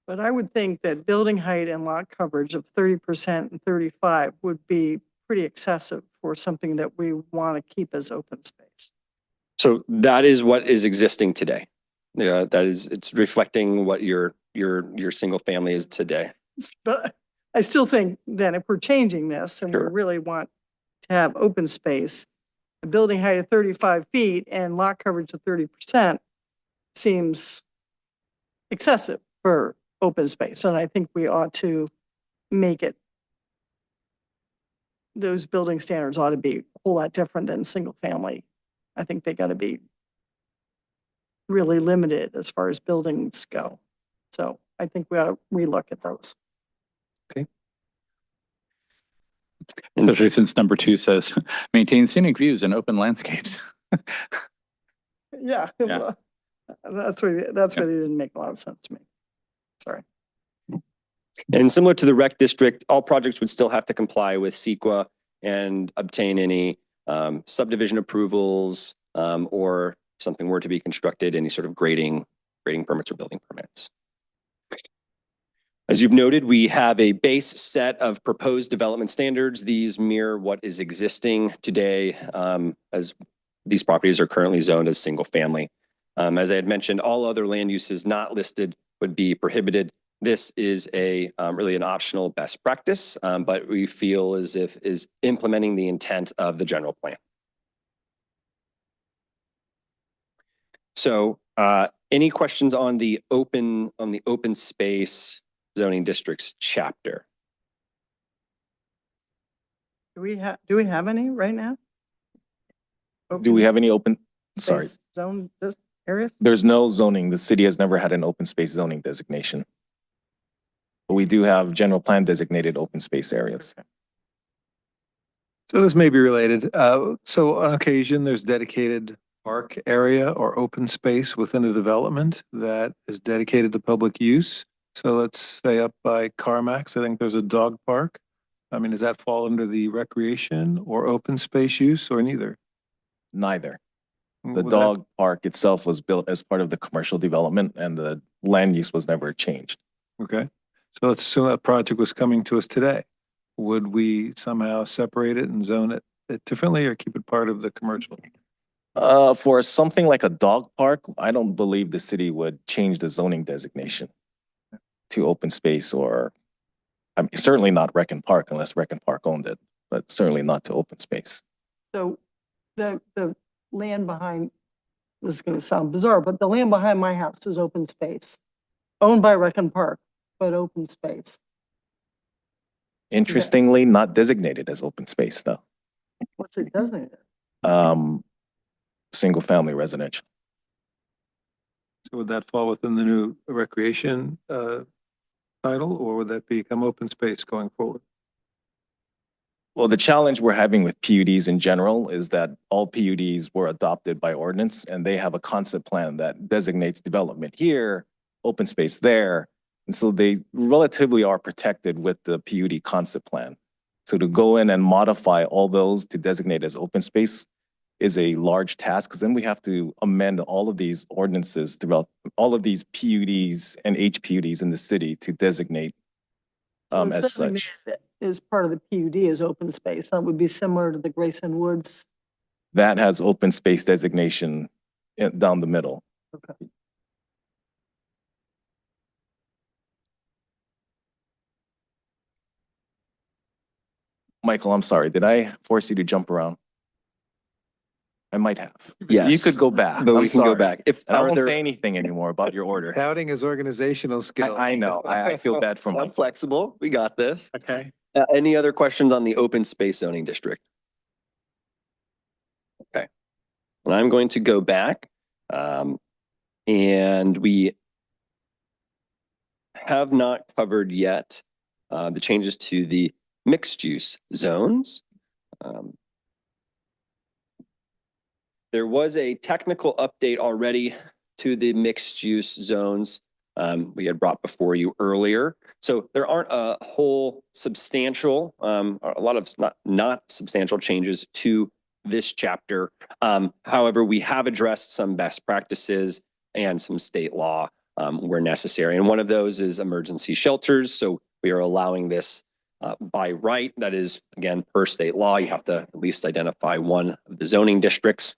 But I would think that building height and lot coverage of 30% and 35 would be pretty excessive for something that we want to keep as open space. So that is what is existing today. Yeah, it's reflecting what your single family is today. But I still think that if we're changing this and we Sure. really want to have open space, a building height of 35 feet and lot coverage of 30% seems excessive for open space. And I think we ought to make it, those building standards ought to be a whole lot different than single family. I think they got to be really limited as far as buildings go. So I think we ought to relook at those. Especially since number 2 says maintain scenic views and open landscapes. Yeah. Yeah. That's where it didn't make a lot of sense to me. Sorry. And similar to the rec district, all projects would still have to comply with CEQA and obtain any subdivision approvals or if something were to be constructed, any sort of grading permits or building permits. As you've noted, we have a base set of proposed development standards. These mirror what is existing today as these properties are currently zoned as single family. As I had mentioned, all other land uses not listed would be prohibited. This is really an optional best practice, but we feel as if is implementing the intent of the general plan. So any questions on the open space zoning districts chapter? Do we have any right now? Do we have any open, sorry, Space Zone, this, areas? There's no zoning. The city has never had an open space zoning designation. But we do have general plan designated open space areas. So this may be related. So on occasion, there's dedicated park area or open space within a development that is dedicated to public use. So let's say up by CarMax, I think there's a dog park. I mean, does that fall under the recreation or open space use or neither? Neither. The Would that- dog park itself was built as part of the commercial development and the land use was never changed. Okay, so let's assume that project was coming to us today. Would we somehow separate it and zone it differently or keep it part of the commercial? For something like a dog park, I don't believe the city would change the zoning designation to open space or, I mean, certainly not Rec and Park unless Rec and Park owned it, but certainly not to open space. So the land behind, this is going to sound bizarre, but the land behind my house is open space, owned by Rec and Park, but open space. Interestingly, not designated as open space though. What's it designated? Single family residential. So would that fall within the new recreation title or would that become open space going forward? Well, the challenge we're having with PUDs in general is that all PUDs were adopted by ordinance and they have a concept plan that designates development here, open space there. And so they relatively are protected with the PUD concept plan. So to go in and modify all those to designate as open space is a large task because then we have to amend all of these ordinances throughout all of these PUDs and HPUDs in the city to designate So it's as such. designated as part of the PUD as open space. That would be similar to the Grayson Woods. That has open space designation down the middle. Okay. Michael, I'm sorry. Did I force you to jump around? I might have. Yes. You could go back. But I'm we can go sorry. back. If And I are won't there, say anything anymore about your order. Touting his organizational skill. I know. I feel bad for I'm Michael. flexible. We got this. Okay. Any other questions on the open space zoning district? Okay. And I'm going to go back. And we have not covered yet the changes to the mixed use zones. There was a technical update already to the mixed use zones we had brought before you earlier. So there aren't a whole substantial, a lot of not substantial changes to this chapter. However, we have addressed some best practices and some state law where necessary. And one of those is emergency shelters. So we are allowing this by right. That is, again, per state law, you have to at least identify one of the zoning districts.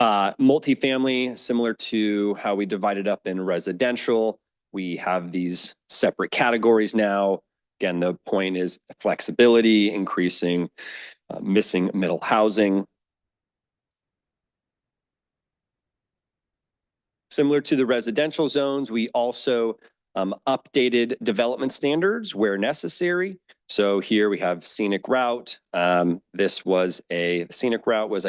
Multifamily, similar to how we divided up in residential, we have these separate categories now. Again, the point is flexibility, increasing missing middle housing. Similar to the residential zones, we also updated development standards where necessary. So here we have scenic route. This was scenic route was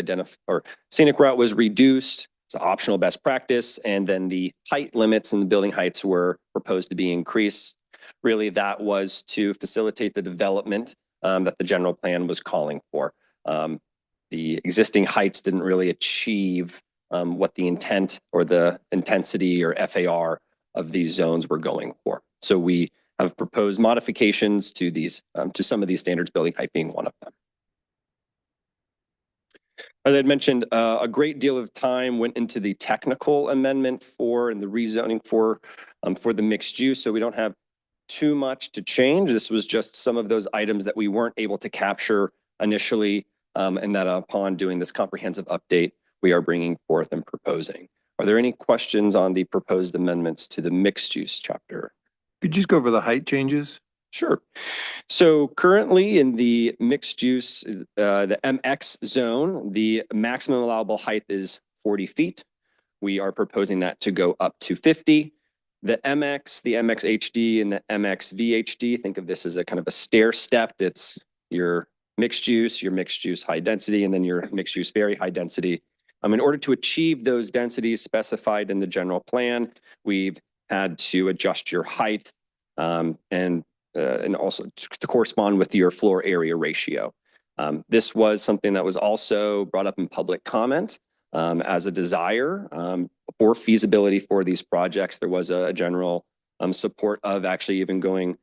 scenic route was reduced. It's an optional best practice. And then the height limits and the building heights were proposed to be increased. Really, that was to facilitate the development that the general plan was calling for. The existing heights didn't really achieve what the intent or the intensity or FAR of these zones were going for. So we have proposed modifications to these, to some of these standards, building height being one of them. As I had mentioned, a great deal of time went into the technical amendment and the rezoning for the mixed use. So we don't have too much to change. This was just some of those items that we weren't able to capture initially, and that upon doing this comprehensive update, we are bringing forth and proposing. Are there any questions on the proposed amendments to the mixed use chapter? Could you just go over the height changes? Sure. So currently in the mixed use, the MX zone, the maximum allowable height is 40 feet. We are proposing that to go up to 50. The MX, the MX HD, and the MX VHD, think of this as a kind of a stair step. It's your mixed use high density, and then your mixed use very high density. In order to achieve those densities specified in the general plan, we've had to adjust your height and also to correspond with your floor area ratio. This was something that was also brought up in public comment as a desire for feasibility for these projects. There was a general support of actually even going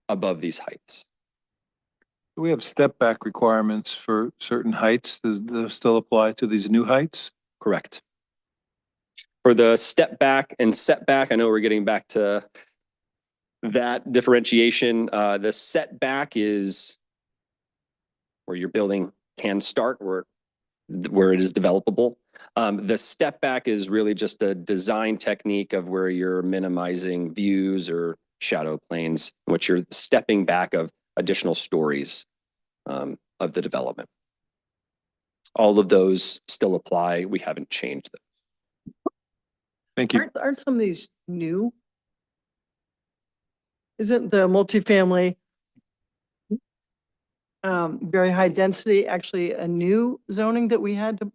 above these heights. Do we have step back requirements for certain heights? Does those still apply to these new heights? Correct. For the step back and setback, I know we're getting back to that differentiation. The setback is where your building can start, where it is developable. The step back is really just a design technique of where you're minimizing views or shadow planes, which you're stepping back of additional stories of the development. All of those still apply. We haven't changed them. Thank you. Aren't some of these new? Isn't the multifamily very high density actually a new zoning that we had to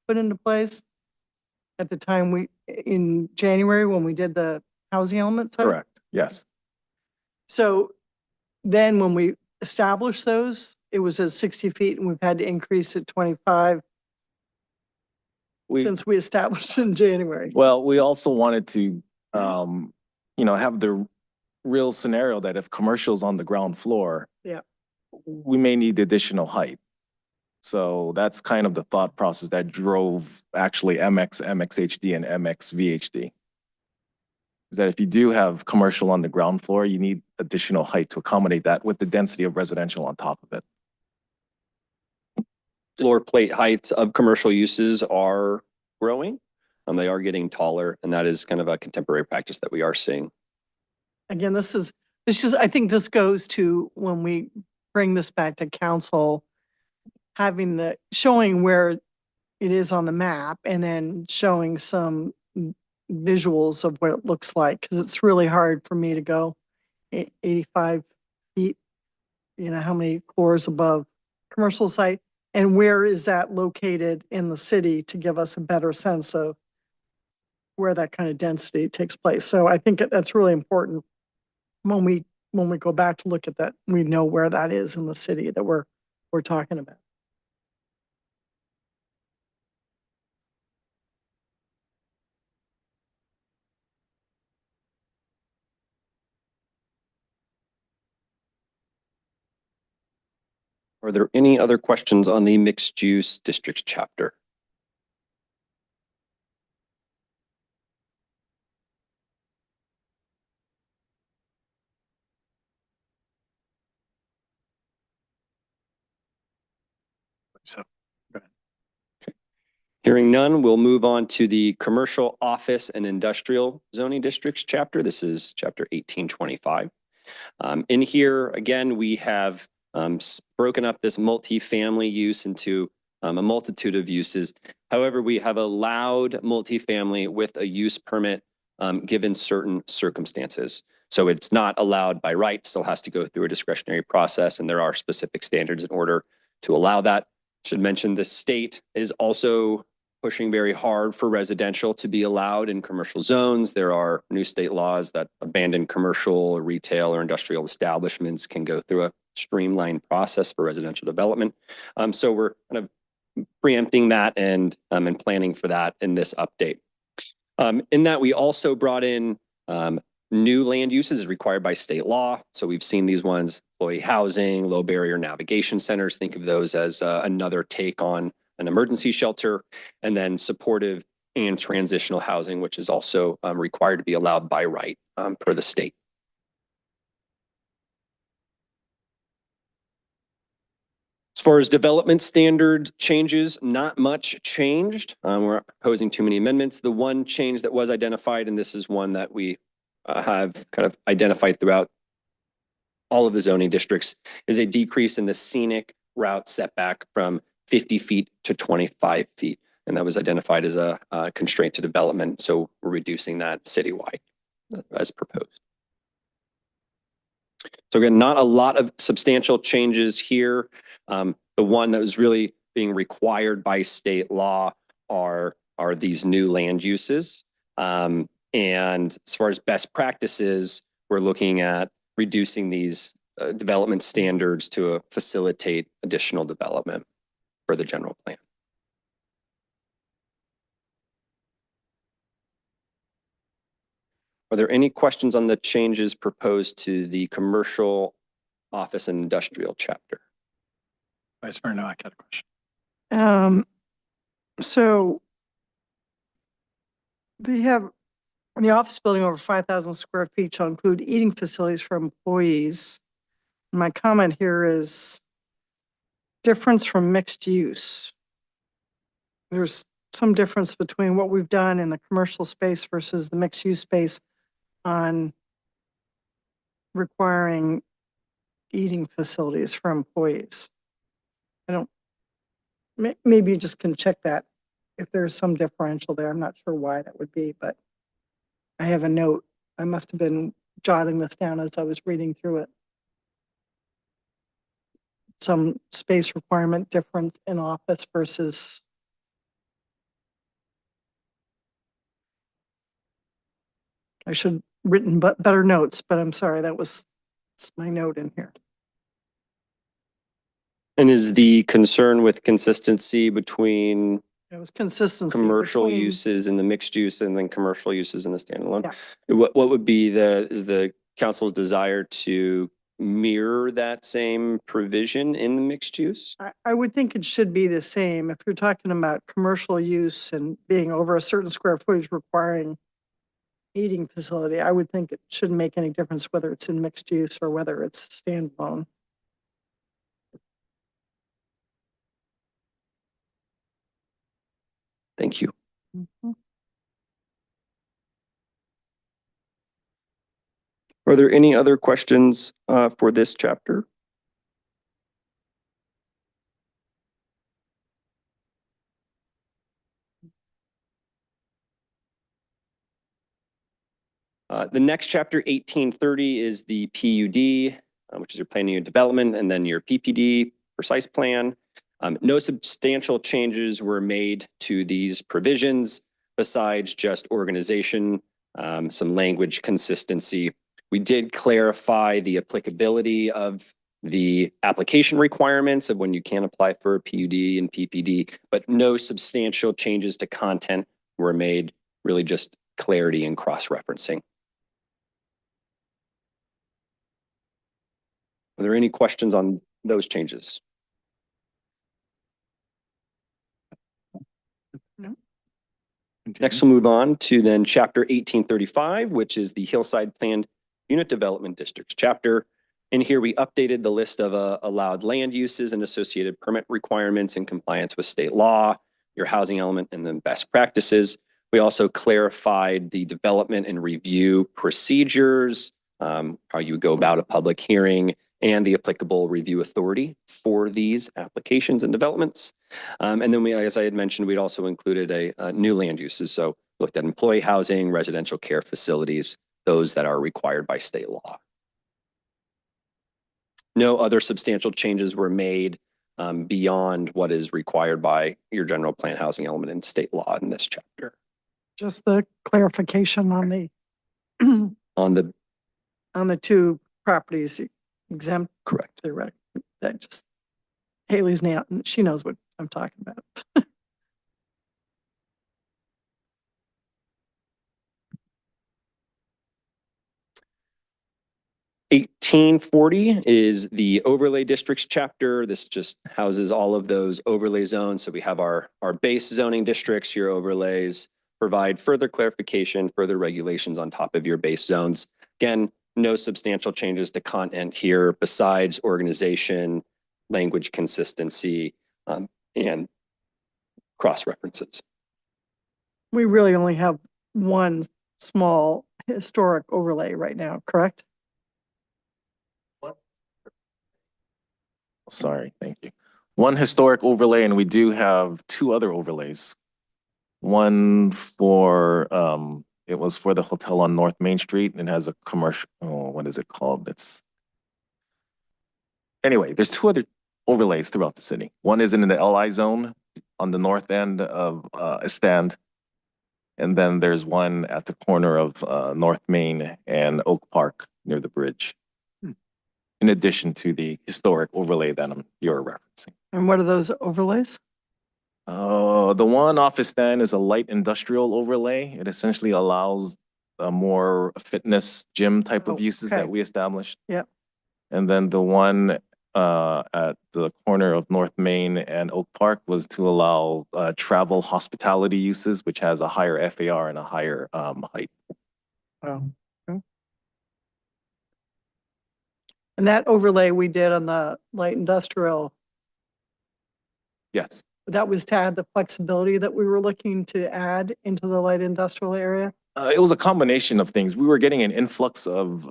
put into place at the time in January when we did the housing element side? Correct. Yes. So then when we established those, it was at 60 feet and we've had to increase it 25 since we established in January. Well, we also wanted to, have the real scenario that if commercial's on the ground floor, Yeah. we may need additional height. So that's kind of the thought process that drove actually MX, MXHD, and MXVHD. Is that if you do have commercial on the ground floor, you need additional height to accommodate that with the density of residential on top of it. Floor plate heights of commercial uses are growing. They are getting taller, and that is kind of a contemporary practice that we are seeing. Again, I think this goes to when we bring this back to council, showing where it is on the map and then showing some visuals of what it looks like, because it's really hard for me to go 85 feet, how many floors above commercial site, and where is that located in the city to give us a better sense of where that kind of density takes place. So I think that's really important when we go back to look at that, we know where that is in the city that we're talking about. Are there any other questions on the mixed use districts chapter? So, Hearing none, we'll move on to the commercial office and industrial zoning districts chapter. This is chapter 1825. In here, again, we have broken up this multifamily use into a multitude of uses. However, we have allowed multifamily with a use permit given certain circumstances. So it's not allowed by right, still has to go through a discretionary process, and there are specific standards in order to allow that. Should mention the state is also pushing very hard for residential to be allowed in commercial zones. There are new state laws that abandoned commercial, retail, or industrial establishments can go through a streamlined process for residential development. So we're kind of preempting that and planning for that in this update. In that, we also brought in new land uses as required by state law. So we've seen these ones: employee housing, low barrier navigation centers. Think of those as another take on an emergency shelter, and then supportive and transitional housing, which is also required to be allowed by right per the state. As far as development standard changes, not much changed. We're not proposing too many amendments. The one change that was identified, and this is one that we have kind of identified throughout all of the zoning districts, is a decrease in the scenic route setback from 50 feet to 25 feet. And that was identified as a constraint to development. So we're reducing that citywide as proposed. So again, not a lot of substantial changes here. The one that was really being required by state law are are these new land uses. And as far as best practices, we're looking at reducing these development standards to facilitate additional development for the general plan. Are there any questions on the changes proposed to the commercial, office, and industrial chapter? Vice Mayor Nowak had a question. So they have, in the office building over 5,000 square feet shall include eating facilities for employees. My comment here is difference from mixed use. There's some difference between what we've done in the commercial space versus the mixed use space on requiring eating facilities for employees. I don't, maybe you just can check that if there's some differential there. I'm not sure why that would be, but I have a note. I must have been jotting this down as I was reading through it. Some space requirement difference in office versus. I should have written better notes, but I'm sorry, that's my note in here. And is the concern with consistency between It was consistency. commercial between- uses and the mixed use and then commercial uses in the standalone? Yeah. What would be is the council's desire to mirror that same provision in the mixed use? I would think it should be the same. If you're talking about commercial use and being over a certain square footage requiring eating facility, I would think it shouldn't make any difference whether it's in mixed use or whether it's standalone. Thank you. Are there any other questions for this chapter? The next chapter, 1830, is the PUD, which is your planning and development, and then your PPD, precise plan. No substantial changes were made to these provisions besides just organization, some language consistency. We did clarify the applicability of the application requirements of when you can apply for a PUD and PPD, but no substantial changes to content were made, really just clarity and cross-referencing. Are there any questions on those changes? Next, we'll move on to then chapter 1835, which is the Hillside Planned Unit Development Districts chapter. In here, we updated the list of allowed land uses and associated permit requirements in compliance with state law, your housing element, and then best practices. We also clarified the development and review procedures, how you go about a public hearing, and the applicable review authority for these applications and developments. And then we, as I had mentioned, we'd also included a new land uses. So looked at employee housing, residential care facilities, those that are required by state law. No other substantial changes were made beyond what is required by your general plan housing element in state law in this chapter. Just the clarification on the On the two properties exempt. correct. Theoretically, that just Haley's now, she knows what I'm talking about. 1840 is the overlay districts chapter. This just houses all of those overlay zones. So we have our base zoning districts, your overlays, provide further clarification, further regulations on top of your base zones. Again, no substantial changes to content here besides organization, language consistency, and cross-references. We really only have one small historic overlay right now, correct? Sorry, thank you. One historic overlay, and we do have two other overlays. One for, it was for the hotel on North Main Street and has a commercial, oh, what is it called? Anyway, there's two other overlays throughout the city. One is in the LI zone on the north end of Stand, And then there's one at the corner of North Main and Oak Park near the bridge. In addition to the historic overlay that you're referencing. And what are those overlays? The one office stand is a light industrial overlay. It essentially allows a more fitness gym type of Oh, uses okay. that we established. Yep. And then the one at the corner of North Main and Oak Park was to allow travel hospitality uses, which has a higher FAR and a higher height. Oh, okay. And that overlay we did on the light industrial, Yes. that was to add the flexibility that we were looking to add into the light industrial area? It was a combination of things. We were getting an influx of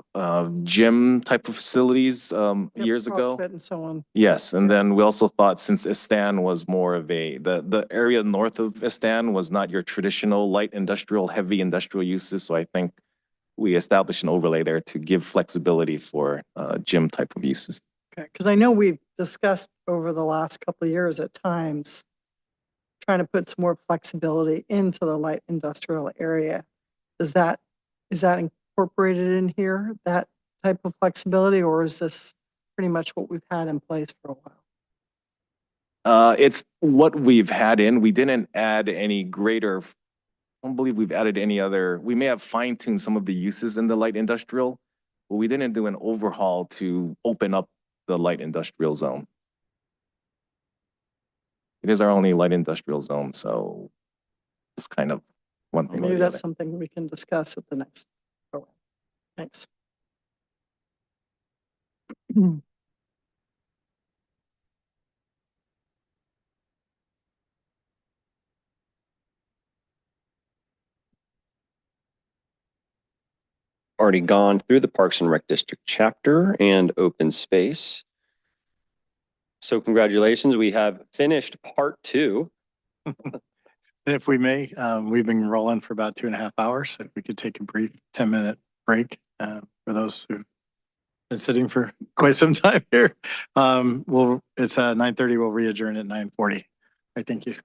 gym type of facilities Yep, years ago. CrossFit and so on. Yes, and Yeah. then we also thought since Istan was more of the area north of Istan was not your traditional light industrial, heavy industrial uses. So I think we established an overlay there to give flexibility for gym type of uses. Okay, because I know we've discussed over the last couple of years at times trying to put some more flexibility into the light industrial area. Is that incorporated in here, that type of flexibility, or is this pretty much what we've had in place for a while? It's what we've had in. We didn't add any greater. I don't believe we've added any other. We may have fine-tuned some of the uses in the light industrial, but we didn't do an overhaul to open up the light industrial zone. It is our only light industrial zone, so it's kind of one thing or Maybe the that's other. something we can discuss at the next program. Thanks. Already gone through the Parks and Rec District chapter and open space. So congratulations, we have finished part 2. If we may, we've been rolling for about 2.5 hours. If we could take a brief 10-minute break for those who've been sitting for quite some time here. It's 9:30. We'll re-adjourn at 9:40. I thank you.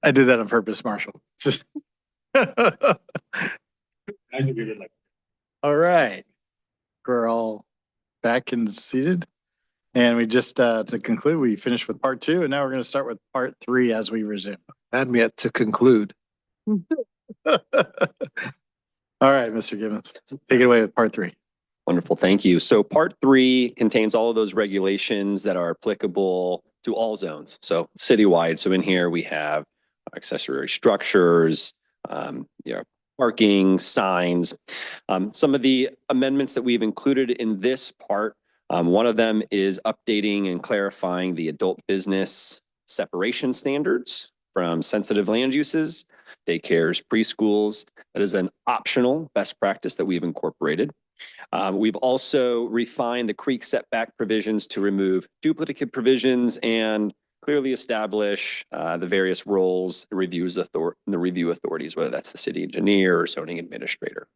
I did that on purpose, Marshall. All right. We're all back and seated. And we just, to conclude, we finished with part 2, and now we're going to start with part 3 as we resume. Add me at to conclude. All right, Mr. Gibbons, take it away with part 3. Wonderful, thank you. So part 3 contains all of those regulations that are applicable to all zones. So citywide. So in here we have accessory structures, parking, signs. Some of the amendments that we've included in this part, one of them is updating and clarifying the adult business separation standards from sensitive land uses, daycares, preschools. That is an optional best practice that we've incorporated. We've also refined the creek setback provisions to remove duplicative provisions and clearly establish the various roles, the review authorities, whether that's the city engineer or zoning administrator.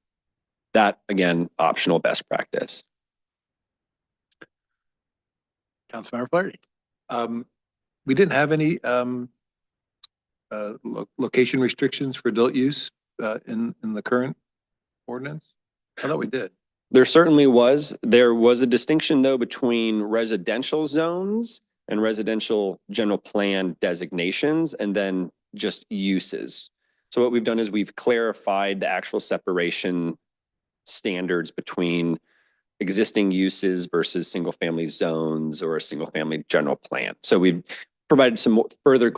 That, again, optional best practice. Councilmember Flaherty. We didn't have any location restrictions for adult use in the current ordinance. I thought we did. There certainly was. There was a distinction, though, between residential zones and residential general plan designations, and then just uses. So what we've done is we've clarified the actual separation standards between existing uses versus single family zones or a single family general plan. So we've provided some more further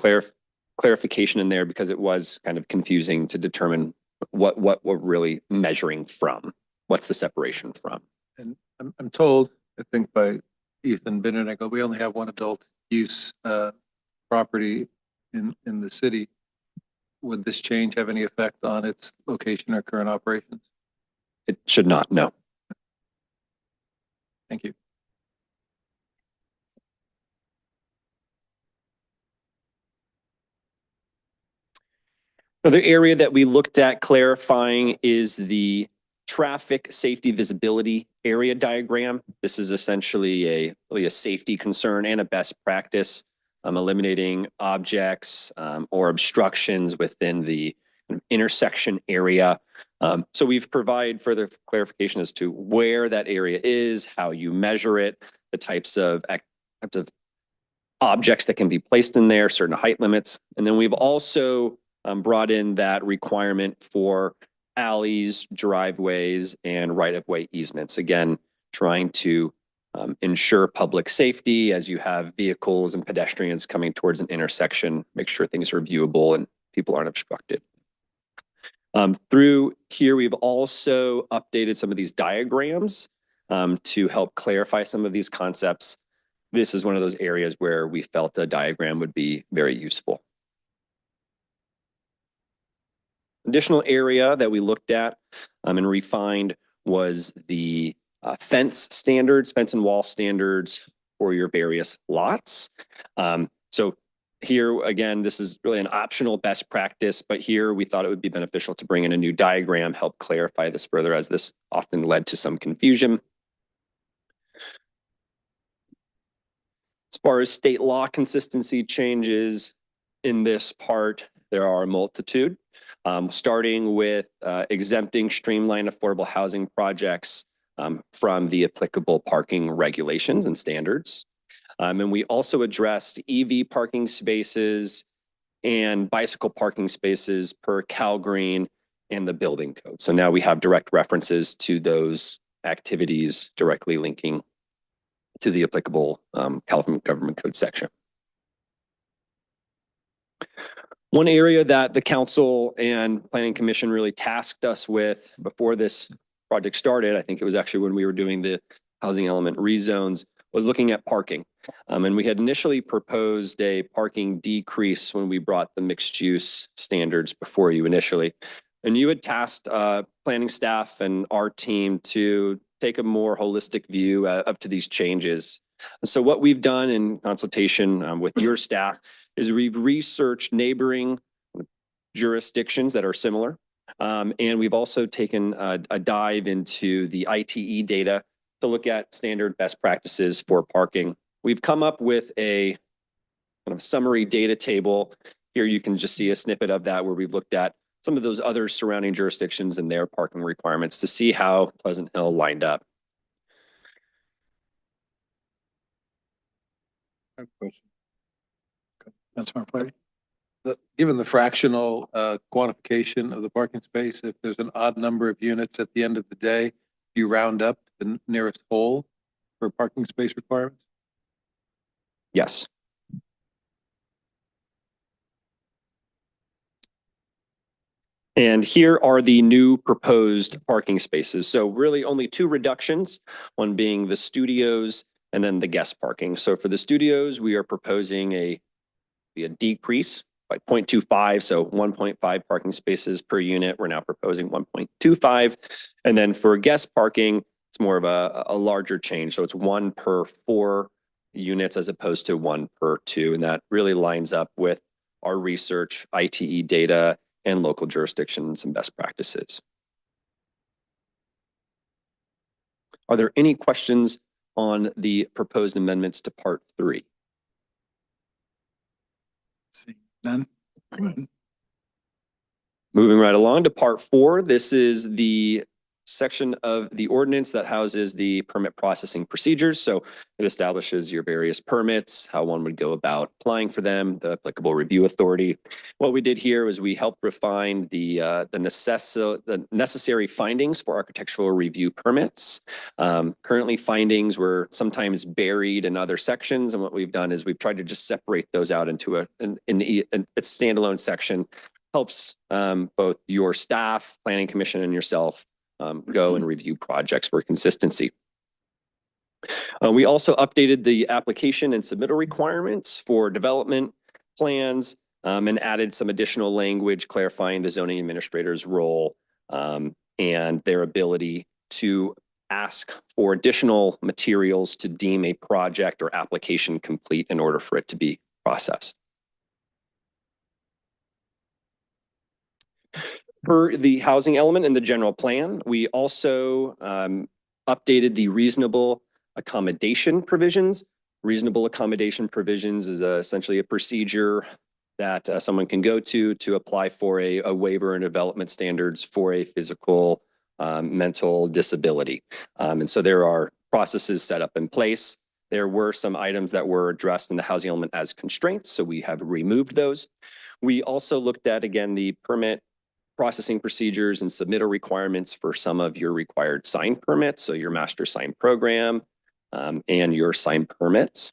clarification in there because it was kind of confusing to determine what we're really measuring from. What's the separation from? And I'm told, I think by Ethan Benedict, we only have one adult use property in the city. Would this change have any effect on its location or current operations? It should not, no. Thank you. Another area that we looked at clarifying is the traffic safety visibility area diagram. This is essentially really a safety concern and a best practice, eliminating objects or obstructions within the intersection area. So we've provided further clarification as to where that area is, how you measure it, the types of objects that can be placed in there, certain height limits. And then we've also brought in that requirement for alleys, driveways, and right-of-way easements. Again, trying to ensure public safety as you have vehicles and pedestrians coming towards an intersection, make sure things are viewable and people aren't obstructed. Through here, we've also updated some of these diagrams to help clarify some of these concepts. This is one of those areas where we felt a diagram would be very useful. Additional area that we looked at and refined was the fence and wall standards for your various lots. So here, again, this is really an optional best practice, but here we thought it would be beneficial to bring in a new diagram, help clarify this further, as this often led to some confusion. As far as state law consistency changes in this part, there are a multitude. Starting with exempting streamlined affordable housing projects from the applicable parking regulations and standards. And we also addressed EV parking spaces and bicycle parking spaces per CalGreen and the building code. So now we have direct references to those activities directly linking to the applicable California Government Code section. One area that the council and planning commission really tasked us with before this project started, I think it was actually when we were doing the housing element rezones, was looking at parking. And we had initially proposed a parking decrease when we brought the mixed use standards before you initially. And you had tasked planning staff and our team to take a more holistic view up to these changes. So what we've done in consultation with your staff is we've researched neighboring jurisdictions that are similar. And we've also taken a dive into the ITE data to look at standard best practices for parking. We've come up with a kind of summary data table. Here you can just see a snippet of that where we've looked at some of those other surrounding jurisdictions and their parking requirements to see how Pleasant Hill lined up. I have a question. Councilmember Flaherty. Given the fractional quantification of the parking space, if there's an odd number of units at the end of the day, do you round up the nearest whole for parking space requirements? Yes. And here are the new proposed parking spaces. So really only two reductions, one being the studios and then the guest parking. So for the studios, we are proposing a decrease by 0.25, so 1.5 parking spaces per unit. We're now proposing 1.25. And then for guest parking, it's more of a larger change. So it's 1 per 4 units as opposed to 1 per 2. And that really lines up with our research, ITE data, and local jurisdictions and best practices. Are there any questions on the proposed amendments to Part 3? See, none? Moving right along to Part 4, this is the section of the ordinance that houses the permit processing procedures. So it establishes your various permits, how one would go about applying for them, the applicable review authority. What we did here was we helped refine the necessary findings for architectural review permits. Currently, findings were sometimes buried in other sections, and what we've done is we've tried to just separate those out into a standalone section. Helps both your staff, planning commission, and yourself go and review projects for consistency. We also updated the application and submittal requirements for development plans and added some additional language clarifying the zoning administrator's role and their ability to ask for additional materials to deem a project or application complete in order for it to be processed. For the housing element in the general plan, we also updated the reasonable accommodation provisions. Reasonable accommodation provisions is essentially a procedure that someone can go to apply for a waiver and development standards for a physical mental disability. And so there are processes set up in place. There were some items that were addressed in the housing element as constraints, so we have removed those. We also looked at, again, the permit processing procedures and submittal requirements for some of your required sign permits, so your master sign program and your sign permits.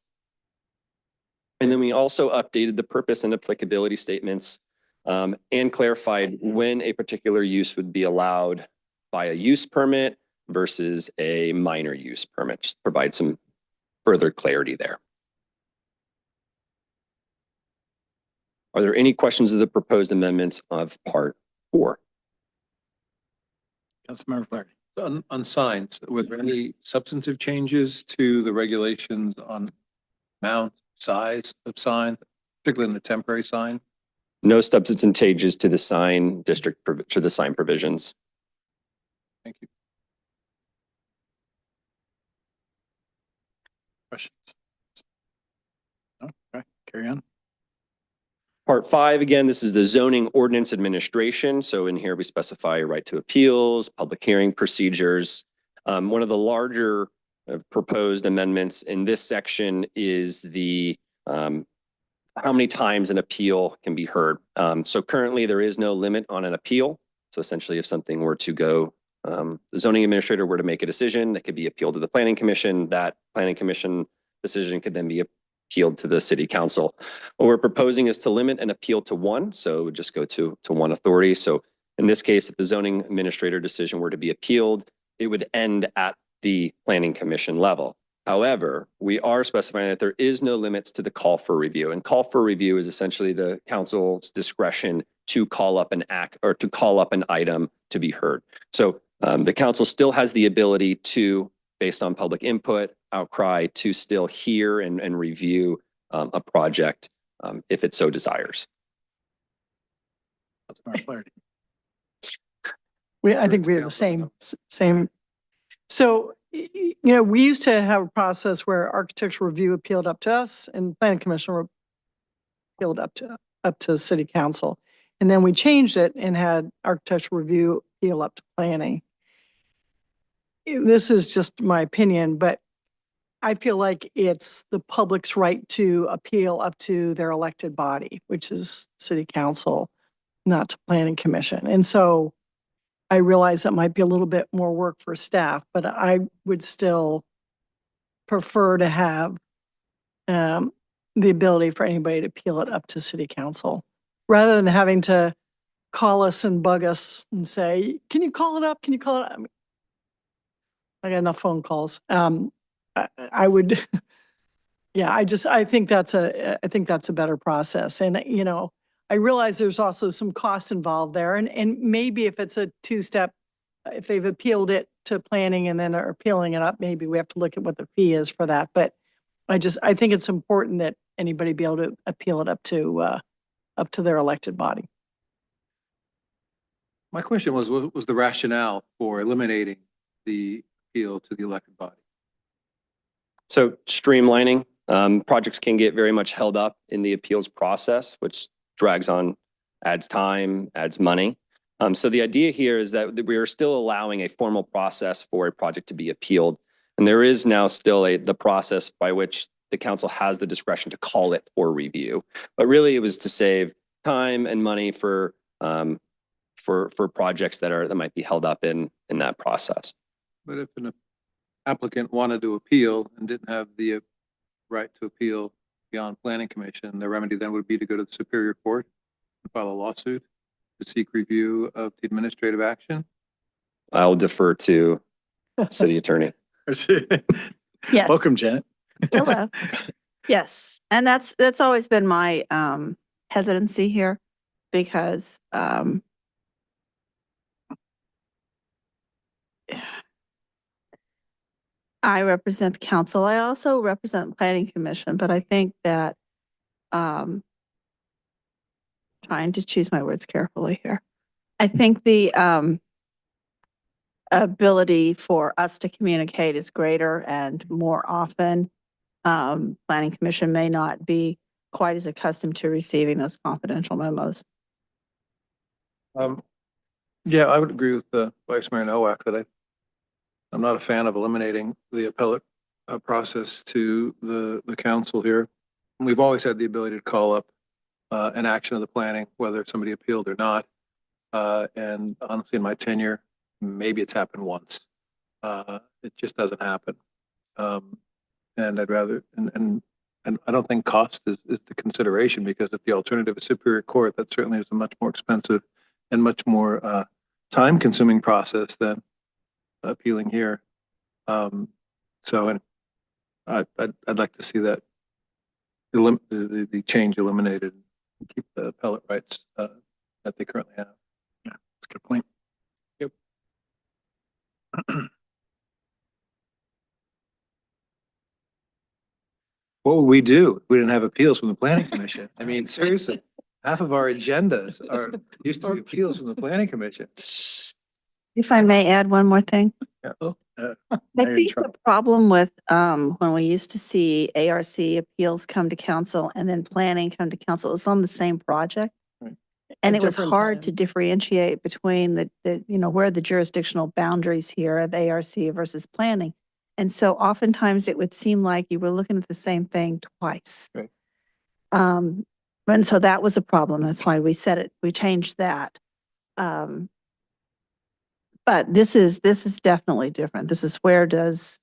And then we also updated the purpose and applicability statements and clarified when a particular use would be allowed by a use permit versus a minor use permit, just to provide some further clarity there. Are there any questions of the proposed amendments of Part 4? Councilmember Flaherty. On signs, were there any substantive changes to the regulations on amount, size of sign, particularly in the temporary sign? No substantive changes to the sign district, to the sign provisions. Thank you. Questions? No? Okay, carry on. Part 5, again, this is the zoning ordinance administration. So in here, we specify right to appeals, public hearing procedures. One of the larger proposed amendments in this section is the how many times an appeal can be heard. So currently, there is no limit on an appeal. So essentially, if something were to go, the zoning administrator were to make a decision that could be appealed to the planning commission, that planning commission decision could then be appealed to the city council. What we're proposing is to limit an appeal to 1, so it would just go to one authority. So in this case, if the zoning administrator decision were to be appealed, it would end at the planning commission level. However, we are specifying that there is no limits to the call for review, and call for review is essentially the council's discretion to call up an act or to call up an item to be heard. So the council still has the ability to, based on public input, outcry, to still hear and review a project if it so desires. Councilmember Flaherty. I think we have the same. So, you know, we used to have a process where architectural review appealed up to us and planning commission appealed up to city council. And then we changed it and had architectural review appeal up to planning. This is just my opinion, but I feel like it's the public's right to appeal up to their elected body, which is city council, not to planning commission. And so I realize that might be a little bit more work for staff, but I would still prefer to have the ability for anybody to appeal it up to city council, rather than having to call us and bug us and say, can you call it up? Can you call it up? I got enough phone calls. I would, yeah, I think that's a better process. And, you know, I realize there's also some cost involved there. And maybe if it's a two-step, if they've appealed it to planning and then are appealing it up, maybe we have to look at what the fee is for that. But I think it's important that anybody be able to appeal it up to their elected body. My question was, what was the rationale for eliminating the appeal to the elected body? So streamlining, projects can get very much held up in the appeals process, which drags on, adds time, adds money. So the idea here is that we are still allowing a formal process for a project to be appealed. And there is now still the process by which the council has the discretion to call it for review. But really it was to save time and money for projects that might be held up in that process. But if an applicant wanted to appeal and didn't have the right to appeal beyond planning commission, the remedy then would be to go to the Superior Court and file a lawsuit to seek review of the administrative action? I'll defer to city attorney. Yes. Welcome, Janet. Hello. Yes, and that's always been my hesitancy here, because I represent the council. I also represent the planning commission, but I think that trying to choose my words carefully here. I think the ability for us to communicate is greater, and more often planning commission may not be quite as accustomed to receiving those confidential memos. Yeah, I would agree with Vice Mayor Nowak that I'm not a fan of eliminating the appellate process to the council here. And we've always had the ability to call up an action of the planning, whether somebody appealed or not. And honestly, in my tenure, maybe it's happened once. It just doesn't happen. And I'd rather, and I don't think cost is the consideration, because if the alternative is Superior Court, that certainly is a much more expensive and much more time-consuming process than appealing here. So, and I'd like to see that the change eliminated and keep the appellate rights that they currently have. Yeah, that's a good point. Yep. What would we do if we didn't have appeals from the planning commission? I mean, seriously, half of our agendas used to be appeals from the planning commission. If I may add one more thing. Yeah. I think the problem with when we used to see ARC appeals come to council and then planning come to council, it's on the same project. Right. And At it was different hard times. to differentiate between the where are the jurisdictional boundaries here of ARC versus planning. And so oftentimes it would seem like you were looking at the same thing twice. Right. And so that was a problem. That's why we changed that. But this is definitely different. This is where does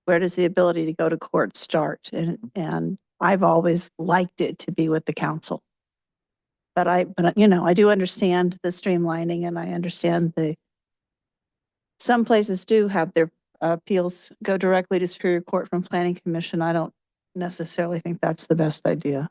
the ability to go to court start? And I've always liked it to be with the council. But I do understand the streamlining, and I understand some places do have their appeals go directly to Superior Court from Planning Commission. I don't necessarily think that's the best idea.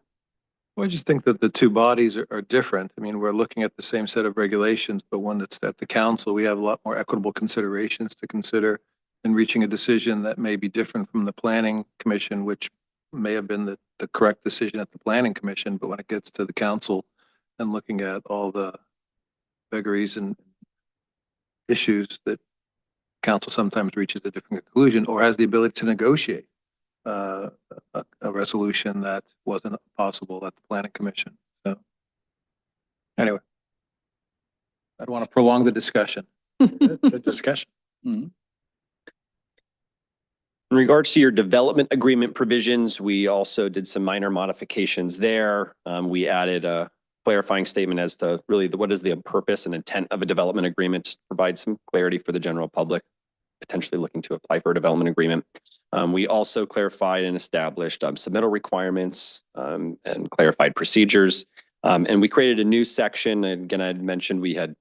Well, I just think that the two bodies are different. I mean, we're looking at the same set of regulations, but one that's at the council, we have a lot more equitable considerations to consider in reaching a decision that may be different from the planning commission, which may have been the correct decision at the planning commission, but when it gets to the council and looking at all the vagaries and issues that council sometimes reaches a different conclusion or has the ability to negotiate. a resolution that wasn't possible at the planning commission. So anyway, I don't want to prolong the discussion. Good discussion. In regards to your development agreement provisions, we also did some minor modifications there. We added a clarifying statement as to really what is the purpose and intent of a development agreement, just to provide some clarity for the general public potentially looking to apply for a development agreement. We also clarified and established submittal requirements and clarified procedures. And we created a new section. Again, I had mentioned we had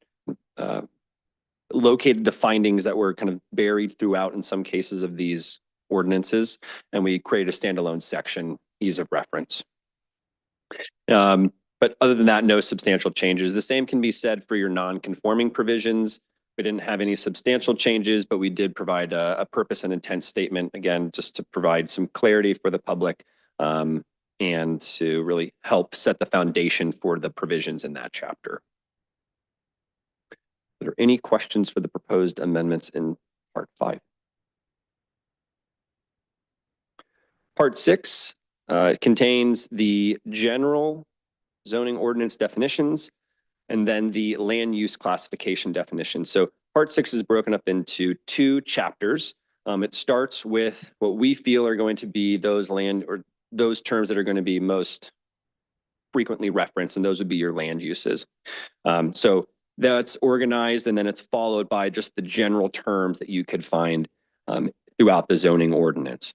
located the findings that were kind of buried throughout in some cases of these ordinances, and we created a standalone section, ease of reference. But other than that, no substantial changes. The same can be said for your non-conforming provisions. We didn't have any substantial changes, but we did provide a purpose and intent statement, again, just to provide some clarity for the public and to really help set the foundation for the provisions in that chapter. Are there any questions for the proposed amendments in Part 5? Part 6 contains the general zoning ordinance definitions and then the land use classification definition. So Part 6 is broken up into 2 chapters. It starts with what we feel are going to be those land or those terms that are going to be most frequently referenced, and those would be your land uses. So that's organized, and then it's followed by just the general terms that you could find throughout the zoning ordinance.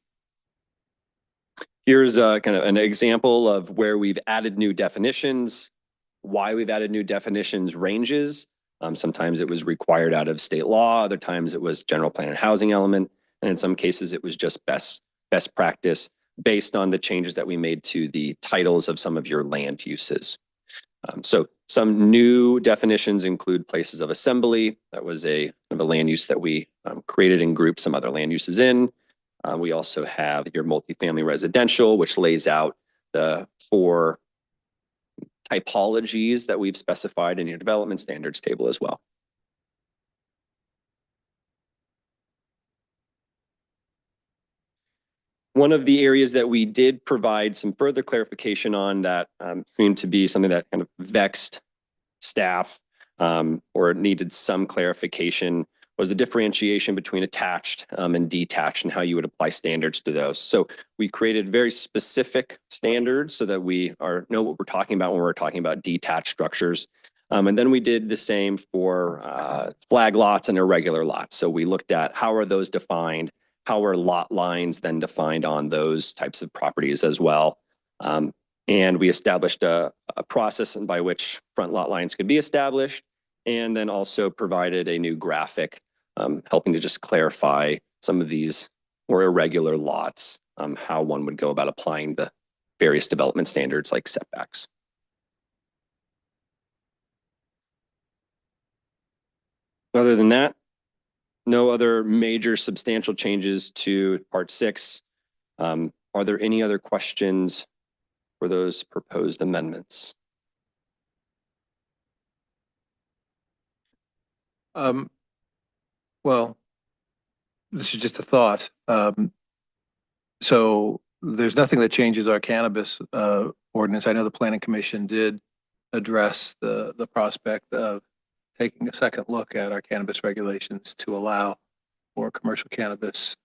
Here's kind of an example of where we've added new definitions, why we've added new definitions ranges. Sometimes it was required out of state law, other times it was general plan and housing element, and in some cases it was just best practice based on the changes that we made to the titles of some of your land uses. So some new definitions include places of assembly. That was a land use that we created and grouped some other land uses in. We also have your multifamily residential, which lays out the 4 typologies that we've specified in your development standards table as well. One of the areas that we did provide some further clarification on that seemed to be something that kind of vexed staff or needed some clarification was the differentiation between attached and detached and how you would apply standards to those. So we created very specific standards so that we know what we're talking about when we're talking about detached structures. And then we did the same for flag lots and irregular lots. So we looked at how are those defined, how are lot lines then defined on those types of properties as well. And we established a process by which front lot lines could be established, and then also provided a new graphic helping to just clarify some of these more irregular lots, how one would go about applying the various development standards like setbacks. Other than that, no other major substantial changes to Part 6. Are there any other questions for those proposed amendments? Well, this is just a thought. So there's nothing that changes our cannabis ordinance. I know the planning commission did address the prospect of taking a second look at our cannabis regulations to allow for commercial cannabis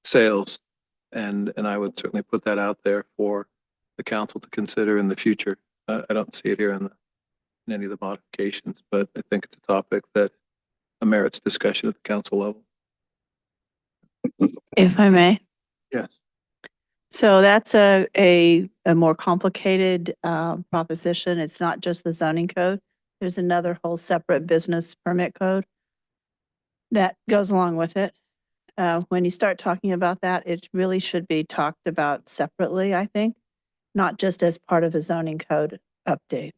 sales. And I would certainly put that out there for the council to consider in the future. I don't see it here in any of the modifications, but I think it's a topic that merits discussion at the council level. If I may. Yes. So that's a more complicated proposition. It's not just the zoning code. There's another whole separate business permit code that goes along with it. When you start talking about that, it really should be talked about separately, I think, not just as part of a zoning code update.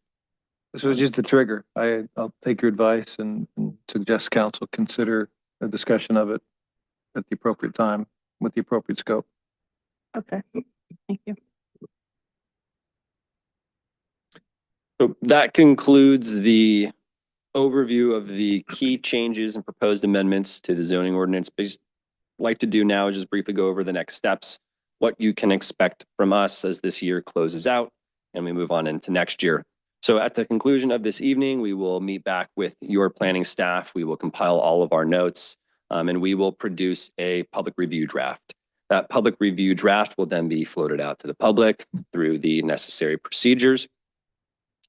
This was just a trigger. I'll take your advice and suggest council consider a discussion of it at the appropriate time with the appropriate scope. Okay, thank you. So that concludes the overview of the key changes and proposed amendments to the zoning ordinance. But I'd like to do now is just briefly go over the next steps. what you can expect from us as this year closes out and we move on into next year. So at the conclusion of this evening, we will meet back with your planning staff. We will compile all of our notes, and we will produce a public review draft. That public review draft will then be floated out to the public through the necessary procedures.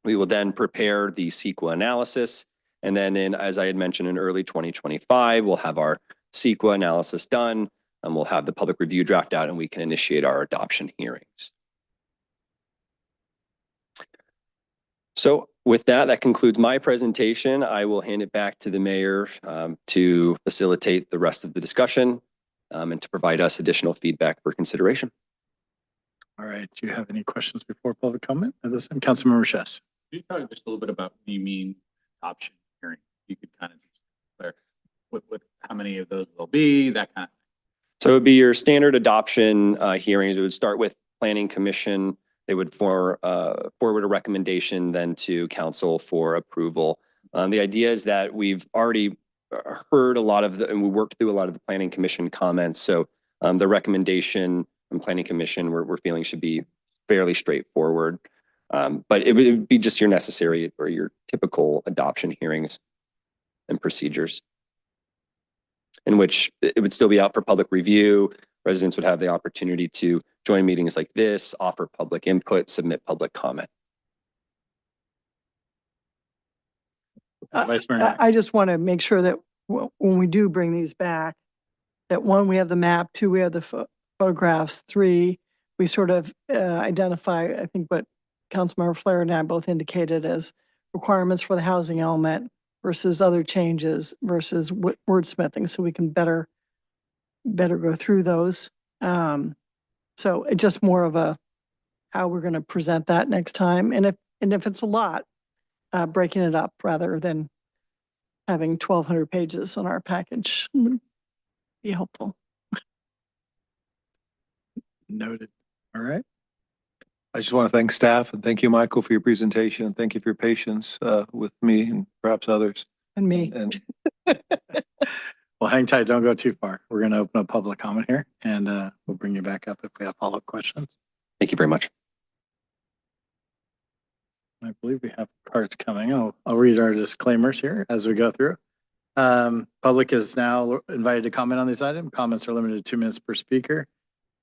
We will then prepare the CEQA analysis. And then as I had mentioned, in early 2025, we'll have our CEQA analysis done, and we'll have the public review draft out, and we can initiate our adoption hearings. So with that, that concludes my presentation. I will hand it back to the mayor to facilitate the rest of the discussion and to provide us additional feedback for consideration. All right. Do you have any questions before public comment at this time? Councilmember Chess. Could you talk just a little bit about what you mean adoption hearing? You could kind of just clarify what how many of those there'll be, that kind of thing. So it would be your standard adoption hearings. It would start with Planning Commission. They would forward a recommendation then to council for approval. The idea is that we've already heard a lot of and we worked through a lot of the Planning Commission comments. So the recommendation from Planning Commission we're feeling should be fairly straightforward. But it would be just your necessary or your typical adoption hearings and procedures, in which it would still be out for public review. Residents would have the opportunity to join meetings like this, offer public input, submit public comment. Vice Mayor. I just want to make sure that when we do bring these back, that one, we have the map, two, we have the photographs, three, we sort of identify, I think what Councilmember Flair and I both indicated as requirements for the housing element versus other changes versus wordsmithing, so we can better go through those. So it's just more of a how we're going to present that next time. And if it's a lot, breaking it up rather than having 1,200 pages on our package would be helpful. Noted. All right. I just want to thank staff and thank you, Michael, for your presentation. And thank you for your patience with me and perhaps others. And me. And Well, hang tight. Don't go too far. We're going to open up public comment here and we'll bring you back up if we have follow-up questions. Thank you very much. I believe we have cards coming. I'll read our disclaimers here as we go through. Public is now invited to comment on these items. Comments are limited to 2 minutes per speaker.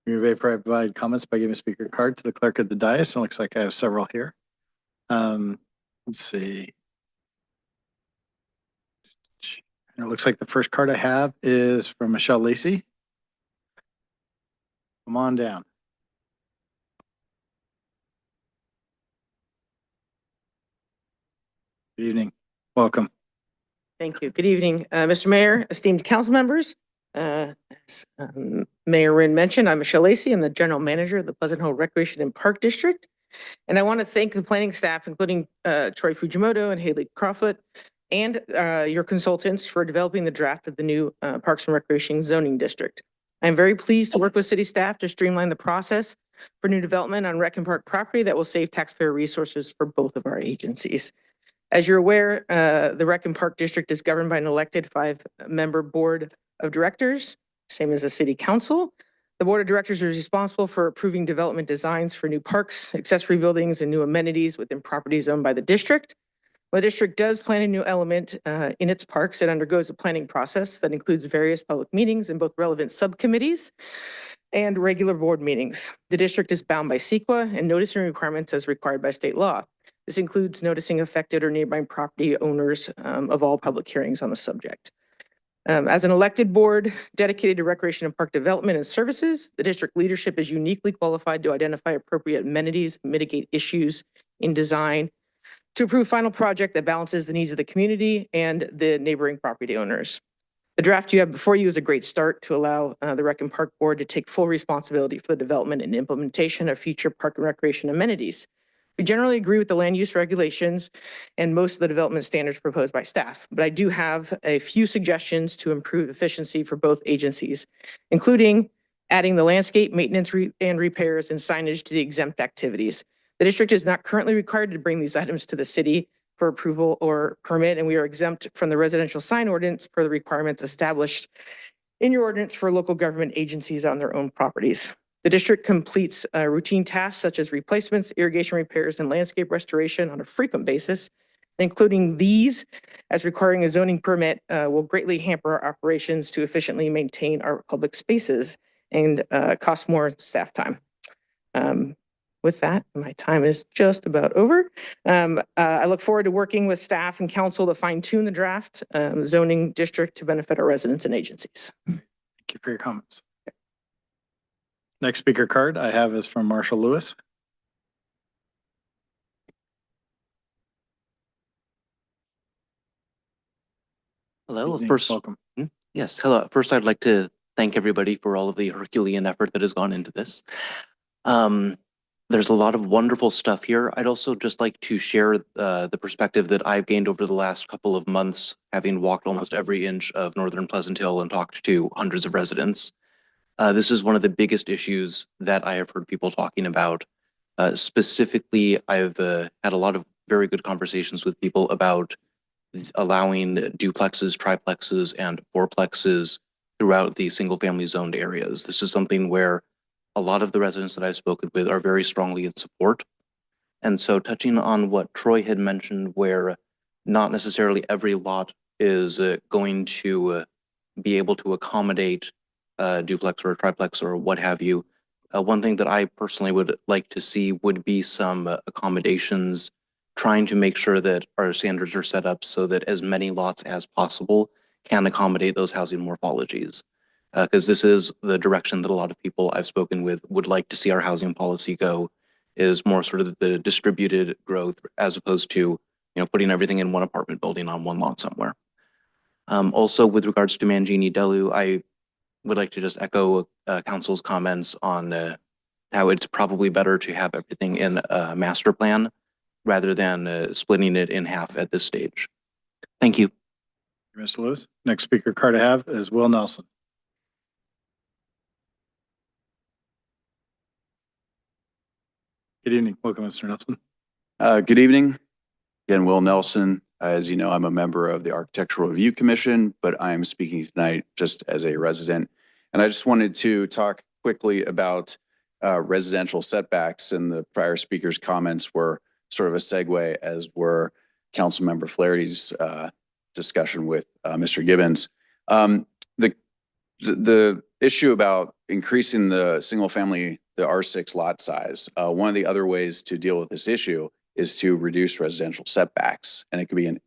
You may provide comments by giving a speaker card to the clerk at the dais. It looks like I have several here. Let's see. It looks like the first card I have is from Michelle Lacey. Come on down. Good evening. Welcome. Thank you. Good evening, Mr. Mayor, esteemed council members. As Mayor Wren mentioned, I'm Michelle Lacey. I'm the general manager of the Pleasant Hill Recreation and Park District. And I want to thank the planning staff, including Troy Fujimoto and Haley Crawford, and your consultants for developing the draft of the new Parks and Recreation zoning district. I'm very pleased to work with city staff to streamline the process for new development on Rec and Park property that will save taxpayer resources for both of our agencies. As you're aware, the Rec and Park District is governed by an elected 5-member board of directors, same as the city council. The board of directors is responsible for approving development designs for new parks, accessory buildings, and new amenities within properties owned by the district. When the district does plan a new element in its parks, it undergoes a planning process that includes various public meetings in both relevant subcommittees and regular board meetings. The district is bound by CEQA and noticing requirements as required by state law. This includes noticing affected or nearby property owners of all public hearings on the subject. As an elected board dedicated to recreation and park development and services, the district leadership is uniquely qualified to identify appropriate amenities, mitigate issues in design, to approve final project that balances the needs of the community and the neighboring property owners. The draft you have before you is a great start to allow the Rec and Park Board to take full responsibility for the development and implementation of future park and recreation amenities. We generally agree with the land use regulations and most of the development standards proposed by staff, but I do have a few suggestions to improve efficiency for both agencies, including adding the landscape maintenance and repairs and signage to the exempt activities. The district is not currently required to bring these items to the city for approval or permit, and we are exempt from the residential sign ordinance per the requirements established in your ordinance for local government agencies on their own properties. The district completes routine tasks such as replacements, irrigation repairs, and landscape restoration on a frequent basis. Including these, as requiring a zoning permit, will greatly hamper our operations to efficiently maintain our public spaces and cost more staff time. With that, my time is just about over. I look forward to working with staff and council to fine tune the draft zoning district to benefit our residents and agencies. Thank you for your comments. Next speaker card I have is from Marshall Lewis. Hello, Evening. first, Welcome. yes, hello. First, I'd like to thank everybody for all of the Herculean effort that has gone into this. There's a lot of wonderful stuff here. I'd also just like to share the perspective that I've gained over the last couple of months, having walked almost every inch of northern Pleasant Hill and talked to hundreds of residents. This is one of the biggest issues that I have heard people talking about. Specifically, I've had a lot of very good conversations with people about allowing duplexes, triplexes, and fourplexes throughout the single-family zoned areas. This is something where a lot of the residents that I've spoken with are very strongly in support. And so touching on what Troy had mentioned, where not necessarily every lot is going to be able to accommodate a duplex or a triplex or what have you, one thing that I personally would like to see would be some accommodations, trying to make sure that our standards are set up so that as many lots as possible can accommodate those housing morphologies. Because this is the direction that a lot of people I've spoken with would like to see our housing policy go, is more sort of the distributed growth as opposed to, putting everything in one apartment building on one lot somewhere. Also, with regards to Mangini Delu, I would like to just echo council's comments on how it's probably better to have everything in a master plan rather than splitting it in half at this stage. Thank you. Mr. Lewis. Next speaker card I have is Will Nelson. Good evening. Welcome, Mr. Nelson. Good evening. Again, Will Nelson. As you know, I'm a member of the Architectural Review Commission, but I'm speaking tonight just as a resident. And I just wanted to talk quickly about residential setbacks, and the prior speaker's comments were sort of a segue, as were Councilmember Flaherty's discussion with Mr. Gibbons. The issue about increasing the single family, the R6 lot size, one of the other ways to deal with this issue is to reduce residential setbacks. And it could be it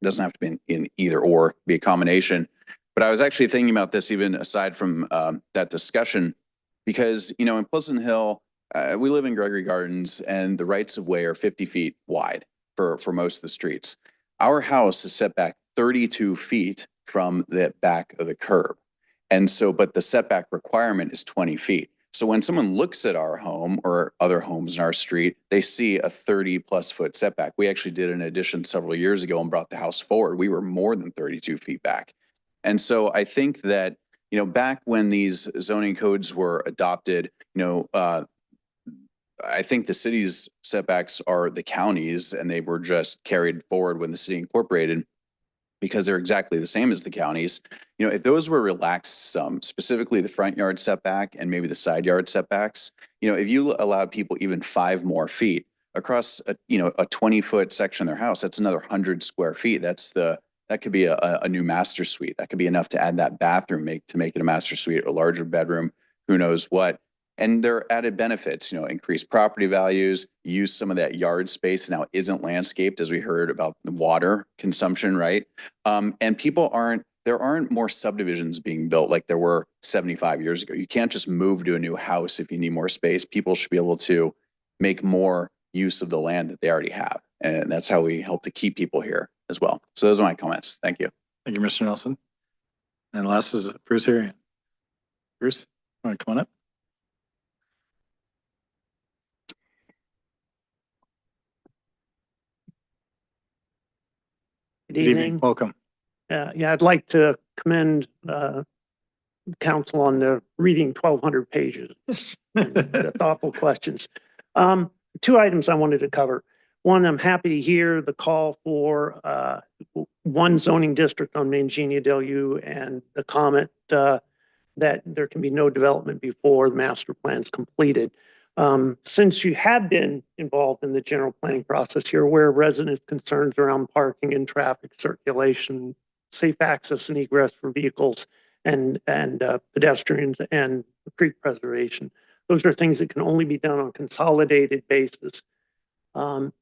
doesn't have to be in either or, be a combination. But I was actually thinking about this even aside from that discussion, because, in Pleasant Hill, we live in Gregory Gardens, and the rights of way are 50 feet wide for most of the streets. Our house is set back 32 feet from the back of the curb. And so, but the setback requirement is 20 feet. So when someone looks at our home or other homes in our street, they see a 30+ foot setback. We actually did an addition several years ago and brought the house forward. We were more than 32 feet back. And so I think that, back when these zoning codes were adopted, I think the city's setbacks are the county's, and they were just carried forward when the city incorporated, because they're exactly the same as the counties. If those were relaxed some, specifically the front yard setback and maybe the side yard setbacks, if you allowed people even 5 more feet across a 20-foot section of their house, that's another 100 square feet. That could be a new master suite. That could be enough to add that bathroom, to make it a master suite, a larger bedroom, who knows what. And there are added benefits, increased property values, use some of that yard space now isn't landscaped, as we heard about the water consumption, right? And there aren't more subdivisions being built like there were 75 years ago. You can't just move to a new house if you need more space. People should be able to make more use of the land that they already have. And that's how we help to keep people here as well. So those are my comments. Thank you. Thank you, Mr. Nelson. And last is Bruce Arian. Bruce, you want to come on up? Good evening. Welcome. Yeah, I'd like to commend council on the reading 1,200 pages. The thoughtful questions. 2 items I wanted to cover. One, I'm happy to hear the call for one zoning district on Mangini Delu, and the comment that there can be no development before the master plan is completed. Since you have been involved in the general planning process, you're aware of residents' concerns around parking and traffic circulation, safe access and egress for vehicles and pedestrians and creek preservation. Those are things that can only be done on a consolidated basis. And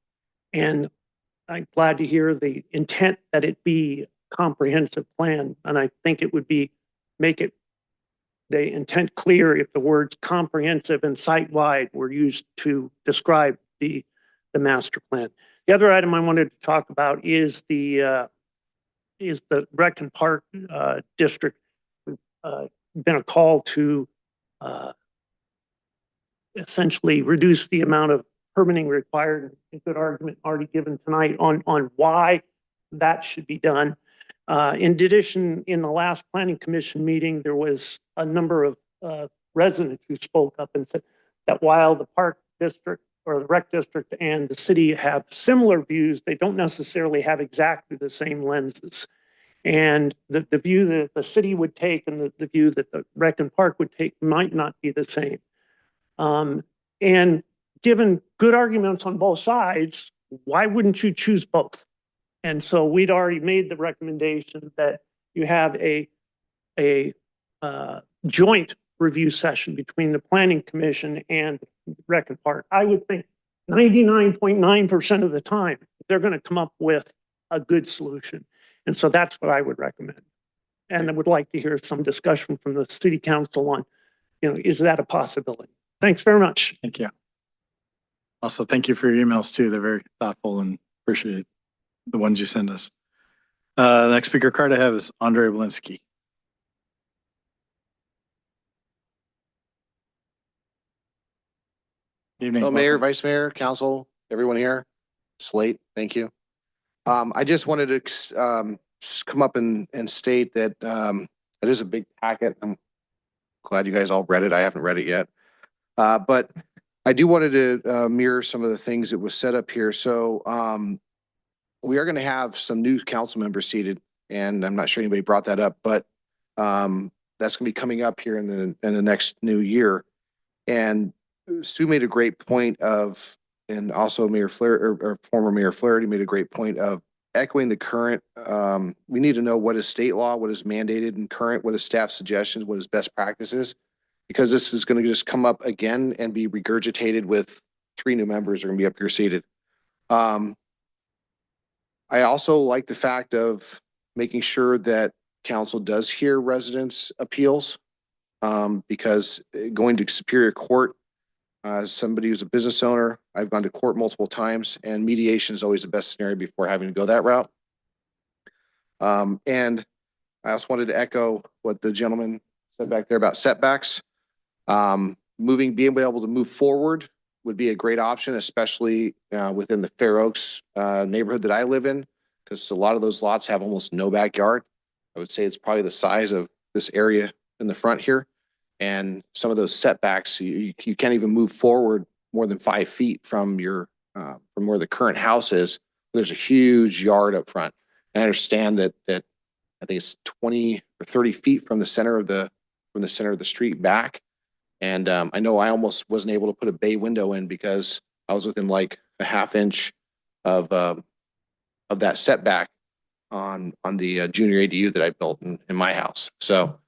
I'm glad to hear the intent that it be a comprehensive plan. And I think it would be, make it the intent clear if the words comprehensive and site-wide were used to describe the master plan. The other item I wanted to talk about is the Rec and Park District. Been a call to essentially reduce the amount of permitting required. A good argument already given tonight on why that should be done. In addition, in the last planning commission meeting, there was a number of residents who spoke up and said that while the park district or the rec district and the city have similar views, they don't necessarily have exactly the same lenses. And the view that the city would take and the view that the rec and park would take might not be the same. And given good arguments on both sides, why wouldn't you choose both? And so we'd already made the recommendation that you have a joint review session between the planning commission and Rec and Park. I would think 99.9% of the time, they're going to come up with a good solution. And so that's what I would recommend. And I would like to hear some discussion from the city council on, is that a possibility? Thanks very much. Thank you. Also, thank you for your emails too. They're very thoughtful and appreciate the ones you send us. The next speaker card I have is Andre Blinsky. Evening. Hello, Mayor, welcome. Vice Mayor, Council, everyone here. Slate, thank you. I just wanted to come up and state that it is a big packet. I'm glad you guys all read it. I haven't read it yet. But I do wanted to mirror some of the things that was set up here. So we are going to have some new council members seated, and I'm not sure anybody brought that up, but that's going to be coming up here in the next new year. And Sue made a great point of, and also Mayor Flaherty, or former Mayor Flaherty made a great point of echoing the current. We need to know what is state law, what is mandated and current, what is staff suggestions, what is best practices, because this is going to just come up again and be regurgitated with 3 new members are going to be up here seated. I also like the fact of making sure that council does hear residents' appeals, because going to Superior Court, as somebody who's a business owner, I've gone to court multiple times, and mediation is always the best scenario before having to go that route. And I also wanted to echo what the gentleman said back there about setbacks. Being able to move forward would be a great option, especially within the Fair Oaks neighborhood that I live in, because a lot of those lots have almost no backyard. I would say it's probably the size of this area in the front here. And some of those setbacks, you can't even move forward more than 5 feet from from where the current house is. There's a huge yard up front. And I understand that I think it's 20 or 30 feet from the center of the street back. And I know I almost wasn't able to put a bay window in because I was within like a half inch of that setback on the junior ADU that I built in my house. So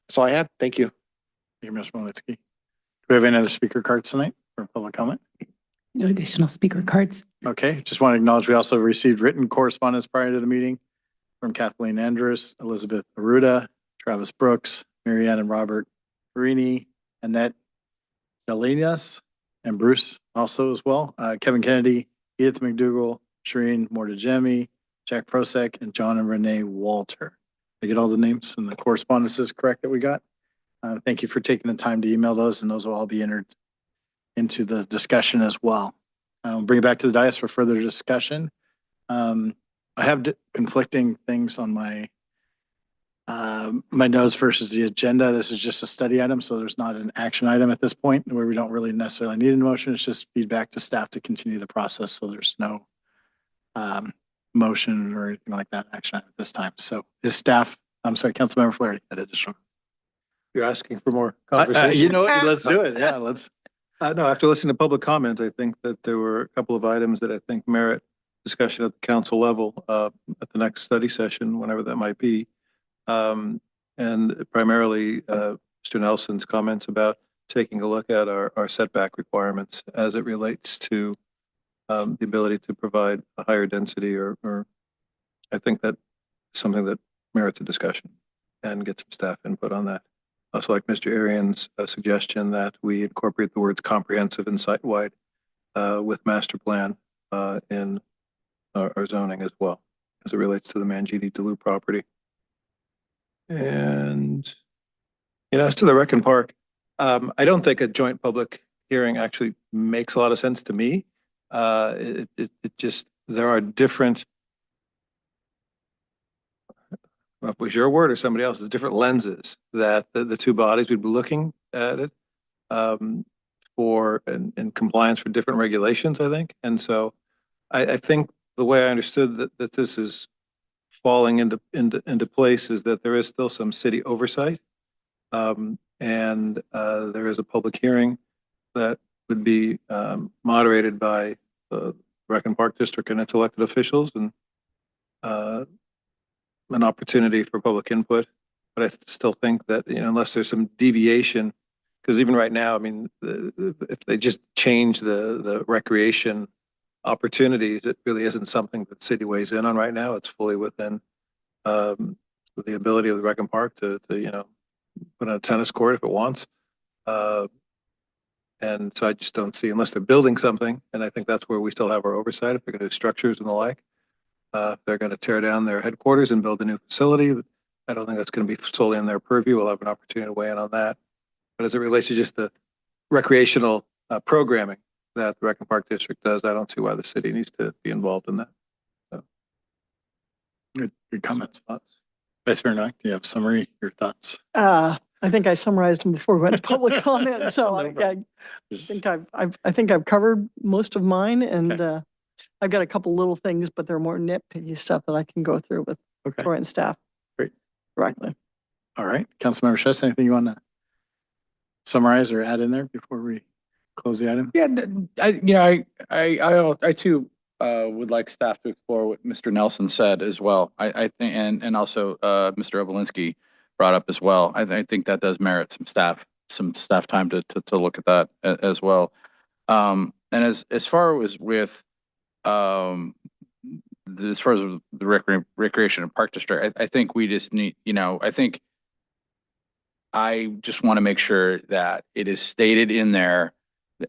that's all I had. Thank you. Thank you, Mr. Malitzky. Do we have any other speaker cards tonight for public comment? No additional speaker cards. Okay, just want to acknowledge we also received written correspondence prior to the meeting from Kathleen Andrews, Elizabeth Aruda, Travis Brooks, Marianne and Robert Perini, Annette Jalinas, and Bruce also as well. Kevin Kennedy, Edith McDougall, Shireen Mordajemi, Jack Prosek, and John and Renee Walter. Did I get all the names and the correspondences correct that we got? Thank you for taking the time to email those, and those will all be entered into the discussion as well. I'll bring it back to the dais for further discussion. I have conflicting things on my my notes versus the agenda. This is just a study item, so there's not an action item at this point where we don't really necessarily need a motion. It's just feedback to staff to continue the process, so there's no motion or anything like that action at this time. So is staff, I'm sorry, Councilmember Flaherty, that additional. You're asking for more You conversation? know what? Let's do it. Yeah, let's. No, after listening to public comment, I think that there were a couple of items that I think merit discussion at the council level, at the next study session, whenever that might be. And primarily, Mr. Nelson's comments about taking a look at our setback requirements as it relates to the ability to provide a higher density or I think that something that merits a discussion and get some staff input on that. Also like Mr. Arian's suggestion that we incorporate the words comprehensive and site-wide with master plan in our zoning as well, as it relates to the Mangini Delu property. And, as to the Rec and Park, I don't think a joint public hearing actually makes a lot of sense to me. It just, there are different, if it was your word or somebody else's, different lenses that the two bodies would be looking at it for in compliance for different regulations, I think. And so I think the way I understood that this is falling into place is that there is still some city oversight. And there is a public hearing that would be moderated by the Rec and Park District and its elected officials and an opportunity for public input. But I still think that, unless there's some deviation, because even right now, I mean, if they just change the recreation opportunities, it really isn't something that city weighs in on right now. It's fully within the ability of the Rec and Park to put on a tennis court if it wants. And so I just don't see, unless they're building something, and I think that's where we still have our oversight, if they're going to do structures and the like. If they're going to tear down their headquarters and build a new facility, I don't think that's going to be solely in their purview. We'll have an opportunity to weigh in on that. But as it relates to just the recreational programming that the Rec and Park District does, I don't see why the city needs to be involved in that. So. Good comments. Vice Mayor Noack, do you have summary, your thoughts? I think I summarized them before we went to public comment, so I think I've covered most of mine, and I've got a couple little things, but they're more nitpicky stuff that I can go through with Troy and staff. Great. Directly. All right, Councilmember Schuss, anything you want to summarize or add in there before we close the item? Yeah, I too would like staff to explore what Mr. Nelson said as well. I think, and also Mr. Obolinski brought up as well. I think that does merit some staff time to look at that as well. And as far as with as far as the recreation and park district, I think we just need, I just want to make sure that it is stated in there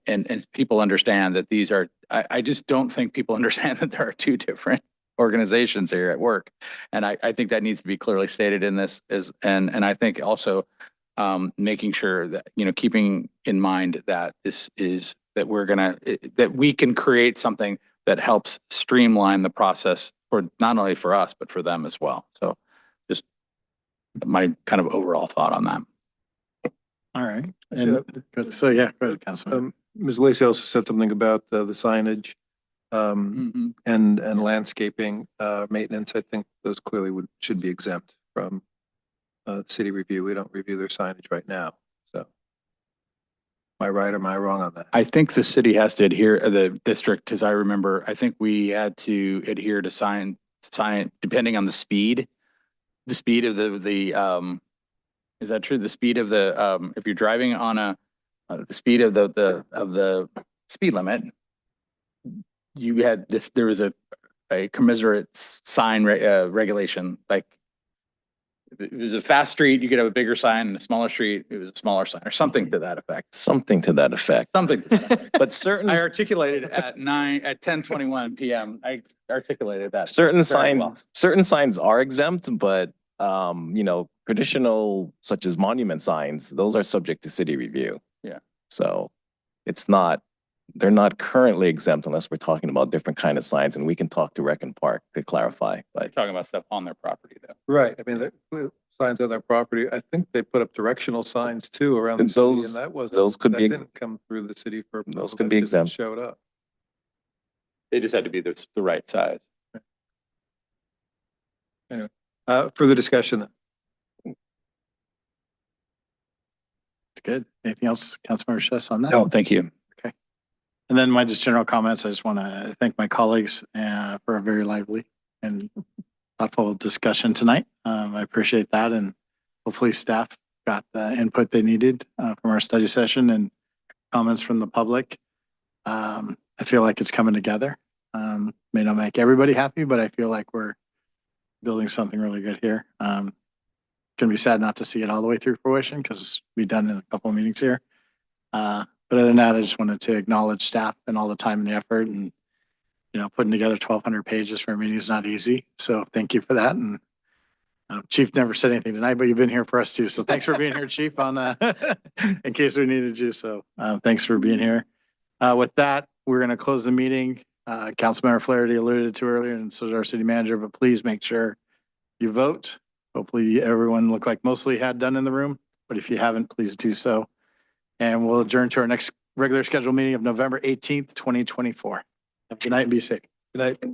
and people understand that these are, I just don't think people understand that there are two different organizations here at work. And I think that needs to be clearly stated in this and I think also making sure that, keeping in mind that this is, that that we can create something that helps streamline the process for not only for us, but for them as well. So just my kind of overall thought on that. All right. And so, yeah, go ahead, Councilman. Ms. Lacy also said something about the signage and landscaping maintenance. I think those clearly should be exempt from city review. We don't review their signage right now. So am I right or am I wrong on that? I think the city has to adhere, the district, because I remember, I think we had to adhere to sign depending on the speed of the is that true? The speed of the, if you're driving on the speed of the speed limit, you had this, there was a commiserate sign regulation, like if it was a fast street, you could have a bigger sign, and a smaller street, it was a smaller sign, or something to that effect. Something to that effect. Something to that effect. But certain I articulated at 10:21 p.m. I articulated that. certain very well. signs are exempt, but traditional such as monument signs, those are subject to city review. Yeah. So they're not currently exempt unless we're talking about different kind of signs, and we can talk to Rec and Park to clarify. You're But talking about stuff on their property though. Right. I mean, the signs on their property, I think they put up directional signs too around the city, Those- and that wasn't, those could that be didn't come through the city for. Those approval. could That be just exempt. Showed up. They just had to be the right size. Anyway, further discussion then. Good. Anything else, Councilmember Chess, on that? No, thank you. And then my just general comments, I just want to thank my colleagues for a very lively and thoughtful discussion tonight. I appreciate that, and hopefully staff got the input they needed from our study session and comments from the public. I feel like it's coming together. May not make everybody happy, but I feel like we're building something really good here. Gonna be sad not to see it all the way through fruition because we've done in a couple of meetings here. But other than that, I just wanted to acknowledge staff and all the time and the effort, and, you know, putting together 1,200 pages for a meeting is not easy. So thank you for that. And Chief never said anything tonight, but you've been here for us too. So thanks for being here, Chief, on in case we needed you. So thanks for being here. With that, we're going to close the meeting. Councilmember Flaherty alluded to earlier, and so did our city manager, but please make sure you vote. Hopefully everyone looked like mostly had done in the room, but if you haven't, please do so. And we'll adjourn to our next regular scheduled meeting of November 18th, 2024. Have a good night and be safe. Good night.